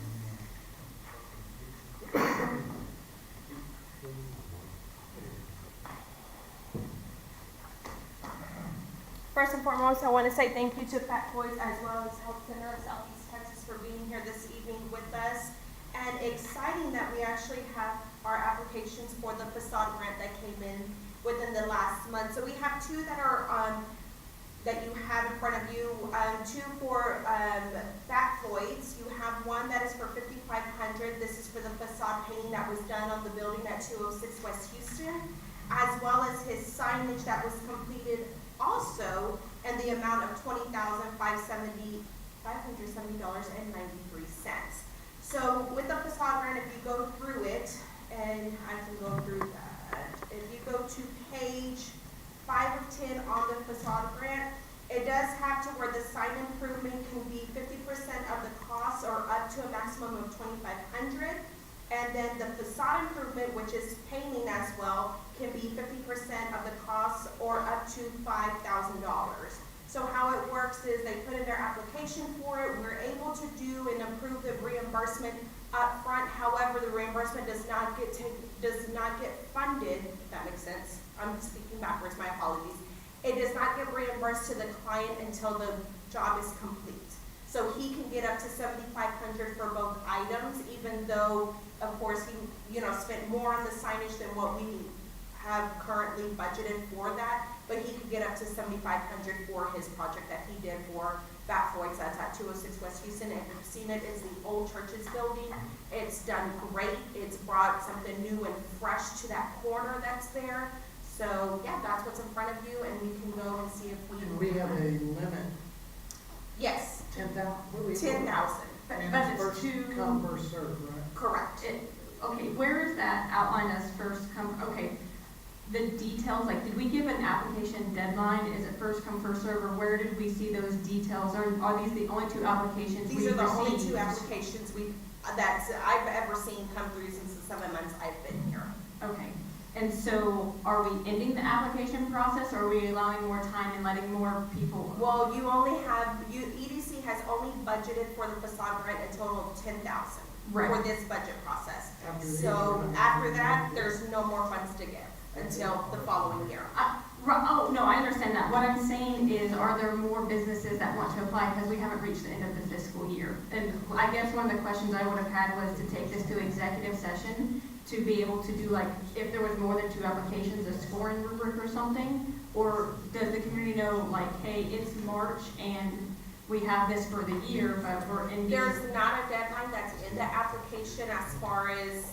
First and foremost, I want to say thank you to Fat Boys as well as Health Center of Southeast Texas for being here this evening with us. And exciting that we actually have our applications for the facade grant that came in within the last month. So we have 2 that are that you have in front of you, 2 for Fat Floyd's. You have one that is for $5,500. This is for the facade painting that was done on the building at 206 West Houston, as well as his signage that was completed also, and the amount of $20,570 $170.93. So with the facade grant, if you go through it, and I can go through that, if you go to page 5 of 10 on the facade grant, it does have to where the sign improvement can be 50% of the cost or up to a maximum of $2,500. And then the facade improvement, which is painting as well, can be 50% of the cost or up to $5,000. So how it works is they put in their application for it. We're able to do and approve the reimbursement up front. However, the reimbursement does not get funded, if that makes sense. I'm speaking backwards, my apologies. It does not get reimbursed to the client until the job is complete. So he can get up to $7,500 for both items, even though, of course, he spent more on the signage than what we have currently budgeted for that. But he could get up to $7,500 for his project that he did for Fat Floyd's. That's at 206 West Houston. And if you've seen it, it's the old churches building. It's done great. It's brought something new and fresh to that corner that's there. So yeah, that's what's in front of you, and we can go and see if we. And we have a limit, Yes. 10,000. 10,000. But And it's it's first two. come, first served, right? Correct. Okay, where is that outlined as first come, okay, the details, like, did we give an application deadline? Is it first come, first serve, or where did we see those details? Or are these the only two applications we These are the only received? two applications I've ever seen come through since the 7 months I've been here. Okay, and so are we ending the application process, or are we allowing more time and letting more people? Well, EDC has only budgeted for the facade grant a total of $10,000 Right. for this budget process. After After that, there's no more funds to give until the following year. Oh, no, I understand that. What I'm saying is, are there more businesses that want to apply because we haven't reached the end of the fiscal year? And I guess one of the questions I would have had was to take this to executive session to be able to do, like, if there was more than 2 applications, a scoring rubric or something? Or does the community know, like, hey, it's March and we have this for the year, but we're in. There's not a deadline that's in the application as far as,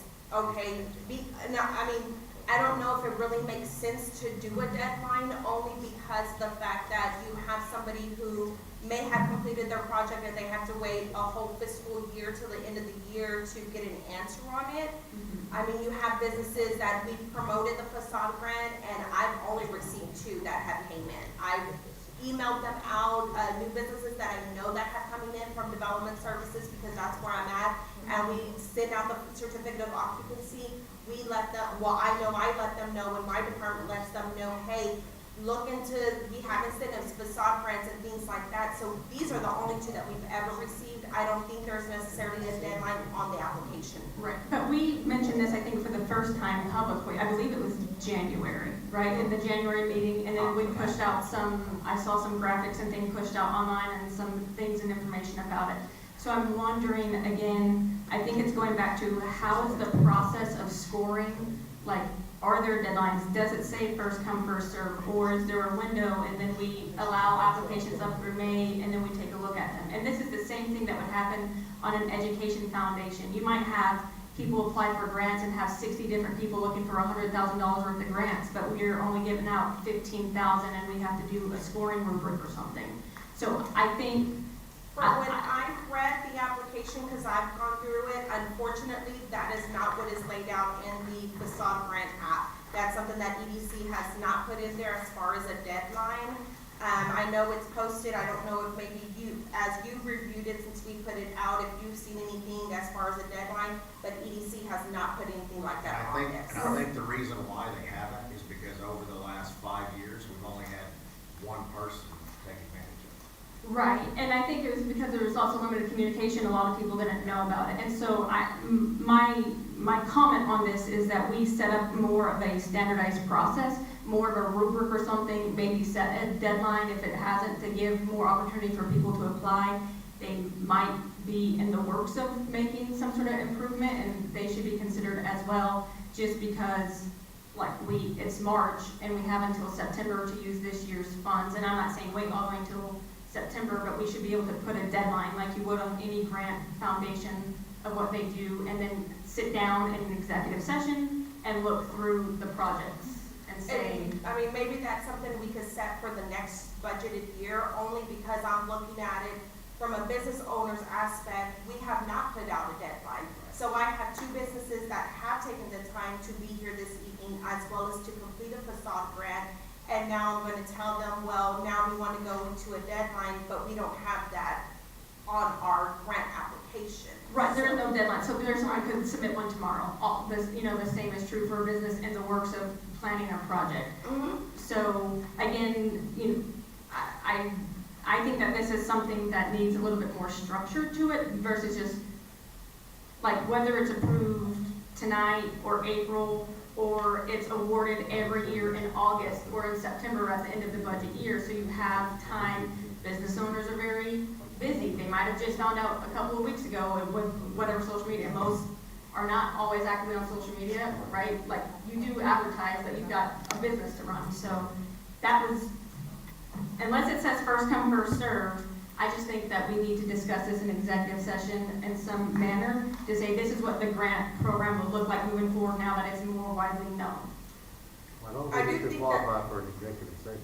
I don't know if it really makes sense to do a deadline, only because the fact that you have somebody who may have completed their project and they have to wait a whole fiscal year till the end of the year to get an answer on it. Mm-hmm. I mean, you have businesses that we've promoted the facade grant, and I've only received 2 that have came in. I've emailed them out, new businesses that I know that have coming in from development services, because that's where I'm at, and we send out the certificate of occupancy. We let them know, and my department lets them know, hey, we have incentives, facade grants and things like that. So these are the only 2 that we've ever received. I don't think there's necessarily a deadline on the application. Right, but we mentioned this, I think, for the first time publicly. I believe it was January, right, in the January meeting, and then we pushed out I saw some graphics and things pushed out online and some things and information about it. So I'm wondering, again, I think it's going back to how is the process of scoring, like, are there deadlines? Does it say first come, first serve, or is there a window and then we allow applications up through May and then we take a look at them? And this is the same thing that would happen on an education foundation. You might have people apply for grants and have 60 different people looking for $100,000 worth of grants, but we're only giving out 15,000 and we have to do a scoring rubric or something. So I think When I read the application, because I've gone through it, unfortunately, that is not what is laid out in the facade grant app. That's something that EDC has not put in there as far as a deadline. I know it's posted. I don't know if maybe as you've reviewed it since we put it out, if you've seen anything as far as a deadline, but EDC has not put anything like that on this. And I think the reason why they haven't is because over the last 5 years, we've only had 1 person take advantage of it. right, and I think it was because there was also limited communication. A lot of people didn't know about it, and so my comment on this is that we set up more of a standardized process, more of a rubric or something, maybe set a deadline if it hasn't, to give more opportunity for people to apply. They might be in the works of making some sort of improvement, and they should be considered as well, just because it's March and we have until September to use this year's funds. And I'm not saying wait all the way until September, but we should be able to put a deadline like you would on any grant foundation of what they do, and then sit down in an executive session and look through the projects and say. Maybe that's something we could set for the next budgeted year, only because I'm looking at it from a business owner's aspect, we have not put out a deadline. So I have two businesses that have taken the time to be here this evening, as well as to complete a facade grant. And now I'm gonna tell them, well, now we wanna go into a deadline, but we don't have that on our grant application. Right, there is no deadline, so there's, I could submit one tomorrow. All this, you know, the same is true for a business in the works of planning a project. So, again, you know, I think that this is something that needs a little bit more structure to it versus just, like, whether it's approved tonight or April, or it's awarded every year in August or in September at the end of the budget year, so you have time. Business owners are very busy. They might have just found out a couple of weeks ago with whatever social media. Most are not always actively on social media, right? Like, you do advertise that you've got a business to run. So that was, unless it says first come, first served, I just think that we need to discuss this in executive session in some manner to say this is what the grant program will look like moving forward now that it's more widely known. I don't I do think it's think qualified for an executive session.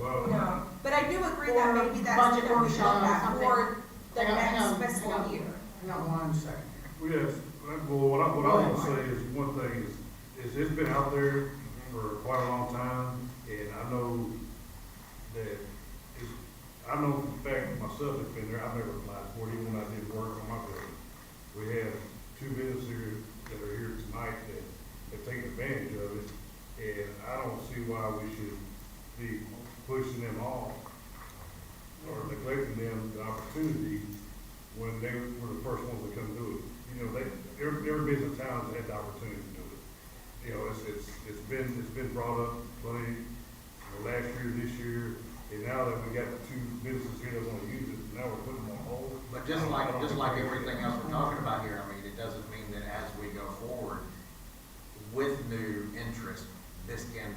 No, but I do agree that Or maybe that's budget something we look workshop or at something. for the Hang on, next fiscal hang on. year. Hang on one second here. Yes, well, what I want to say is, one thing is it's been out there for quite a long time, and I know that it's, I know for a fact myself that's been there, I've never applied for it, even when I did work on my building. We have two businesses here that are here tonight that have taken advantage of it, and I don't see why we should be pushing them off or neglecting them the opportunity when they were the first ones to come do it. You know, every business in town has had the opportunity to do it. You know, it's been brought up plenty, last year, this year, and now that we got the two businesses here that want to use it, now we're putting them on hold. But just like everything else we're talking about here, I mean, it doesn't mean that as we go forward with new interest, this can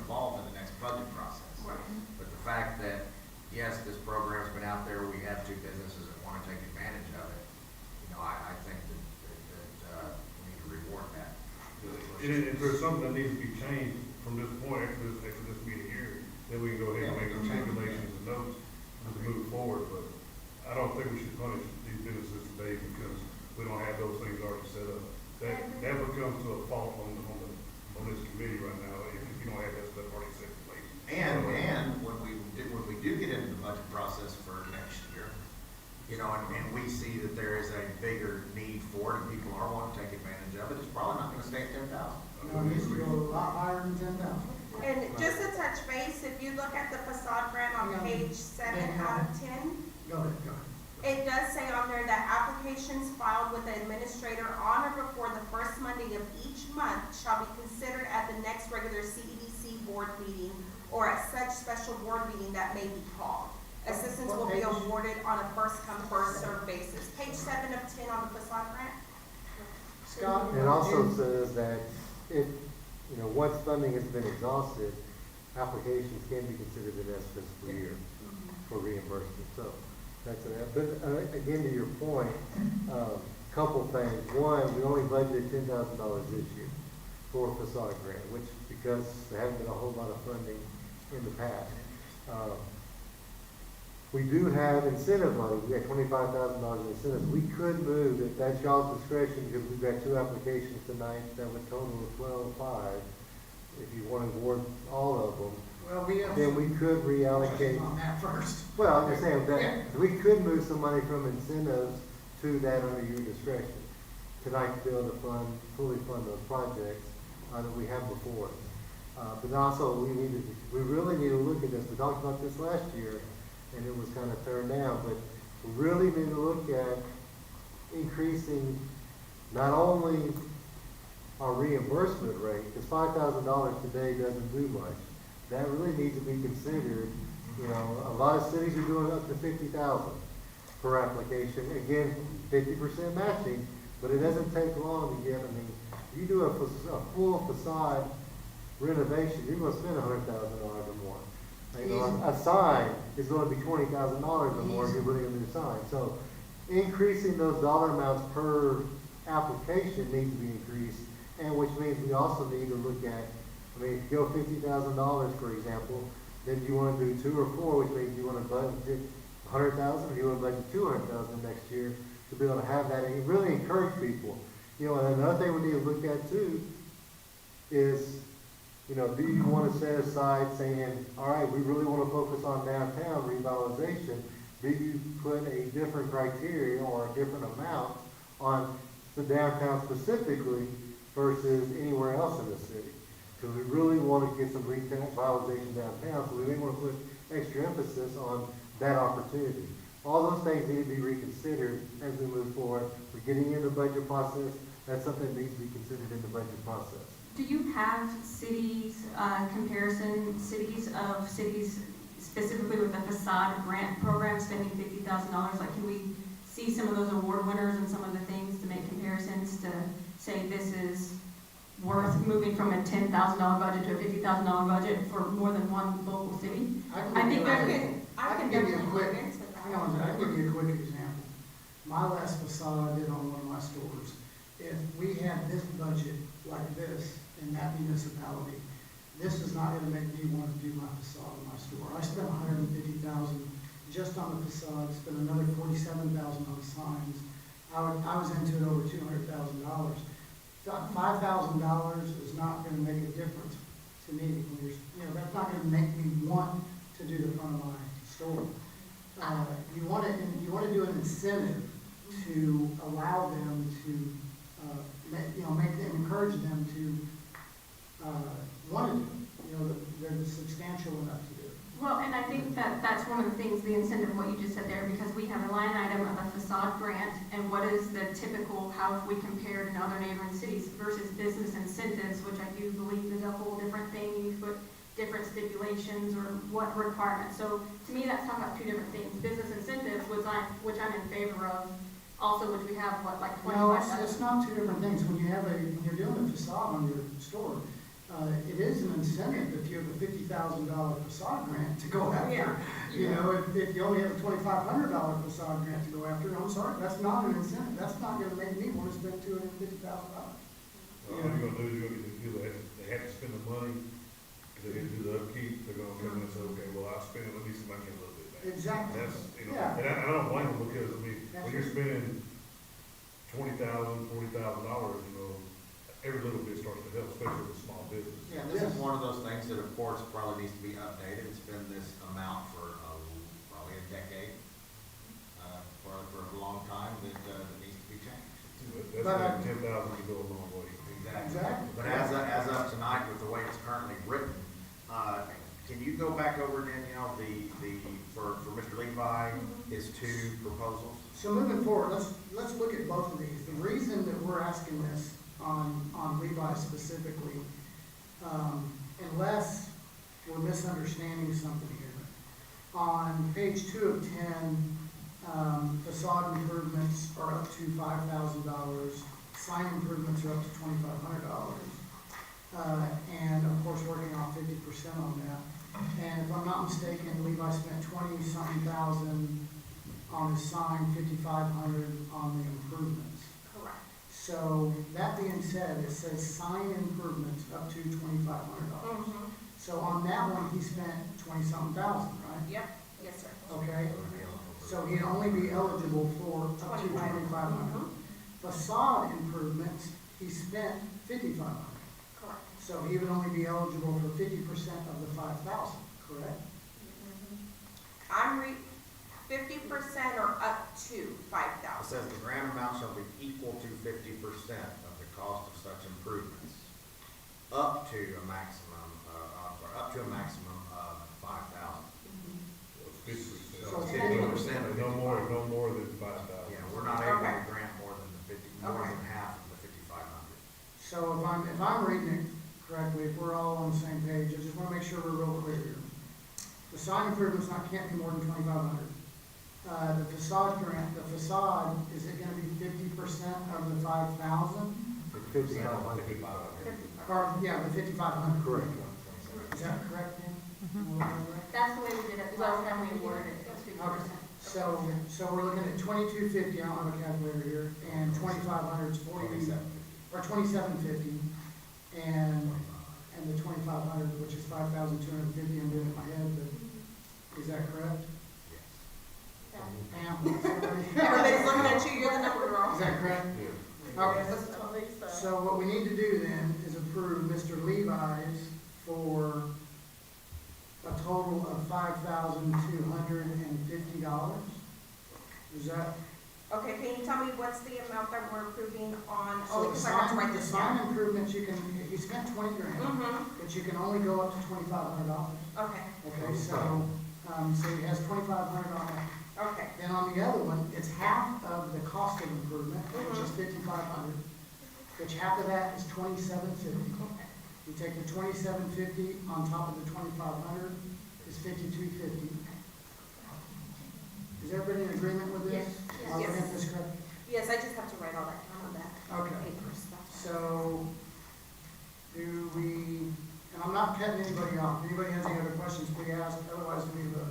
evolve in the next budget process. Right. But the fact that, yes, this program's been out there, we have two businesses that want to take advantage of it, you know, I think that we need to reward that. If there's something that needs to be changed from this point, after this meeting here, then we can go ahead and make some regulations and notes to move forward, but I don't think we should punish these businesses today because we don't have those things already set up. That becomes to a fault on this committee right now, if you don't have that stuff already set in place. And when we do get into the budget process for next year, you know, and we see that there is a bigger need for it and people are wanting to take advantage of it, it's probably not gonna stay at 10,000. You know, it needs to go a lot higher than 10,000. And just to touch base, if you look at the facade grant on page 7 out of 10, Go ahead. it does say on there that applications filed with the administrator on or before the first Monday of each month shall be considered at the next regular CEDC board meeting or at such special board meeting that may be called. Assistance will be awarded on a first come, first served basis. Page 7 of 10 on the facade grant. Scott? It also says that if, you know, once funding has been exhausted, applications can be considered the next fiscal year for reimbursement. So that's it. But again, to your point, couple things. One, we only budgeted $10,000 this year for facade grant, which because there hasn't been a whole lot of funding in the past. We do have incentive money. We got $25,000 in incentives. We could move, if that's y'all's discretion, because we've got two applications tonight that would total $12,500. If you want to award all of them, Well, we have. then we could reallocate. On that first. Well, I'm just saying Yeah. that we could move some money from incentives to that under your discretion tonight to be able to fully fund those projects that we have before us. But also we really need to look at this. We talked about this last year and it was kind of turned down, but we really need to look at increasing not only our reimbursement rate, because $5,000 today doesn't do much. That really needs to be considered. You know, a lot of cities are doing up to $50,000 per application. Again, 50% matching, but it doesn't take long to get. I mean, if you do a full facade renovation, you're going to spend $100,000 or more. You know, a sign is going to be $20,000 or more if you're putting a new sign. So, increasing those dollar amounts per application needs to be increased, and which means we also need to look at. I mean, if you go $50,000, for example, then you want to do 2 or 4, which means you want to budget 100,000, or do you want to budget 200,000 next year to be able to have that and really encourage people? You know, and another thing we need to look at too is, you know, do you want to set aside saying, all right, we really want to focus on downtown revitalization? Do you put a different criteria or a different amount on the downtown specifically versus anywhere else in the city? Because we really want to get some revitalization downtown, so we may want to put extra emphasis on that opportunity. All those things need to be reconsidered as we move forward. We're getting into the budget process. That's something that needs to be considered in the budget process. Do you have cities, comparison cities of cities specifically with the facade grant program spending $50,000? Like, can we see some of those award winners and some of the things to make comparisons to say this is worth moving from a $10,000 budget to a $50,000 budget for more than one local city? I think I can give you a quick, hang on, I can give you a quick example. My last facade I did on one of my stores, if we had this budget like this in that municipality, this is not gonna make me want to do my facade in my store. I spent $150,000 just on the facade, spent another $47,000 on signs. I was into it over $200,000. $5,000 is not gonna make a difference to me. When you're, you know, that's not gonna make me want to do the front of my store. You wanna do an incentive to allow them to, make them, encourage them to, want to do it. You know, they're substantial enough to do it. Well, and I think that that's one of the things, the incentive, what you just said there, because we have a line item of a facade grant, and what is the typical, how have we compared in other neighboring cities versus business incentives, which I do believe is a whole different thing. You put different stipulations or what requirements. So to me, that's talking about two different things. Business incentives, which I'm in favor of, also, which we have, like 25. No, it's not two different things. When you're doing a facade on your store, it is an incentive if you have a $50,000 facade grant to go after. Yeah. You know, if you only have a $2,500 facade grant to go after, I'm sorry, that's not an incentive. That's not gonna make me want to spend $250,000. All you're gonna do is they have to spend the money, because they didn't do the upkeep, they're gonna come in and say, okay, well, I spent at least money a little bit back. Exactly. That's, you know, Yeah. and I don't blame them, because, I mean, That's when you're spending $20,000, $40,000, you know, every little bit starts to help, especially with small business. Yeah, this is one of those things that, of course, probably needs to be updated. It's been this amount for probably a decade, for a long time, that needs to be changed. That's like 10,000 to go a long way. Exactly. But as of tonight, with the way it's currently written, can you go back over, Danielle, for Mr. Levi, his two proposals? So moving forward, let's look at both of these. The reason that we're asking this on Levi specifically, unless we're misunderstanding something here. On page 2 of 10, facade improvements are up to $5,000, sign improvements are up to $2,500, and of course working off 50% on that. And if I'm not mistaken, Levi spent 20-something thousand on the sign, 5,500 on the improvements. Correct. So, that being said, it says sign improvements up to $2,500. Mm-hmm. So on that one, he spent 20-something thousand, right? Yep, yes, sir. Okay, so he'd only be eligible for up to 2,500. Facade improvements, he spent 5,500. Correct. So he would only be eligible for 50% of the 5,000, correct? I'm 50% or up to It 5,000. says the grant amount shall be equal to 50% of the cost of such improvements, up to a maximum of 5,000. So it's 50%. No more than 5,000. Yeah, we're not able Okay. to grant more than more Okay. than half of the 5,500. So if I'm reading it correctly, if we're all on the same page, I just want to make sure we're real clear here. The sign improvements can't be more than 2,500. The facade grant, is it gonna be 50% of the 5,000? 5,500. Or, yeah, the 5,500. Correct. Is that correct, Dan? That's the way we did it last time we awarded it, it was 50%. So we're looking at 2,250, I don't have a calculator here, and 2,500 is 40, or 2,750, and the 2,500, which is 5,250, I'm doing it in my head, but is that correct? Yes. Pam, somebody? Everybody's looking at you, you're the number girl. Is that correct? Yeah. Okay, That's what Lisa. so what we need to do then is approve Mr. Levi's for a total of $5,250. Is that? Okay, can you tell me what's the amount that we're approving on, So only the because I have to write sign, the this sign down? improvements, you can, he spent 20 grand, Mm-hmm, but you can only go up to $2,500. okay, Okay, so, so he has $2,500 on that. okay. Then on the other one, it's half of the cost of improvement, which is $5,500, which half of that is $2,750. You take the $2,750 on top of the $2,500 is $5,250. Is everybody in agreement with this? Yes. Am I looking at this correct? Yes, I just have to write all that down on that Okay. paper stuff. So, do we, and I'm not cutting anybody off. If anybody has any other questions, please ask. Otherwise, we have a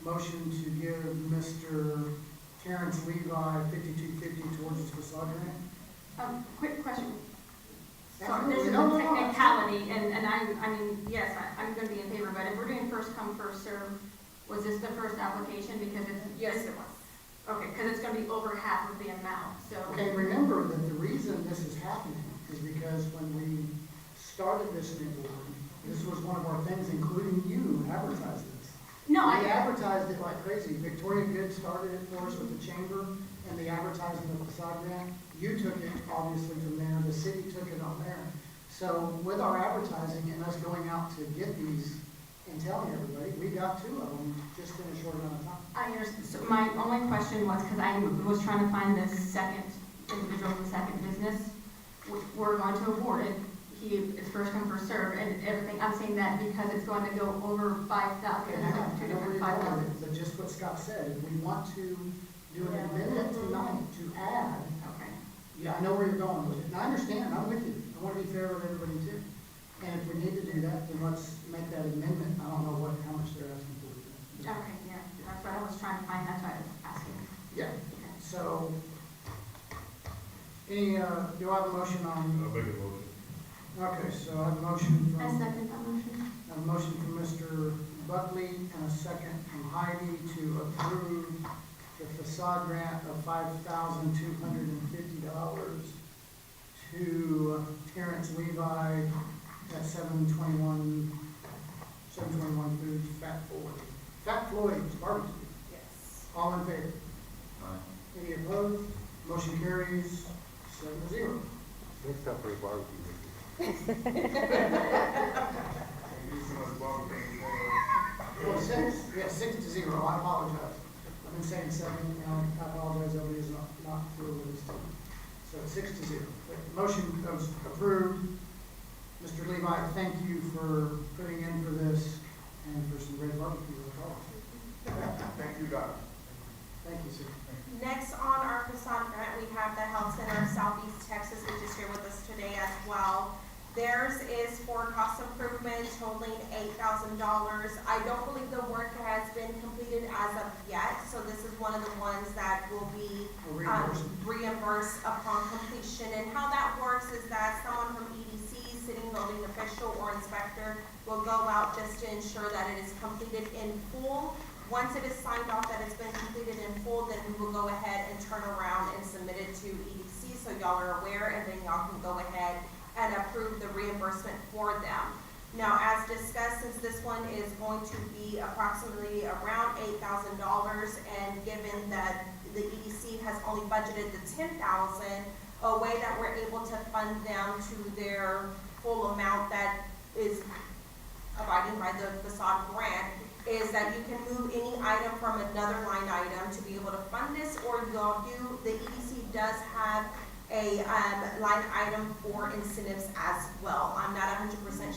motion to give Mr. Terrence Levi $5,250 towards his facade grant. Quick question. So Absolutely. this is No, a no, no, technicality, and I mean, yes, I'm gonna be in favor, but if we're doing first come, first serve, was this the first application? Because it's. Yes, it was. Okay, because it's gonna be over half of the amount, so. Okay, remember that the reason this is happening is because when we started this new board, this was one of our things, including you, advertised this. No, We I, advertised it like crazy. Victoria Good started it for us with the chamber and the advertising of the facade grant. You took it obviously from there, the city took it on there. So with our advertising and us going out to get these and telling everybody, we got 2 of them just in a short amount of time. I understand. So my only question was, because I was trying to find this second individual, the second business, we're going to award it. It's first come, first serve, and everything. I'm saying that because it's going to go over 5,000, Okay, it's now, like 2 I know where different you're going 5,000. with it, but just what Scott said, if we want to do an amendment tonight to add, Okay. yeah, I know where you're going with it, and I understand, I'm with you, I want to be fair with everybody too. And if we need to do that, then let's make that amendment, I don't know how much they're asking for. Okay, yeah, that's what I was trying to find, that's why I was asking. Yeah, so, do I have a motion on? I'll make a motion. Okay, so I have a motion I from, second that motion. a motion from Mr. Buckley and a second from Heidi to approve the facade grant of $5,250 to Terrence Levi at 721 Foods, Fat Floyd's Barbecue. Yes. All in favor? Any opposed? Motion carries 7-0. Next time for a barbecue. Well, 6-0, I apologize. I've been saying 7, and I apologize, everybody's not through with this team. So 6-0. The motion was approved. Mr. Levi, thank you for putting in for this and for some great barbecue. Thank you, Doctor. Thank you, sir. Next on our facade grant, we have the Health Center of Southeast Texas, which is here with us today as well. Theirs is for cost improvement totaling $8,000. I don't believe the work has been completed as of yet, so this is one of the ones that will be reimbursed upon completion. And how that works is that someone from EDC, sitting building official or inspector, will go out just to ensure that it is completed in full. Once it is signed off that it's been completed in full, then we will go ahead and turn around and submit it to EDC so y'all are aware, and then y'all can go ahead and approve the reimbursement for them. Now, as discussed, since this one is going to be approximately around $8,000, and given that the EDC has only budgeted the $10,000, a way that we're able to fund them to their full amount that is abiding by the facade grant is that you can move any item from another line item to be able to fund this, or y'all do, the EDC does have a line item for incentives as well. I'm not 100%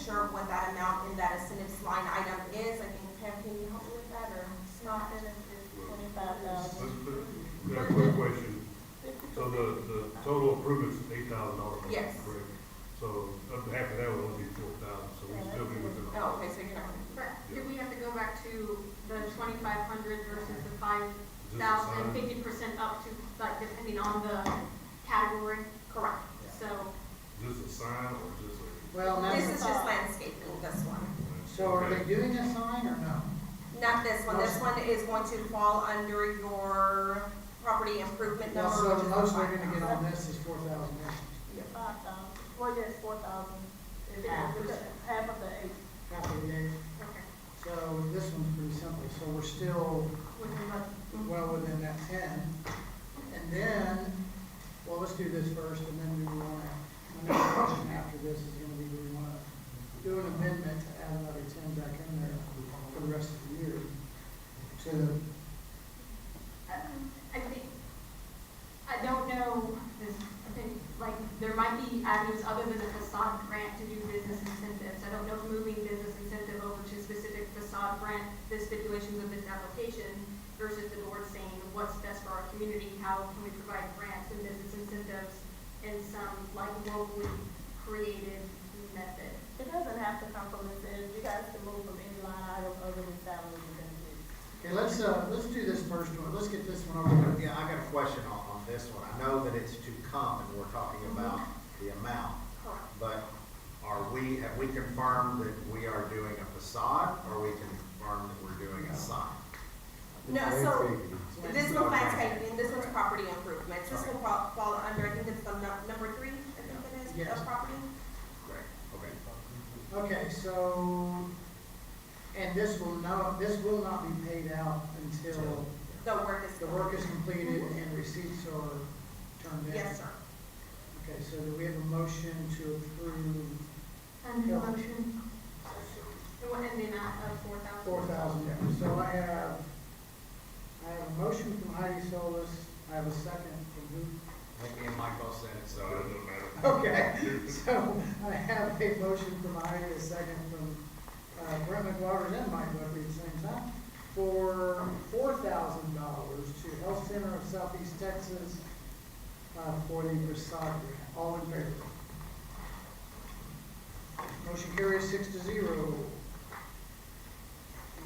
sure what that amount in that incentives line item is. I think, Pam, can you help me with that, or not? Got a quick question. So the total improvement's $8,000. Yes. Correct. So up to half of that would only be $4,000, so we still be within. Oh, okay, so you're not. Do we have to go back to the 2,500 versus the 5,000, Is this a sign? 50% up to, like, depending on the category? Correct. So, Is this a sign or is this a? Well, now, This is just landscaping, this one. so are they doing a sign or no? Not this one. This one is going to fall under your property improvement Well, number, so which the is most the they're gonna get 5,000. on this is 4,000. 5,000, well, yes, 4,000 is Half. half of the 8. Half of the 8. So this one's pretty simple, so we're still well within that 10. And then, well, let's do this first, and then we wanna, my next question after this is gonna be, do we wanna do an amendment to add another 10 back in there for the rest of the year? To, I think, I don't know, I think, like, there might be avenues other than a facade grant to do business incentives. I don't know if moving business incentive over to specific facade grant, the stipulations of this application versus the board saying what's best for our community, how can we provide grants and business incentives in some, like, locally created method. It doesn't have to come from this end, you guys can move from any line item other than salaries and benefits. okay, let's do this first one, let's get this one over with. Yeah, I got a question on this one. I know that it's to come and we're talking about the amount, but have we confirmed that we are doing a facade, or we confirmed that we're doing a sign? No, so this one's landscaping, this one's property improvements. This will fall under, I think it's the number 3, I think it is, Yes. of property. Great, okay. Okay, so, and this will not be paid out until The work is. the work is completed and receipts are turned in? Yes, sir. Okay, so do we have a motion to approve And the motion, and the amount of 4,000. 4,000? So I have a motion from Heidi Solis, I have a second from who? I think me and Mike both said it, so it doesn't matter. Okay, so I have a motion from Heidi, a second from Brent McWaters and Mike Buckley at the same time, for $4,000 to Health Center of Southeast Texas for the facade grant. All in favor? Motion carries 6-0.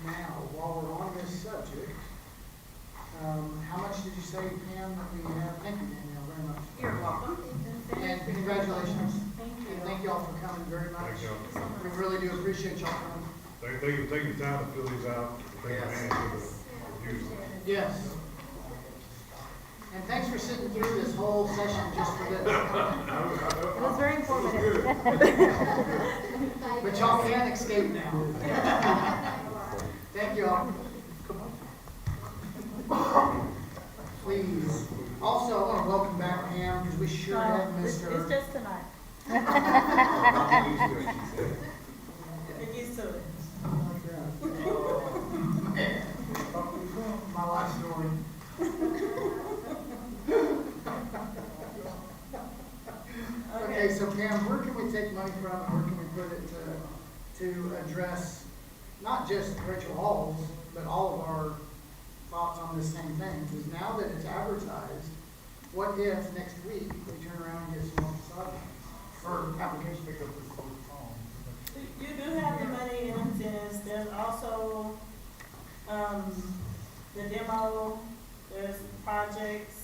Now, while we're on this subject, how much did you say, Pam, that we have? Thank you, Danielle, very much. You're welcome. And congratulations. And thank y'all for coming very much. Thank y'all. We really do appreciate y'all coming. Thank you for taking the time to fill these out, take advantage of the reviews. Yes. And thanks for sitting through this whole session just for this. It was very informative. But y'all can't escape now. Thank you all. Please. Also, I want to welcome back Pam, because we sure have missed her. It's just tonight. Get used to it. My life story. Okay, so Pam, where can we take money from, and where can we put it to address not just Rachel Hall's, but all of our thoughts on this same thing? Because now that it's advertised, what if next week we turn around and get some more facade or application pickup? You do have the money in incentives, there's also, the demo, there's projects.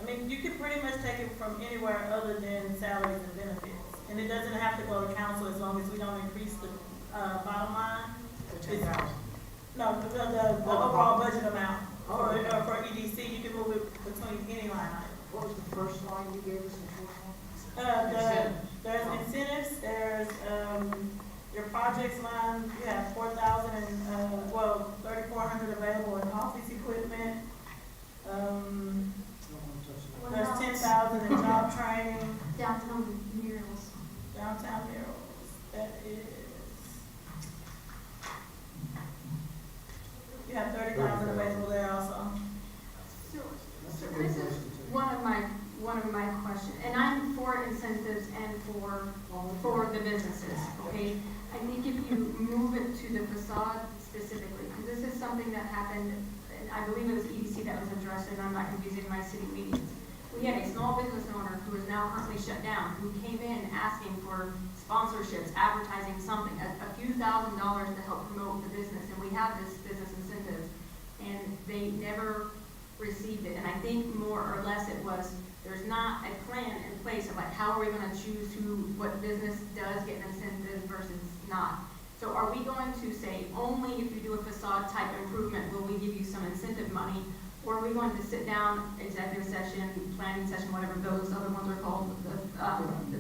I mean, you could pretty much take it from anywhere other than salaries and benefits. And it doesn't have to go to council as long as we don't increase the, bottom line. The 10,000. No, the overall budget amount for EDC, you can move it between any line item. What was the first line you gave us in the first one? There's incentives, there's, your projects line, you have 4,000 and, 3,400 available in office equipment. There's 10,000 in job training. Downtown murals. Downtown murals, that is, you have 30,000 available there also. So this is one of my questions, and I'm for incentives and for the businesses, okay? I think if you move it to the facade specifically, because this is something that happened, and I believe it was EDC that was addressed, and I'm not confusing my city meetings. We had a small business owner who is now currently shut down, who came in asking for sponsorships, advertising something, a few $1,000s to help promote the business, and we have this business incentive, and they never received it. And I think more or less it was, there's not a plan in place of like, how are we gonna choose what business does get an incentive versus not? So are we going to say only if you do a facade type improvement will we give you some incentive money? Or are we going to sit down, executive session, planning session, whatever those other ones are called,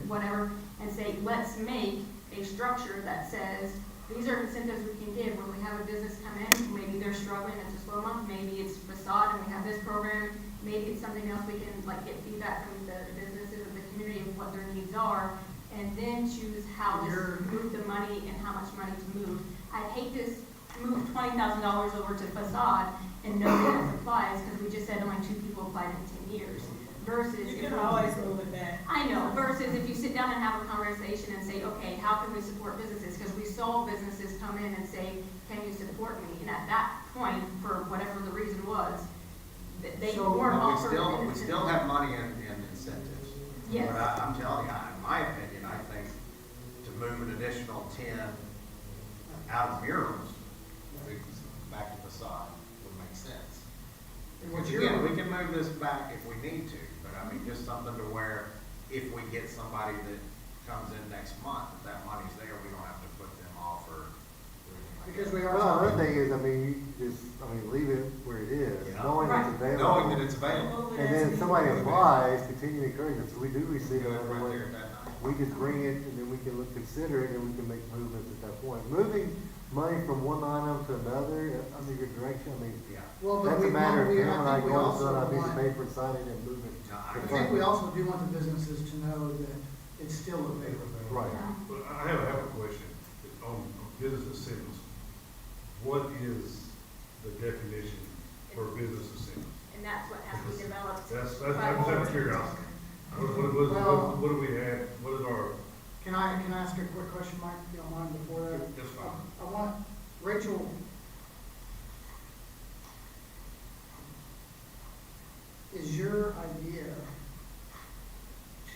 whatever, and say, let's make a structure that says, these are incentives we can give when we have a business come in, maybe they're struggling, it's a slow month, maybe it's facade and we have this program, maybe it's something else we can like get feedback from the businesses of the community of what their needs are, and then choose how to move the money and how much money to move. I'd hate to move $20,000 over to facade and nobody else applies, because we just said only 2 people applied in 10 years. Versus You can always move it back. I know, versus if you sit down and have a conversation and say, okay, how can we support businesses? Because we saw businesses come in and say, can you support me? And at that point, for whatever the reason was, they weren't offered. We still have money in incentives. Yes. But I'm telling you, in my opinion, I think to move an additional 10 out of murals, back to facade, would make sense. Which again, we can move this back if we need to, but I mean, just something to where if we get somebody that comes in next month, if that money's there, we don't have to put them off or do anything. Because we are. Well, another thing is, I mean, you just, leave it where it is, Yeah. knowing it's available. Knowing that it's available. And then if somebody applies, continue to encourage them, so we do receive Do it, it right there at that night. we just bring it, and then we can consider it, and we can make movements at that point. Moving money from one item to another, under your direction, Yeah. Well, but that's a matter of we- him and I think we going also on a piece of want- paper and signing and moving. No, I think we also do want the businesses to know that it's still available. Right. But I have a question on business incentives. What is the definition for business incentives? And that's what has to be developed. That's by out board. of curiosity. What do we have, what is our, Can I ask a quick question, Mike, if you don't mind, before that? that's fine. I want, Rachel, is your idea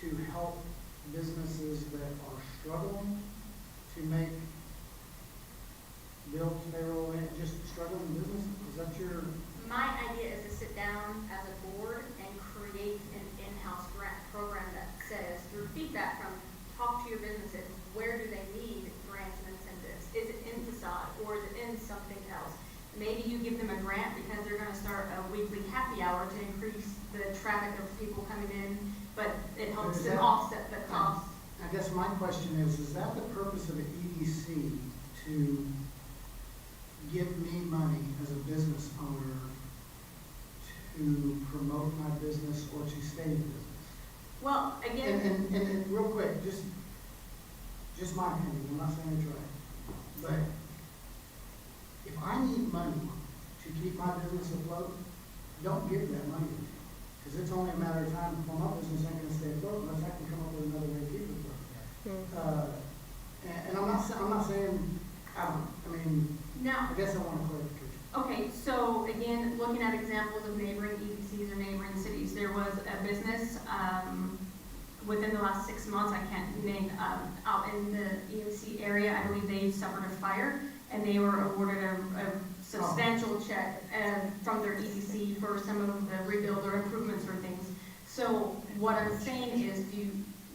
to help businesses that are struggling to make bills, payroll, and just struggling businesses? Is that your? My idea is to sit down as a board and create an in-house grant program that says, through feedback from, talk to your businesses, where do they need grants and incentives? Is it in facade or is it in something else? Maybe you give them a grant because they're gonna start a weekly happy hour to increase the traffic of people coming in, but it helps Is them that- offset the cost. I guess my question is that the purpose of the EDC to give me money as a business owner to promote my business or to stay in business? Well, again. And real quick, just my opinion, I'm not saying it's right, but if I need money to keep my business afloat, don't give that money to me. Because it's only a matter of time before my business ain't gonna stay afloat unless I can come up with another way to keep it afloat. And I'm not saying, Now, I guess I want a clarification. okay, so again, looking at examples of neighboring EDCs or neighboring cities, there was a business, within the last 6 months, I can't name, out in the EDC area, I believe they suffered a fire, and they were awarded a substantial check, from their EDC for some of the rebuild or improvements or things. So what I'm saying is,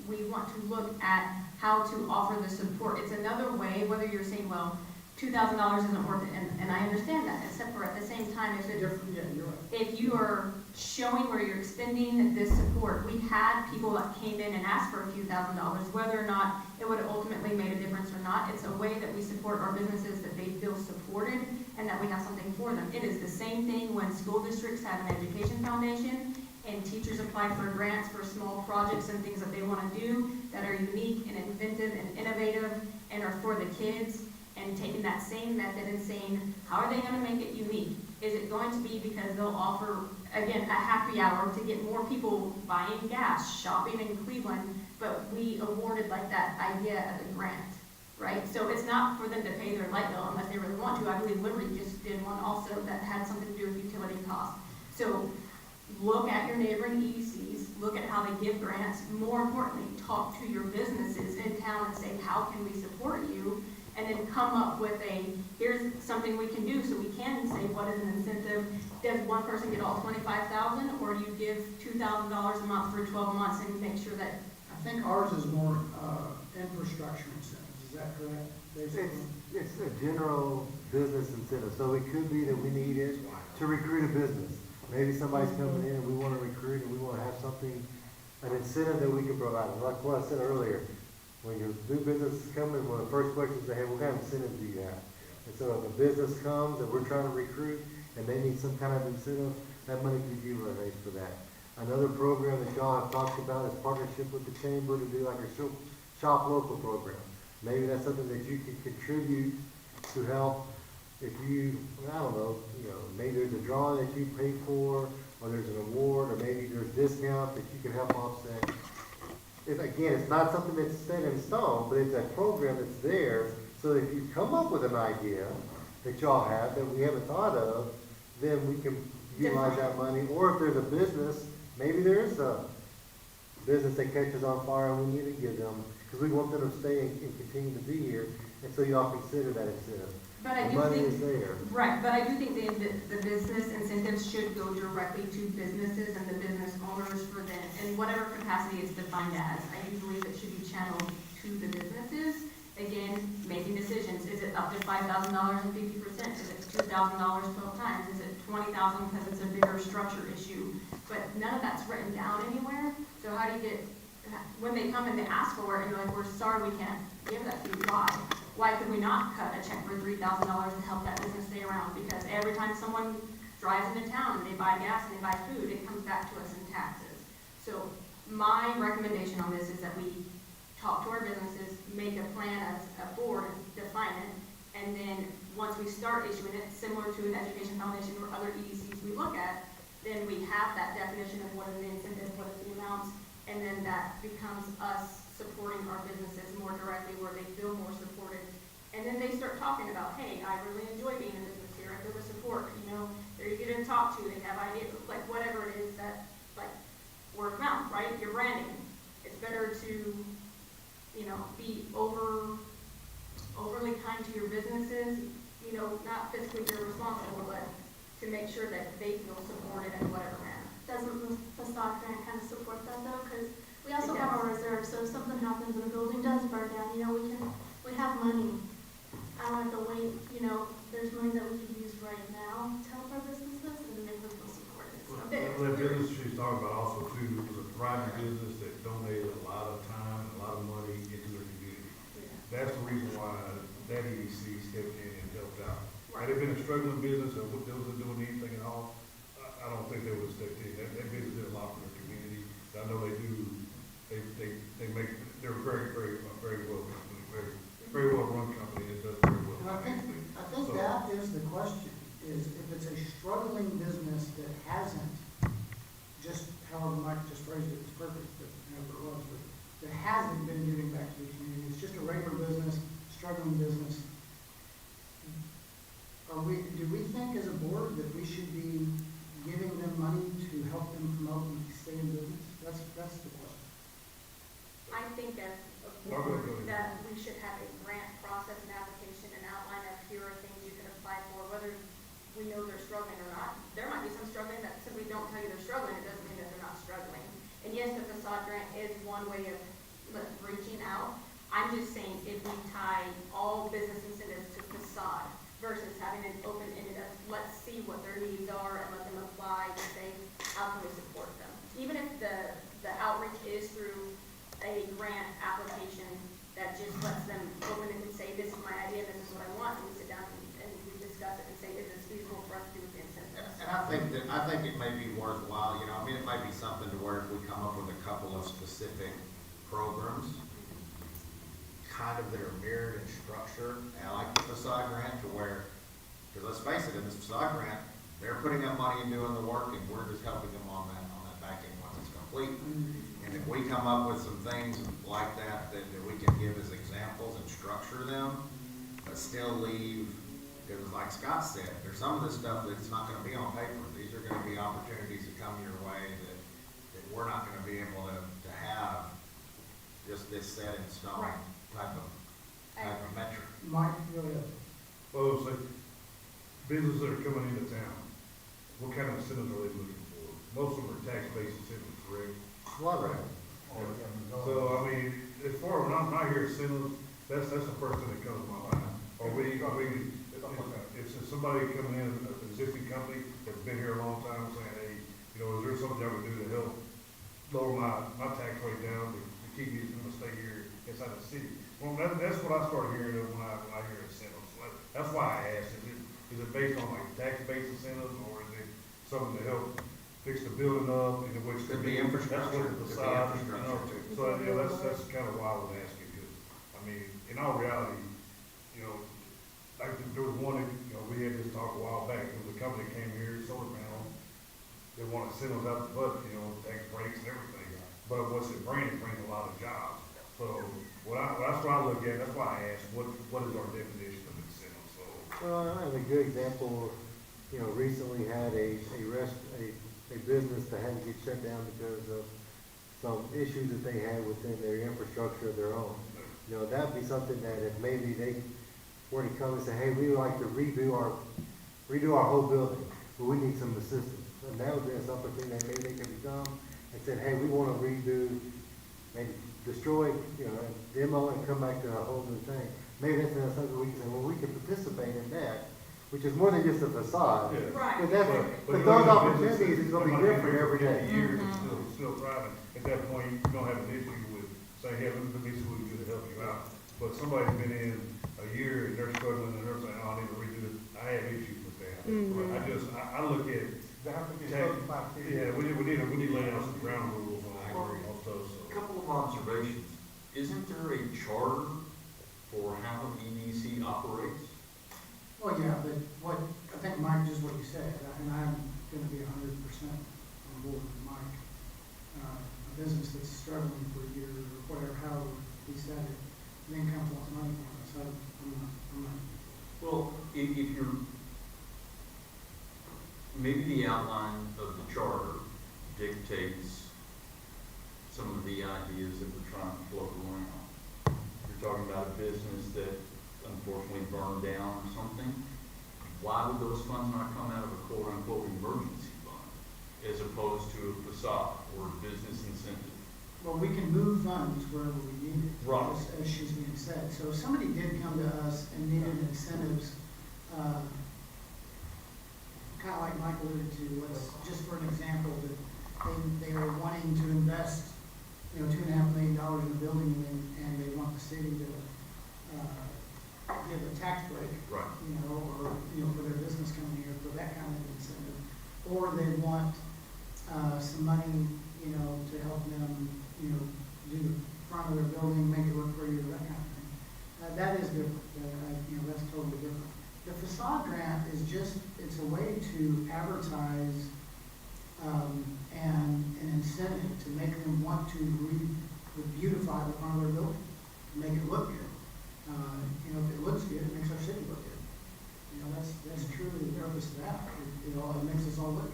we want to look at how to offer the support. It's another way, whether you're saying, well, $2,000 isn't worth it, and I understand that, except for at the same time, Yeah, you're right. if you are showing where you're expending this support, we had people that came in and asked for a few $1,000s, whether or not it would have ultimately made a difference or not. It's a way that we support our businesses, that they feel supported and that we have something for them. It is the same thing when school districts have an education foundation and teachers apply for grants for small projects and things that they want to do that are unique and inventive and innovative and are for the kids, and taking that same method and saying, how are they going to make it unique? Is it going to be because they'll offer, again, a happy hour to get more people buying gas, shopping in Cleveland, but we awarded like that idea as a grant, right? So it's not for them to pay their light bill unless they really want to. I believe Liberty just did one also that had something to do with utility costs. So look at your neighboring EDCs, look at how they give grants. More importantly, talk to your businesses in town and say, how can we support you? And then come up with here's something we can do, so we can say what is an incentive. Does one person get all $25,000, or do you give $2,000 a month for 12 months and make sure that? I think ours is more, infrastructure incentives, is that correct? It's a general business incentive, so it could be that we need it to recruit a business. Maybe somebody's coming in and we wanna recruit and we wanna have something, an incentive that we can provide. Like what I said earlier, when your new business is coming, one of the first questions they have, what kind of incentives do you have? And so if a business comes and we're trying to recruit and they need some kind of incentive, that money can be utilized for that. Another program that y'all have talked about is partnership with the chamber to do like a shop local program. Maybe that's something that you could contribute to help if you, I don't know, maybe there's a drawing that you pay for, or there's an award, or maybe there's discount that you can help offset. Again, it's not something that's set in stone, but it's a program that's there, so if you come up with an idea that y'all have that we haven't thought of, then we can utilize that money. Or if there's a business, maybe there is a business that catches on fire and we need to give them, because we want them to stay and continue to be here, and so y'all consider that incentive. But I The do money think, is there. right, but I do think the business incentives should go directly to businesses and the business owners for them, in whatever capacity it's defined as. I do believe it should be channeled to the businesses. Again, making decisions, is it up to $5,000 and 50%? Is it $2,000 12 times? Is it $20,000 because it's a bigger structure issue? But none of that's written down anywhere, so how do you get, when they come and they ask for it, and you're like, we're sorry, we can't give that to you, why? Why could we not cut a check for $3,000 to help that business stay around? Because every time someone drives into town and they buy gas and they buy food, it comes back to us in taxes. So my recommendation on this is that we talk to our businesses, make a plan as a board, define it, and then once we start issuing it, similar to an education foundation or other EDCs we look at, then we have that definition of what are the incentives, what are the amounts, and then that becomes us supporting our businesses more directly where they feel more supported. And then they start talking about, hey, I really enjoy being in business here, I feel the support, they're easy to talk to, they have ideas, like whatever it is that, like, word of mouth, right? Your branding. It's better to, be overly kind to your businesses, not fiscally irresponsible, but to make sure that they feel supported in whatever manner. Doesn't the facade grant kind of support that though? Because we also have a reserve, so if something happens and the building does burn down, we have money. I don't have to wait, there's money that we can use right now to help our businesses and make them feel supported. The business she's talking about also too was a thriving business that donated a lot of time, a lot of money into their community. That's the reason why that EDC stepped in and helped out. Had it been a struggling business or they wasn't doing anything at all, I don't think they would have stepped in. That business did a lot for their community. I know they do. They're very, very, very well company, very well run company that does very well. And I think that is the question, is if it's a struggling business that hasn't, just however Mike just phrased it, it's perfect, but however it was, but that hasn't been giving back to the community, it's just a regular business, struggling business. Do we think as a board that we should be giving them money to help them promote and stay in business? That's the question. I think as a board that we should have a grant process and application and outline of here are things you can apply for, whether we know they're struggling or not. There might be some struggling that simply don't tell you they're struggling, it doesn't mean that they're not struggling. And yes, the facade grant is one way of reaching out. I'm just saying if we tie all business incentives to facade versus having an open-ended, let's see what their needs are and let them apply to say, how can we support them? Even if the outreach is through a grant application that just lets them open it and say, this is my idea, this is what I want, and we sit down and we discuss it and say, is this feasible for us to do with the incentives? And I think it may be worthwhile, it might be something to where if we come up with a couple of specific programs, kind of that are mirrored in structure, and I like the facade grant to where, because let's face it, in this facade grant, they're putting up money and doing the work, and we're just helping them on that back end once it's complete. And if we come up with some things like that we can give as examples and structure them, but still leave, because like Scott said, there's some of this stuff that's not gonna be on paper. These are gonna be opportunities that come your way that we're not gonna be able to have just this set in stone type of metric. Mike, go ahead. Well, it's like businesses that are coming into town, what kind of incentives are they looking for? Most of them are tax-based incentives, correct? Right. So, I mean, as far as when I hear incentives, That's the first thing that comes to my mind. Or if somebody coming in, an existing company that's been here a long time, saying, hey, you know, is there something I would do to help lower my tax rate down to keep me from stay here inside the city? Well, that's what I started hearing of when I hear incentives. That's why I asked, is it based on like tax-based incentives, or is it something to help fix the building up, in which Could be infrastructure, that's what the could be facade, you know? infrastructure too. So, yeah, that's kind of why I was asking, because, I mean, in all reality, you know, like there was one, you know, we had this talk a while back, there was a company that came here, solar panels, they want to send us out the butt, you know, tax breaks and everything, but what's it bring? It brings a lot of jobs. So, that's what I look at, that's why I asked, what is our definition of incentive, so. Well, I have a good example, you know, recently had a business that had to get shut down because of some issues that they had within their infrastructure of their own. You know, that'd be something that if maybe they were to come and say, hey, we would like to redo our whole building, but we need some assistance. And that would be something that maybe they could come and said, hey, we want to redo, maybe destroy, you know, demo and come back to a whole new thing. Maybe that's something we can say, well, we can participate in that, which is more than just a facade. Yeah. Right. But those opportunities is gonna be different every day. Years, it's still thriving. At that point, you don't have an issue with saying, hey, let me see what we can do to help you out. But somebody's been in a year and they're struggling and they're saying, oh, I need to redo it. I have issues with that. I look at, yeah, we need to lay down some ground rules on also, so. A couple of observations. Isn't there a charter for how EDC operates? Well, yeah, but I think Mike, just what you said, and I'm gonna be 100% on board with Mike. A business that's struggling for a year or whatever, however he said it, then comes wants money from us, I'm not. Well, if you're, maybe the outline of the charter dictates some of the ideas that we're trying to float around. You're talking about a business that unfortunately burned down or something. Why would those funds not come out of a quote-unquote emergency fund as opposed to a facade or a business incentive? Well, we can move funds wherever we need it. Right. As she's being said. So if somebody did come to us and needed incentives, kind of like Mike alluded to, just for an example, that they are wanting to invest, you know, $2.5 million in a building and they want the city to, give a tax break. Right. You know, or, you know, for their business coming here, for that kind of incentive. Or they want, some money, you know, to help them, you know, do the front of their building, make it look pretty, or that kind of thing. That is different, you know, that's totally different. The facade grant is just, it's a way to advertise, and an incentive to make them want to beautify the front of their building, make it look good. You know, if it looks good, it makes our city look good. You know, that's truly the purpose of that. It makes us all look good.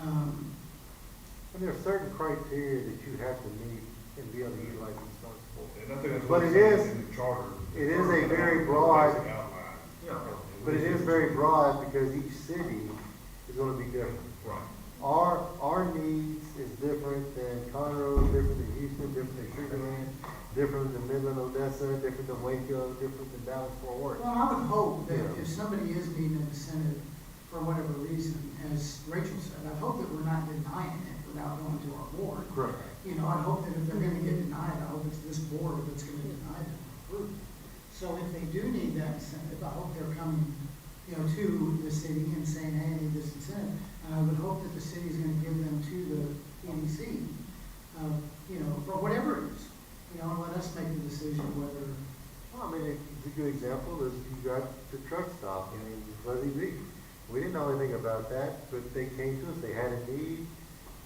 And there are certain criteria that you have to meet and be able to utilize these funds for. And I think that's But what it it's is- in the charter. it is a very broad- Basic outline. Yeah. But it is very broad because each city is gonna be different. Right. Our needs is different than Conroe, different than Houston, different than Sugar Land, different than Midland, Odessa, different than Waco, different than Dallas, Fort Worth. Well, I would hope that Yeah. if somebody is needing an incentive for whatever reason, as Rachel said, I hope that we're not denying it without going to our board. Correct. You know, I hope that if they're gonna get denied, I hope it's this board that's gonna deny them approve. So if they do need that incentive, I hope they're coming, you know, to the city and saying, hey, I need this incentive. And I would hope that the city is gonna give them to the EDC, you know, for whatever it is. You know, and let us make the decision whether, Well, I mean, it's a good example is you got the truck stop in Fuzzy Beach. We didn't know anything about that, but they came to us, they had a need.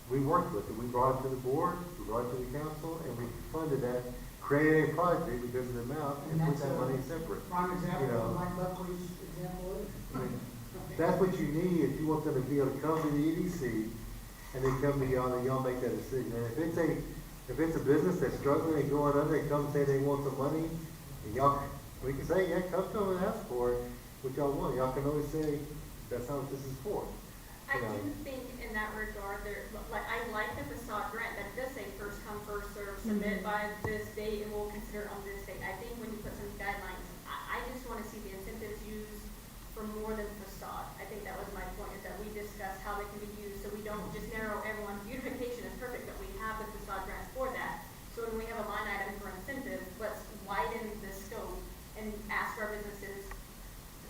We worked with it. We brought it to the board, we brought it to the council, and we funded that, created a project because of the amount, and put that money separate. prime example, You know. of Mike Buckley's example is. I mean, that's what you need if you want them to be able to come to the EDC and then come to y'all and y'all make that decision. And if it's a business that's struggling and going under, and come say they want some money, and y'all, we can say, yeah, come to them and ask for it, what y'all want. Y'all can always say, that's not what this is for. I You know. do think in that regard, I like the facade grant, that it does say first come, first serve, submit by this date, and we'll consider it on this date. I think when you put for more than facade. I think that was my point, is that we discussed how they can be used, so we don't just narrow everyone. Beautification is perfect, but we have the facade grants for that. So when we have a line item for incentives, let's widen the scope and ask our businesses,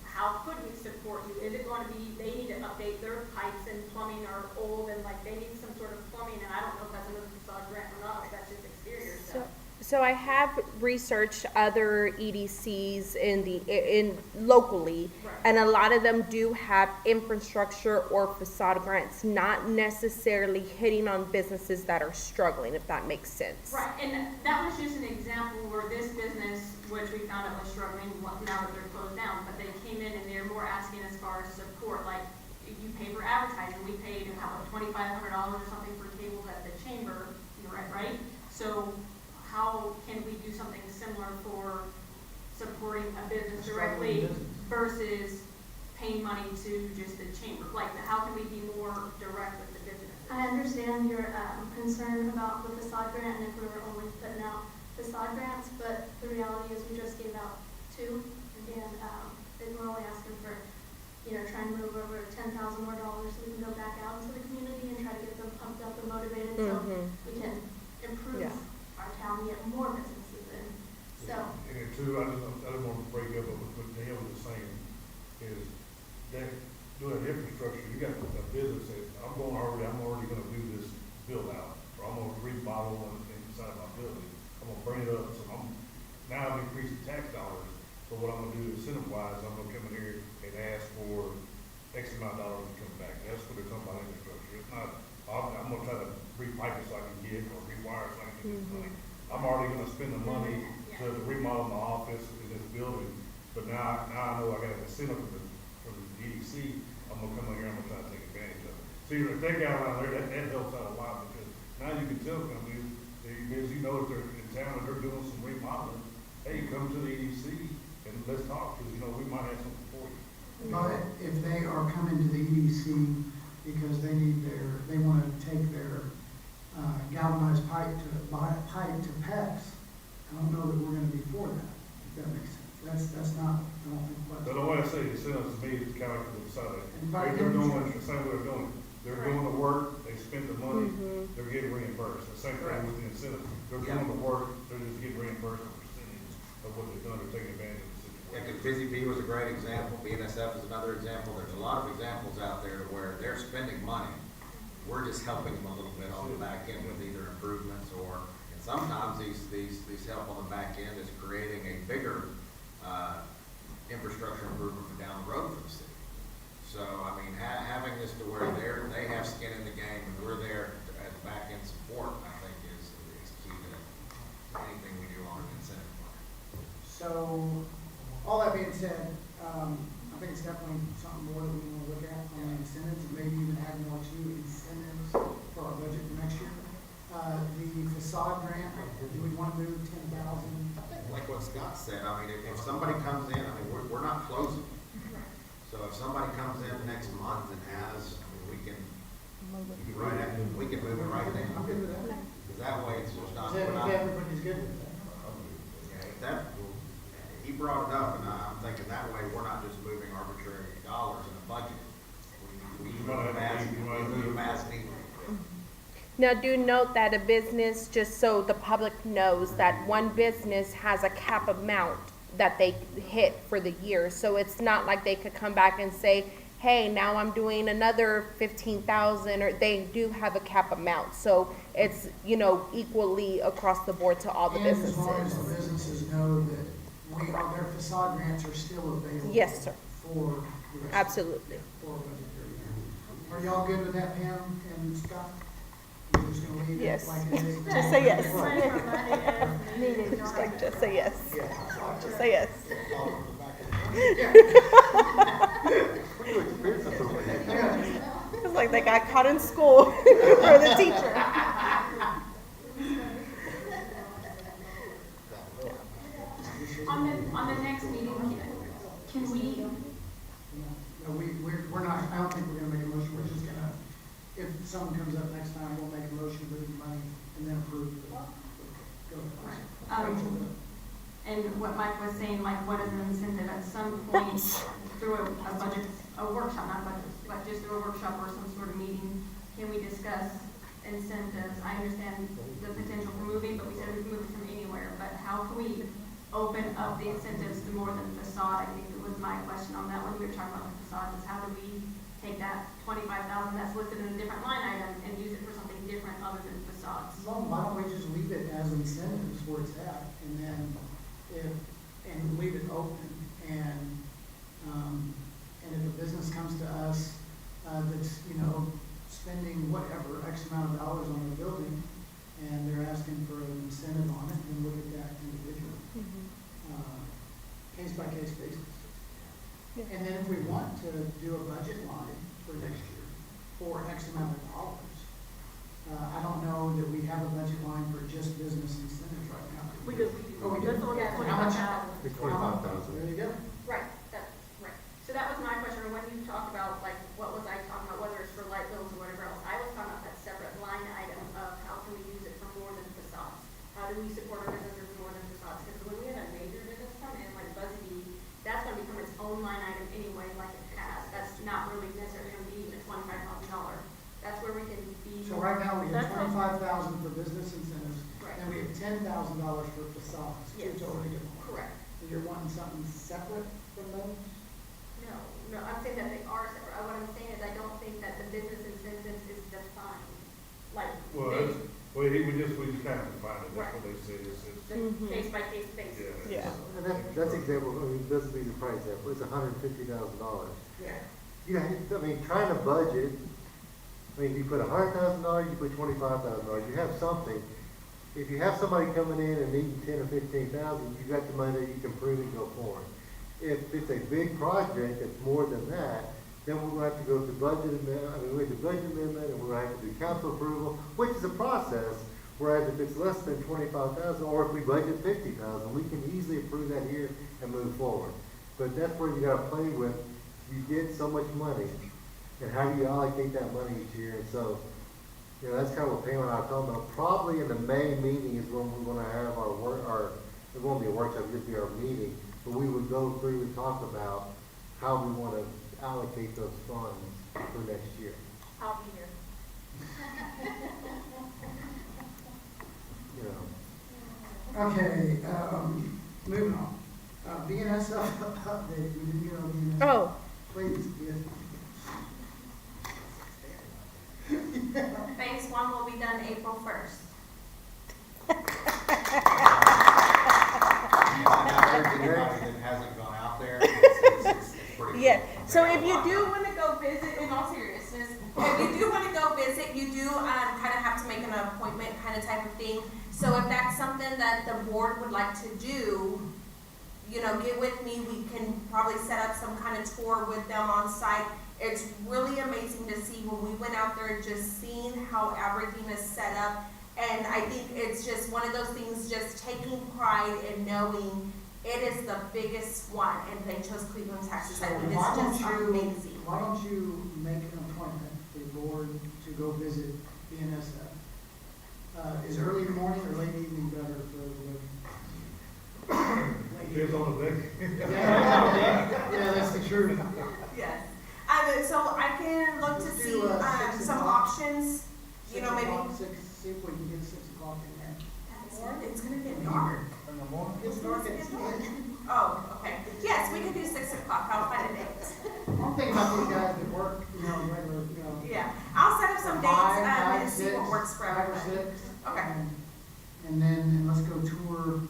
how could we support you? Is it going to be, they need to update their pipes and plumbing are old and like they need some sort of plumbing, and I don't know if that's another facade grant or not, if that's just exterior stuff. So I have researched other EDCs in locally, Right. and a lot of them do have infrastructure or facade grants, not necessarily hitting on businesses that are struggling, if that makes sense. Right, and that was just an example where this business, which we found out was struggling, now that they're closed down, but they came in and they're more asking as far as support, like, you pay for advertising, we paid about $2,500 or something for tables at the chamber, you're right? So how can we do something similar for supporting a business directly versus paying money to just the chamber? Like, how can we be more direct with the business? I understand your concern about the facade grant and if we were only putting out facade grants, but the reality is we just gave out 2, and we're only asking for, trying to move over $10,000 more so we can go back out into the community and try to get them pumped up and motivated so we can improve our town, get more businesses in. So. And two, I just want to break up what Dale was saying, is that doing infrastructure, you got a business that I'm already gonna do this build out, or I'm gonna remodel one thing inside my building. I'm gonna bring it up, so now I'm increasing tax dollars, but what I'm gonna do incentive wise, I'm gonna come in here and ask for X amount of dollars to come back. That's what they're talking about infrastructure. It's not, I'm gonna try to repipe it so I can get, or rewire it so I can get this money. I'm already gonna spend the money to remodel my office in this building, but now I know I got an incentive from the EDC. I'm gonna come in here, I'm gonna try to take advantage of it. So if that guy around there, that helps out a lot, because now you can tell companies, because you know if they're in town and they're doing some remodeling, hey, come to the EDC and let's talk, because we might have something for you. But if they are coming to the EDC because they want to take their galvanized pipe to PEX, I don't know that we're going to be for that, if that makes sense. That's not, I don't think. So the way I say it, incentives to me, it's kind of like the side. Right. They're doing it the same way they're doing it. They're doing the work, they spend the money, they're getting reimbursed. The same thing with the incentive. They're doing the work, they're just getting reimbursed a percentage of what they've done, they're taking advantage of the situation. Yeah, because Busy Bee was a great example, BNSF is another example, there's a lot of examples out there where they're spending money. We're just helping them a little bit on the back end with either improvements or, and sometimes these help on the back end is creating a bigger, infrastructure improvement for down the road for the city. So, I mean, having this to where they have skin in the game and we're there as back end support, I think is key to anything we do on an incentive plan. So, all that being said, I think it's definitely something more that we want to look at on the incentives, and maybe even add more to incentives for our budget for next year. The facade grant, do we want to move 10,000? Like what Scott said, I mean, if somebody comes in, I mean, we're not closing. So if somebody comes in next month and has, I mean, we can move it right now. I'm good with that. Because that way it's just not, If we're not. everybody's good with that. Yeah, if that, he brought it up, and I'm thinking that way we're not just moving arbitrary dollars in a budget. We move as needed. Now, do note that a business, just so the public knows, that one business has a cap amount that they hit for the year. So it's not like they could come back and say, hey, now I'm doing another 15,000, or they do have a cap amount. So it's, equally across the board to all the businesses. And as long as the businesses know that their facade grants are still available. Yes, sir. For the rest. Absolutely. For budgetary year. Are y'all good with that, Pam and Scott? You're just gonna leave it Yes. like it is? Just say yes. Needed. Just say yes. Just say yes. It's like they got caught in school for the teacher. On the next meeting, can we? No, we're not, I don't think we're gonna make a motion, we're just gonna, if someone comes up next time, we'll make a motion to move the money and then approve the, go. And what Mike was saying, like, what is an incentive at some point through a budget, a workshop, not budget, but just through a workshop or some sort of meeting, can we discuss incentives? I understand the potential for moving, but we said we can move it from anywhere, but how can we open up the incentives to more than facade? I think it was my question on that when we were talking about the facade, is how do we take that 25,000 that's listed in a different line item and use it for something different other than facades? Well, why don't we just leave it as incentives where it's at, and then and leave it open, and if a business comes to us, that's, you know, spending whatever, X amount of dollars on a building, and they're asking for an incentive on it, then look at that individually. Case by case basis. And then if we want to do a budget line for next year for X amount of dollars, I don't know that we have a budget line for just business incentives right now. We do. Oh, we do? That's the one that's How much? 25,000. It's 25,000. There you go. Right, that's right. So that was my question, when you talked about, like, what was I talking about, whether it's for light bills or whatever else, I was talking about that separate line item of how can we use it for more than facades? How do we support our businesses more than facades? Because when we have a major business come in, like BuzzFeed, that's gonna become its own line item anyway, like it has. That's not really necessarily gonna be a $25,000. That's where we can be. So right now, we have That's 25,000 for business incentives, Right. and we have $10,000 for facades, Yes. two totally different ones. Correct. So you're wanting something separate from those? No, I'm saying that they are separate. What I'm saying is I don't think that the business incentives is defined, like, Well, we just kind of defined it, that's what they said, it's, the case by case basis. yeah. And that's example, I mean, this is the price example, it's $150,000. Yeah. You know, I mean, trying to budget, I mean, you put $100,000, you put $25,000, you have something. If you have somebody coming in and needing 10 or 15,000, you got the money that you can prove and go forward. If it's a big project that's more than that, then we're gonna have to go through budget amendment, we have to budget amendment, and we're gonna have to do council approval, which is a process. Whereas if it's less than 25,000, or if we budget 50,000, we can easily approve that here and move forward. But that's where you gotta play with, you get so much money, and how do you allocate that money each year? And so, you know, that's kind of what Pam and I are talking about. Probably in the May meeting is when we're gonna have it won't be a workshop, it'll just be our meeting. But we would go through and talk about how we wanna allocate those funds for next year. I'll be here. You know, Okay, moving on. BNSF update, we didn't get on BNSF. Oh. Please, yes. Phase 1 will be done April 1st. Anybody that hasn't gone out there, it's pretty. Yeah, cool. so if you do want to go visit, in all seriousness, If you do want to go visit, you do kind of have to make an appointment kind of type of thing. So if that's something that the board would like to do, you know, get with me. We can probably set up some kind of tour with them on site. It's really amazing to see when we went out there, just seeing how everything is set up. And I think it's just one of those things, just taking pride in knowing it is the biggest one, and they chose Cleveland, Texas. I think it's just amazing. Why don't you make an appointment for the board to go visit BNSF? Is early in the morning or late evening better for everybody? Depends on the day. Yeah, that's the truth. Yes. So I can look to see Do, 6 some o'clock. options, you know, maybe. See if we can get 6 o'clock in there. It's gonna get dark. In the morning? It's dark at 10. Oh, okay. Yes, we can do 6 o'clock. I'll find a date. I'm thinking about these guys that work, you know, regular, you know. Yeah, I'll set up some dates Five, and see what 6, works for 5 or everybody. 6. Okay. And then let's go tour.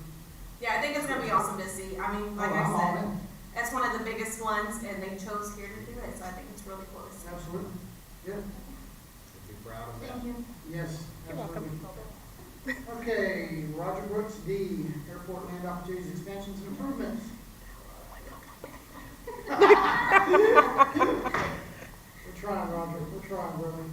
Yeah, I think it's gonna be awesome to see. I mean, like I I'm all said, in. that's one of the biggest ones, and they chose here to do it, so I think it's really cool to see. Absolutely. Yeah. Be proud of that. Thank you. Yes, You're welcome. absolutely. Okay, Roger Brooks, D, Airport Land Opportunities, Expansions and Improvements. We're trying, Roger, we're trying, brother.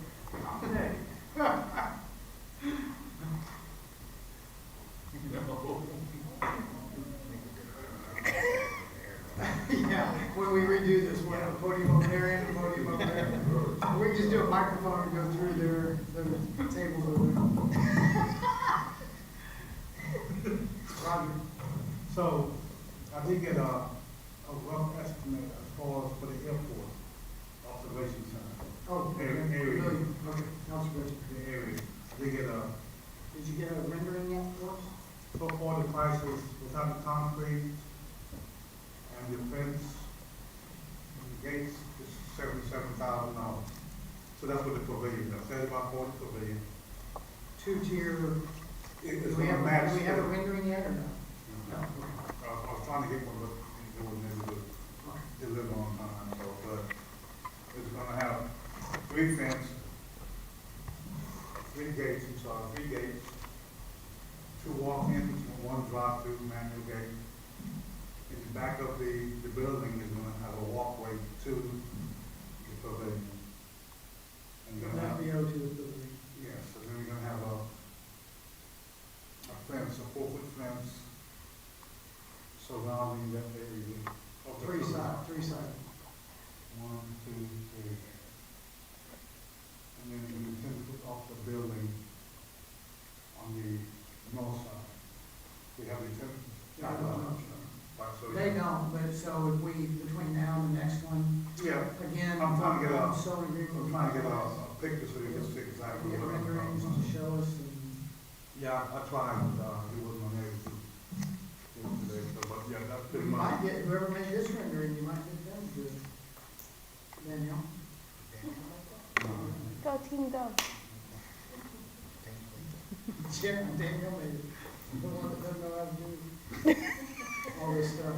Yeah, when we redo this, we'll have a podium over there and a podium over there. We can just do a microphone and go through their tables over there. Roger. So, I did get a rough estimate as far as for the airport observation center. Oh, okay. Area. Okay, observation. The area. I did get a, Did you get a rendering yet for us? so far the prices without the concrete and the fence and the gates is $77,000. So that's what the pavilion, that's about for the pavilion. Two-tier, It's do we gonna have, match do we have a the- rendering yet or no? No. I was trying to get one, but it wasn't able to deliver on time, so, but it's gonna have 3 fences, 3 gates, 3 gates, 2 walk-ins, and 1 drive-through manual gate. In the back of the building is gonna have a walkway to the pavilion. And From gonna that have, VO to the building. yes, so then we're gonna have a fence, a 4-foot fence surrounding that area. of the Three pavilion. side, 3 side. 1, 2, 3. And then we 10 foot off the building on the north side. We have the 10. Yeah, I don't know. Right, so They don't, but so if we, between now and the next one, yeah, again, I'm trying to get a, so agreement. I'm trying to get a picture so you can see exactly Get what I'm renderings talking to show us and. Yeah, I tried, he wasn't able to do it today, so, but yeah, that's You pretty much. might get, whoever made this rendering, you might get them to do it. Danielle? Go team, go. Yeah, Danielle made it. The one that doesn't know how to do all this stuff.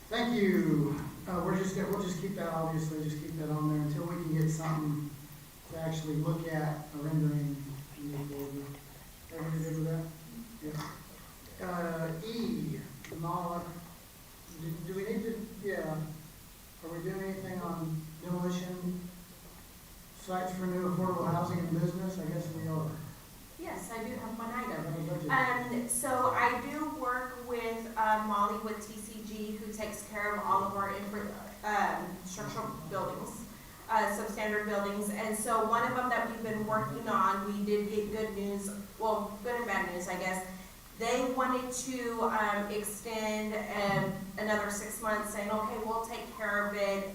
Thank you. We'll just keep that, obviously, just keep that on there until we can get something to actually look at, a rendering. And move forward. Everybody good with that? Yeah. E, Mala, do we need to, yeah, are we doing anything on demolition sites for new affordable housing and business? I guess we are. Yes, I do have one item. Budget. So I do work with Molly with TCG, who takes care of all of our structural buildings, substandard buildings. And so one of them that we've been working on, we did get good news, well, good and bad news, I guess. They wanted to extend another 6 months, saying, okay, we'll take care of it,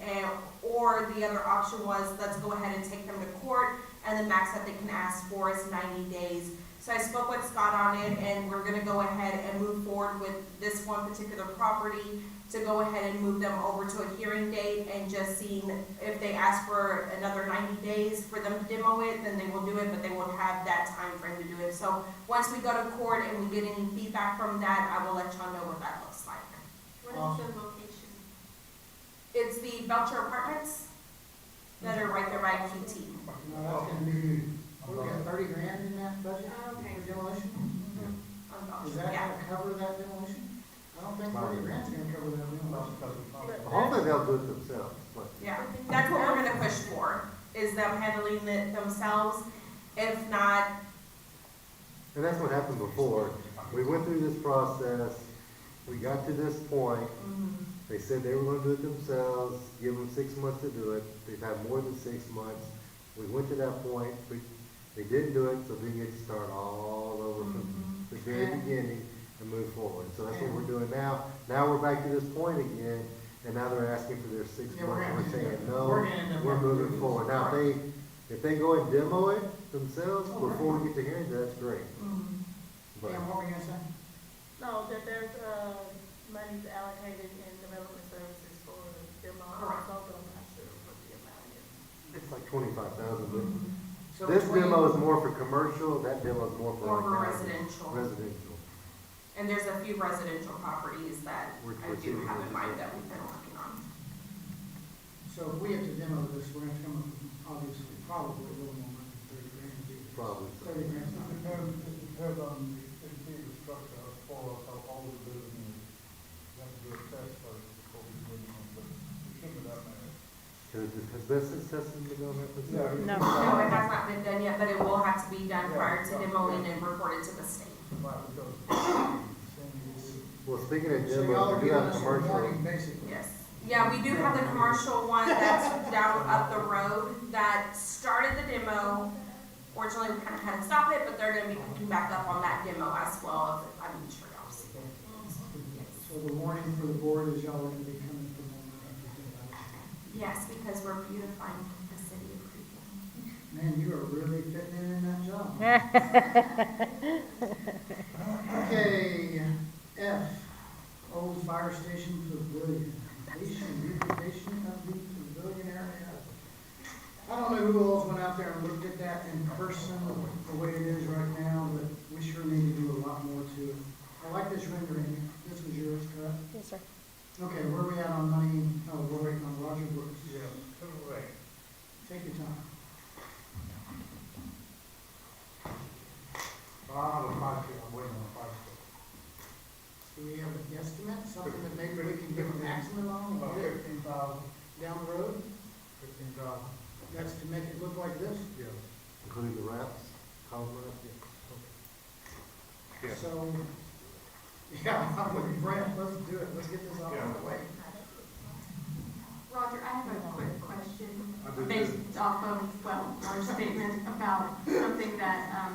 or the other option was, let's go ahead and take them to court, and the max that they can ask for is 90 days. So I spoke with Scott on it, and we're gonna go ahead and move forward with this one particular property to go ahead and move them over to a hearing date, and just seeing if they ask for another 90 days for them to demo it, then they will do it, but they won't have that time frame to do it. So once we go to court and we get any feedback from that, I will let y'all know what that looks like. What is the location? It's the Belcher Apartments that are right there by QT. No, that's gonna be, we got 30 grand in that budget Okay. for demolition? Is that Yeah. gonna cover that demolition? I don't think 30 grand's gonna cover that demolition. Hopefully they'll do it themselves, but Yeah, that's what we're gonna push for, is them handling it themselves. If not, and that's what happened before. We went through this process, we got to this point, they said they were gonna do it themselves, give them 6 months to do it, they've had more than 6 months. We went to that point, they didn't do it, so then you get to start all over from the very beginning and move forward. So that's what we're doing now. Now we're back to this point again, and now they're asking for their 6 Yeah, months, we're saying, we're no, gonna end up we're having to moving do forward. this. Now, if they go and demo it themselves before we get to hearing, that's great. But Dan, what were you gonna say? No, that there's, monies allocated in development services for demo, Correct. although I'm not sure what the amount is. it's like 25,000, but So this between- demo is more for commercial, that demo is more for More like. for housing. residential. Residential. and there's a few residential properties that We're I do seeing have it. in mind that we've been working on. So if we have to demo this, we're gonna have to come up with, obviously, probably a little more money than 30 grand. Probably. 30 grand's not gonna cover it. It depends on the interior structure as far as how old the building is. You have to do a test first before we do anything, but it shouldn't be that bad. Has asbestos testing been done at this? Yeah. No. No, it has not been done yet, but it will have to be done prior to demoing and reported to the state. Right, because Well, speaking of So y'all demo, are we do giving have us a commercial. warning, basically. Yes. Yeah, we do have the commercial one that's down up the road that started the demo. Fortunately, we kind of had to stop it, but they're gonna be picking back up on that demo as well, I'm sure y'all So the warning for the board is y'all are gonna be coming from over. Yes, because we're beautifying the city of Cleveland. Man, you are really fitting in that job. Okay, F, old fire station pavilion, completion and beautification of the pavilion area. I don't know who else went out there and looked at that in person, the way it is right now, but we sure need to do a lot more to it. I like this rendering, this was yours, correct? Yes, sir. Okay, where are we at on money, we're waiting on Roger Brooks. Yeah, come away. Take your time. I don't have a price yet, I'm waiting on a price yet. Do we have a guesstimate, something that maybe we can give a maximum on, About and get it 15,000, down the road? 15,000. That's to make it look like this? Yeah. Including the wraps, column wraps, yeah. Yeah. So, yeah, I'm with Brent, let's do it, let's get this out of the way. Roger, I have a quick question I do based too. off of, well, our statement about something that,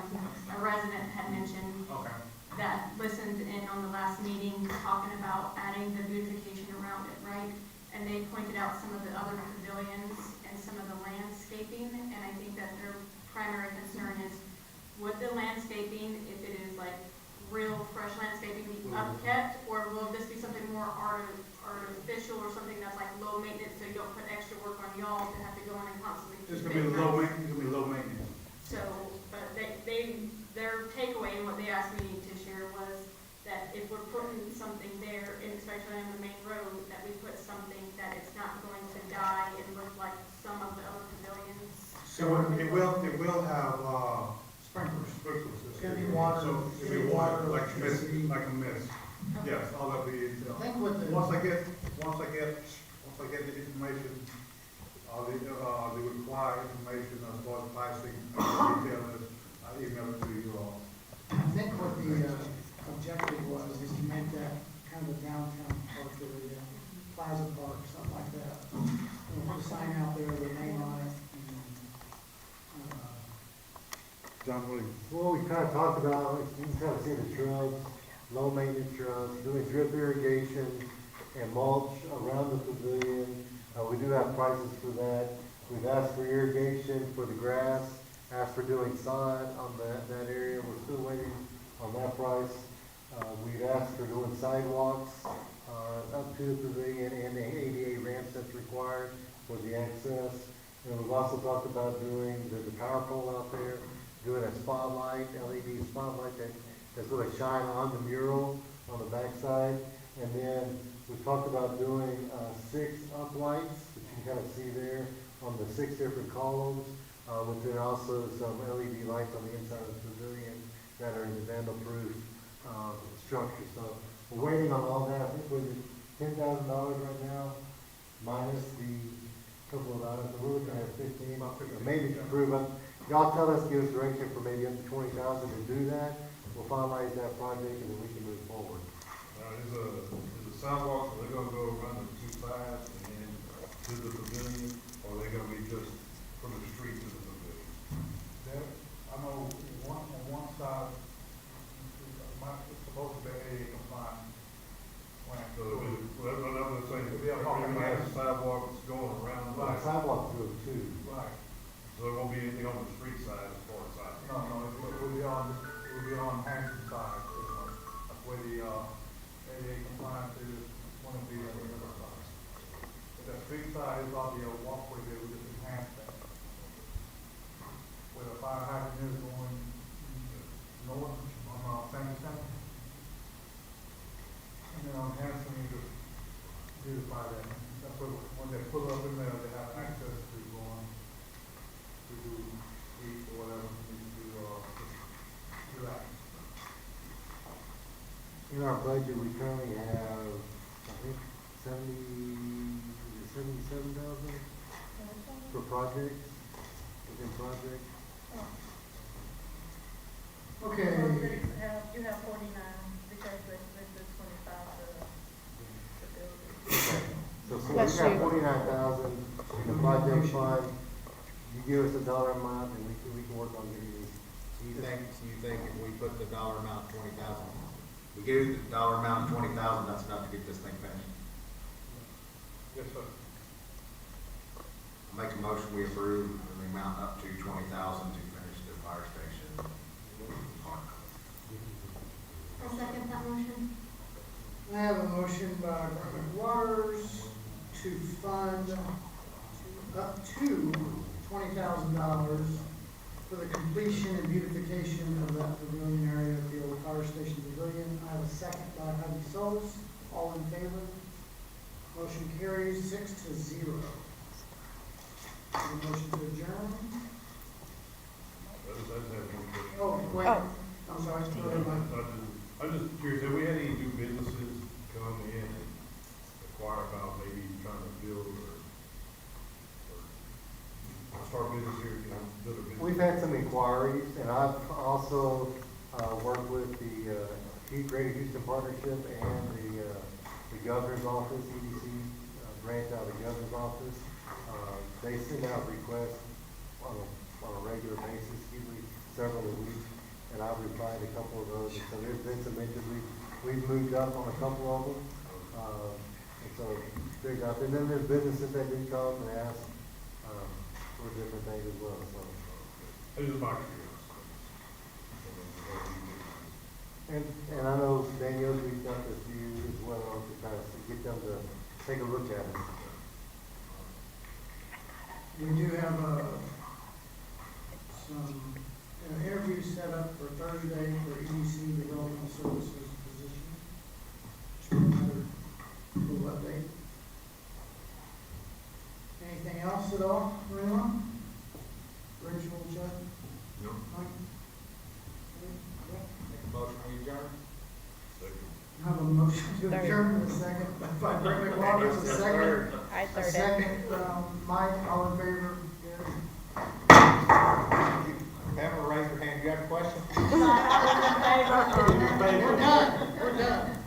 a resident had mentioned Okay. that listened in on the last meeting, talking about adding the beautification around it, right? And they pointed out some of the other pavilions and some of the landscaping, and I think that their primary concern is, would the landscaping, if it is like real fresh landscaping, be upkept, or will this be something more artificial, or something that's like low maintenance, so you don't put extra work on y'all to have to go in and constantly It's keep gonna be it low nice? maintenance, it's gonna be low maintenance. So, but their takeaway and what they asked me to share was that if we're putting something there, and especially on the main road, that we put something that it's not going to die and look like some of the other pavilions. So it will have, Sprinklers. sprinklers. It's gonna be water. So it'll be water, like a mist, like a mist. Yes, all of the, I think what the. once I get the information, the required information as far as pricing, details, I email it to you all. I think what the objective was is to make that kind of a downtown park area, Plaza Park, something like that. We'll put a sign out there with a name on it. John Williams. Well, we kind of talked about, you can kind of see the shrubs, low maintenance shrubs, doing drip irrigation and mulch around the pavilion. We do have prices for that. We've asked for irrigation for the grass, asked for doing sod on that area. We're still waiting on that price. We've asked for doing sidewalks up to the pavilion and the ADA ramps that's required for the access. And we've also talked about doing the power pole out there, doing a spotlight, LED spotlight that's going to shine on the mural on the backside. And then we talked about doing 6 uplights, which you can kind of see there on the 6 different columns, with then also some LED lights on the inside of the pavilion that are in the vandal-proof structure. So we're waiting on all that. I think we're $10,000 right now, minus the couple of items. So we're looking at 15, maybe improvement. Y'all tell us, give us direction for maybe up to 20,000 to do that. We'll finalize that project and then we can move forward. Is the sidewalks, are they gonna go around the 2 sides and then to the pavilion, or are they gonna be just from the street to the pavilion? There, I know on one side, it's supposed to be ADA compliant. So, that's what I'm saying, It'll be a you're gonna have sidewalks going around the Well, back. sidewalk through too. Right. So there won't be anything on the street side as far as sidewalks. No, it will be on Hampton side, that's where the, ADA compliance is, one of the other sides. But the street side is on the walkway there, we just enhance that. Where the fire hydrant is going north on, Sandy Center. And then on Hampton, you just beautify that, that's where, when they pull up in there, they have access to going, to do eat or whatever, to relax. In our budget, we currently have, I think, 77,000 for projects, within projects. Okay. You have 49, because this is 25 So we got 49,000 in the project fund. You give us a dollar amount and we can work on getting these. Do you think if we put the dollar amount, 20,000, We gave you the dollar amount of 20,000, that's enough to get this thing finished. Yes, sir. I make a motion, we approve the amount up to 20,000 to finish the fire station. I second that motion. I have a motion by Department of Waters to fund up to $20,000 for the completion and beautification of that pavilion area at the old fire station pavilion. I have a second by Heidi Solis. All in favor? Motion carries 6-0. Any motion to adjourn? I just have one question. Oh, wait. Oh. I'm sorry. Go ahead, Mike. I'm just curious, have we had any new businesses come in and inquire about maybe trying to build or start business here, you know, build a business? We've had some inquiries, and I've also worked with the Greater Houston Partnership and the Governor's Office, EDC branch out of the Governor's Office. They send out requests on a regular basis, usually several a week, and I've replied to a couple of those. And so there's been some interest. We've moved up on a couple of them. And so figured out, and then there's businesses that do come and ask for different things as well. So. This is my curiosity. And I know Danielle's reached out to a few as well to try to get them to take a look at it. We do have some interviews set up for Thursday for EDC Development Services position. Just another little update. Anything else at all, Marina? Rachel, Chuck? Nope. Mike? Make a motion, we adjourn? I have a motion to Third. adjourn in a second by Brett McWaters, a second. I A third it. second, Mike, all in favor? Pamela, raise your hand, you got a question? I was in favor. We're done, we're done.